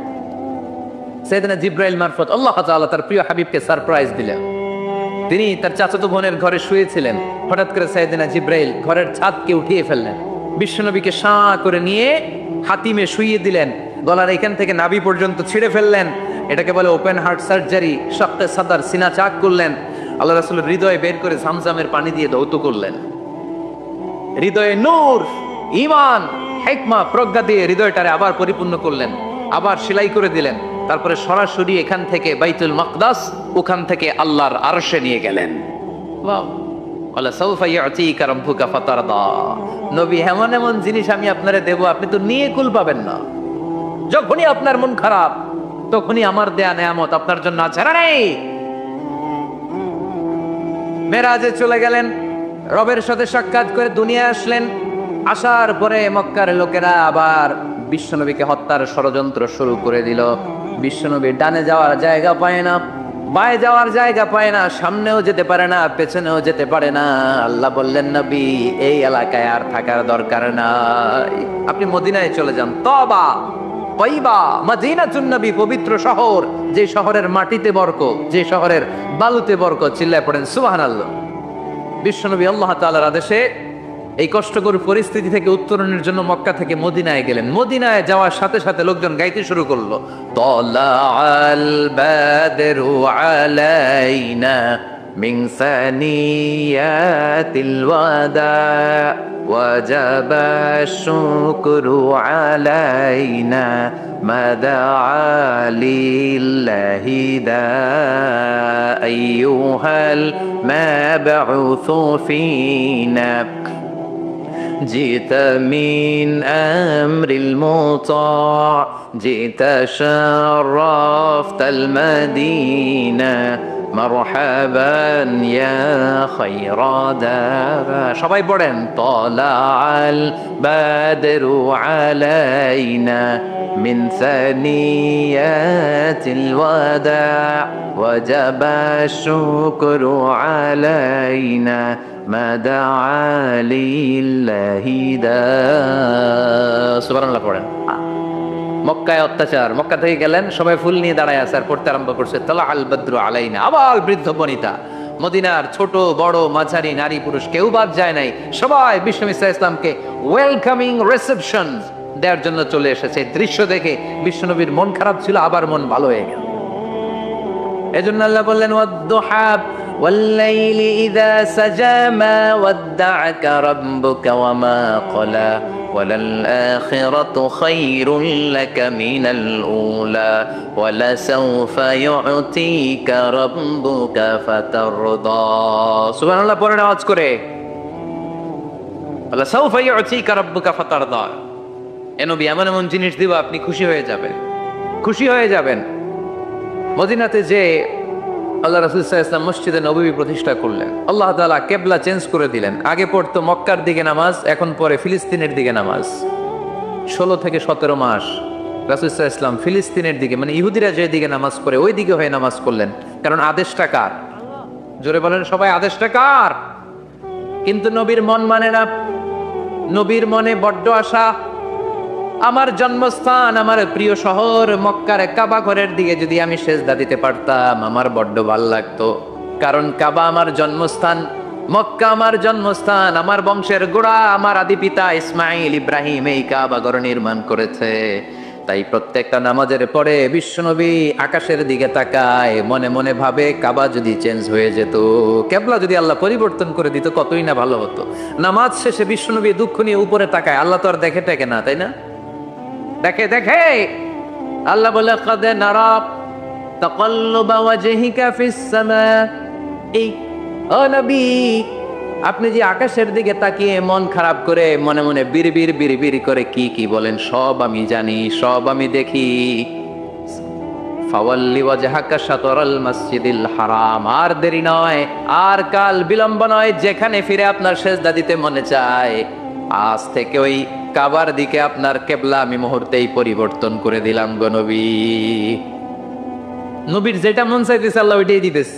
সাইয়েদনা জিব্রাইল মারফত আল্লাহ তাআলা তার প্রিয় হাবিবকে সারপ্রাইজ দিলেন। তিনি তার চাচাতো বোনের ঘরে শুয়েছিলেন, হঠাৎ করে সাইয়েদনা জিব্রাইল ঘরের ছাদকে উঠিয়ে ফেললেন, বিশ্বনবীকে শাঁ করে নিয়ে হাতিমে শুইয়ে দিলেন, গলার এখান থেকে নাভি পর্যন্ত ছিঁড়ে ফেললেন। এটাকে বলে ওপেন হার্ট সার্জারি। শাক্কে সাদার, সিনা চাক করলেন। আল্লাহ রাসূলের হৃদয় বের করে জামজামের পানি দিয়ে ধৌত করলেন। হৃদয়ে নূর, ঈমান, হিকমা, প্রজ্ঞা দিয়ে হৃদয়টারে আবার পরিপূর্ণ করলেন, আবার সেলাই করে দিলেন। তারপরে সরাসরি এখান থেকে বাইতুল মাকদাস, ওখান থেকে আল্লাহর আরশে নিয়ে গেলেন। ওয়াও, ওয়ালা সাউফা ইউতিকা রাব্বুকা ফাতারদা। নবী, এমন এমন জিনিস আমি আপনারে দেব, আপনি তো নিয়ে কুল পাবেন না। যখনই আপনার মন খারাপ, তখনই আমার দেয়া নেয়ামত আপনার জন্য আছে না নেই? মেরাজে চলে গেলেন, রবের সাথে সাক্ষাৎ করে দুনিয়া আসলেন। আসার পরে মক্কার লোকেরা আবার বিশ্বনবীকে হত্যার ষড়যন্ত্র শুরু করে দিল। বিশ্বনবী ডানে যাওয়ার জায়গা পায় না, বায়ে যাওয়ার জায়গা পায় না, সামনেও যেতে পারে না, পেছনেও যেতে পারে না। আল্লাহ বললেন, নবী, এই এলাকায় আর থাকার দরকার নাই, আপনি মদিনায় চলে যান। তবা তয়বা মদিনাতুন নবী, পবিত্র শহর, যে শহরের মাটিতে বরকত, যে শহরের বালুতে বরকত। চিল্লায় পড়েন সুবহানাল্লাহ। বিশ্বনবী আল্লাহ তাআলার আদেশে এই কষ্টকর পরিস্থিতি থেকে উত্তরণের জন্য মক্কা থেকে মদিনায় গেলেন। মদিনায় যাওয়ার সাথে সাথে লোকজন গাইতে শুরু করলো, তালাআল বাদরু আলাইনা মিন সানিয়াতিল ওয়াদা ওয়াজাবা শুকরু আলাইনা মাদা লিল্লাহি দা আইয়ুহাল মাবউসু ফিনা جئت من أمر المطاع جئت شرفت المدينة مرحبا يا خير دابا সবাই পড়েন طلع البدر علينا من ثنيات الوداع وجب الشكر علينا ما دعا لله دا সুবহানাল্লাহ পড়েন। মক্কায় অত্যাচার, মক্কা থেকে গেলেন, সবাই ফুল নিয়ে দাঁড়ায় আছে আর পড়তে আরম্ভ করছে তালা আল বদ্রু আলাইনা। আবার বৃদ্ধ বনিতা, মদিনার ছোট বড় মাঝারি নারী পুরুষ কেউ বাদ যায় নাই, সবাই বিশ্বনবী সাল্লাল্লাহু আলাইহি ওয়াসাল্লামকে ওয়েলকামিং রিসেপশন দেওয়ার জন্য চলে এসেছে। দৃশ্য দেখে বিশ্বনবীর মন খারাপ ছিল, আবার মন ভালো হয়ে গেল। এজন্য আল্লাহ বললেন, ওয়াদ-দুহা والليل إذا سجى ما ودعك ربك وما قلى وللآخرة خير لك من الأولى ولسوف يعطيك ربك فترضى سبحان الله পড়েন আওয়াজ করে, ولسوف يعطيك ربك فترضى। এ নবী, এমন এমন জিনিস দিব আপনি খুশি হয়ে যাবেন, খুশি হয়ে যাবেন। মদিনাতে যে আল্লাহ রাসূল সাল্লাল্লাহু আলাইহি ওয়াসাল্লাম মসজিদে নববী প্রতিষ্ঠা করলেন, আল্লাহ তাআলা কিবলা চেঞ্জ করে দিলেন। আগে পড়তো মক্কার দিকে নামাজ, এখন পড়ে ফিলিস্তিনের দিকে নামাজ। 16 থেকে 17 মাস রাসূল সাল্লাল্লাহু আলাইহি ওয়াসাল্লাম ফিলিস্তিনের দিকে, মানে ইহুদিরা যেদিকে নামাজ পড়ে ওই দিকে হয়ে নামাজ করলেন, কারণ আদেশটা কার? জোরে বলেন সবাই, আদেশটা কার? কিন্তু নবীর মন মানে না। নবীর মনে বড্ড আশা, আমার জন্মস্থান, আমার প্রিয় শহর মক্কার কাবা ঘরের দিকে যদি আমি সেজদা দিতে পারতাম আমার বড্ড ভাল লাগতো। কারণ কাবা আমার জন্মস্থান, মক্কা আমার জন্মস্থান, আমার বংশের গোড়া, আমার আদি পিতা ইসমাইল ইব্রাহিম এই কাবা ঘর নির্মাণ করেছে। তাই প্রত্যেকটা নামাজের পরে বিশ্বনবী আকাশের দিকে তাকায়, মনে মনে ভাবে কাবা যদি চেঞ্জ হয়ে যেত, কেবলা যদি আল্লাহ পরিবর্তন করে দিত কতই না ভালো হতো। নামাজ শেষে বিশ্বনবী দুঃখ নিয়ে উপরে তাকায়, আল্লাহ তো আর দেখে টেকে না, তাই না? দেখে দেখে। আল্লাহ বলে কদ নারা তাকাল্লুবা ওয়াজহিকা ফিস সামা, এই ও নবী আপনি যে আকাশের দিকে তাকিয়ে মন খারাপ করে মনে মনে বিড়বিড় বিড়বিড় করে কি কি বলেন সব আমি জানি, সব আমি দেখি। ফাওয়াল্লি ওয়াজহাকা শাতরাল মসজিদিল হারাম, আর দেরি নয়, আর কাল বিলম্ব নয়, যেখানে ফিরে আপনার সেজদা দিতে মনে চায় আজ থেকে ওই কাবার দিকে আপনার কেবলা আমি মুহূর্তেই পরিবর্তন করে দিলাম গো নবী। নবীর যেটা মন চাইতেছে আল্লাহ ওইটাই দিতেছে।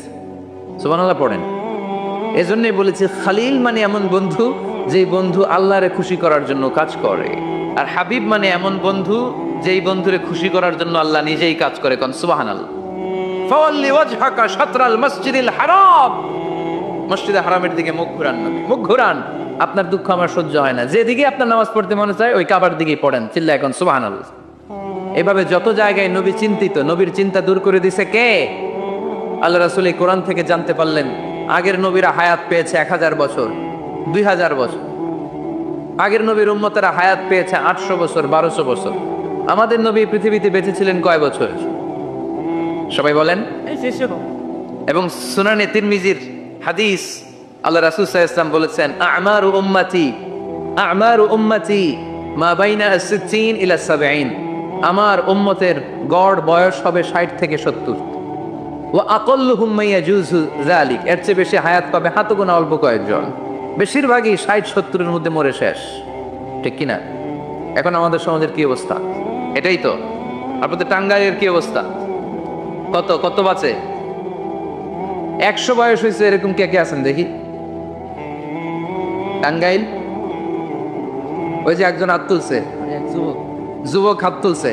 সুবহানাল্লাহ পড়েন। এজন্যই বলেছি খালিল মানে এমন বন্ধু যেই বন্ধু আল্লাহরে খুশি করার জন্য কাজ করে, আর হাবিব মানে এমন বন্ধু যেই বন্ধুরে খুশি করার জন্য আল্লাহ নিজেই কাজ করে। কোন সুবহানাল্লাহ। ফাওয়াল্লি ওয়াজহাকা শাতরাল মসজিদিল হারাম, মসজিদে হারামের দিকে মুখ ঘুরান নবী, মুখ ঘুরান। আপনার দুঃখ আমার সহ্য হয় না, যেদিকে আপনার নামাজ পড়তে মনে চায় ওই কাবার দিকেই পড়েন, চিল্লা এখন সুবহানাল্লাহ। এভাবে যত জায়গায় নবী চিন্তিত, নবীর চিন্তা দূর করে দিছে কে? আল্লাহ রাসূল এই কোরআন থেকে জানতে পারলেন আগের নবীরা হায়াত পেয়েছে 1000 বছর, 2000 বছর। আগের নবীর উম্মতেরা হায়াত পেয়েছে 800 বছর, 1200 বছর। আমাদের নবী পৃথিবীতে বেঁচে ছিলেন কয় বছর? সবাই বলেন। এবং সুনানে তিরমিজির হাদিস, আল্লাহ রাসূল সাল্লাল্লাহু আলাইহি ওয়াসাল্লাম বলেছেন আমারু উম্মতি মা বাইনা 60 ইলা 70, আমার উম্মতের গড় বয়স হবে 60 থেকে 70। ওয়া আকাল্লুহুম মা ইয়াজুজু যালিক, এর চেয়ে বেশি হায়াত পাবে হাতে গোনা অল্প কয়েকজন। বেশিরভাগই 60-70 এর মধ্যে মরে শেষ, ঠিক কি না? এখন আমাদের সমাজের কি অবস্থা? এটাই তো। আপনাদের টাঙ্গাইলের কি অবস্থা? কত কত বাঁচে? 100 বয়স হয়েছে এরকম কে কে আছেন দেখি? টাঙ্গাইল ওই যে একজন হাত তুলছে, যুবক হাত তুলছে।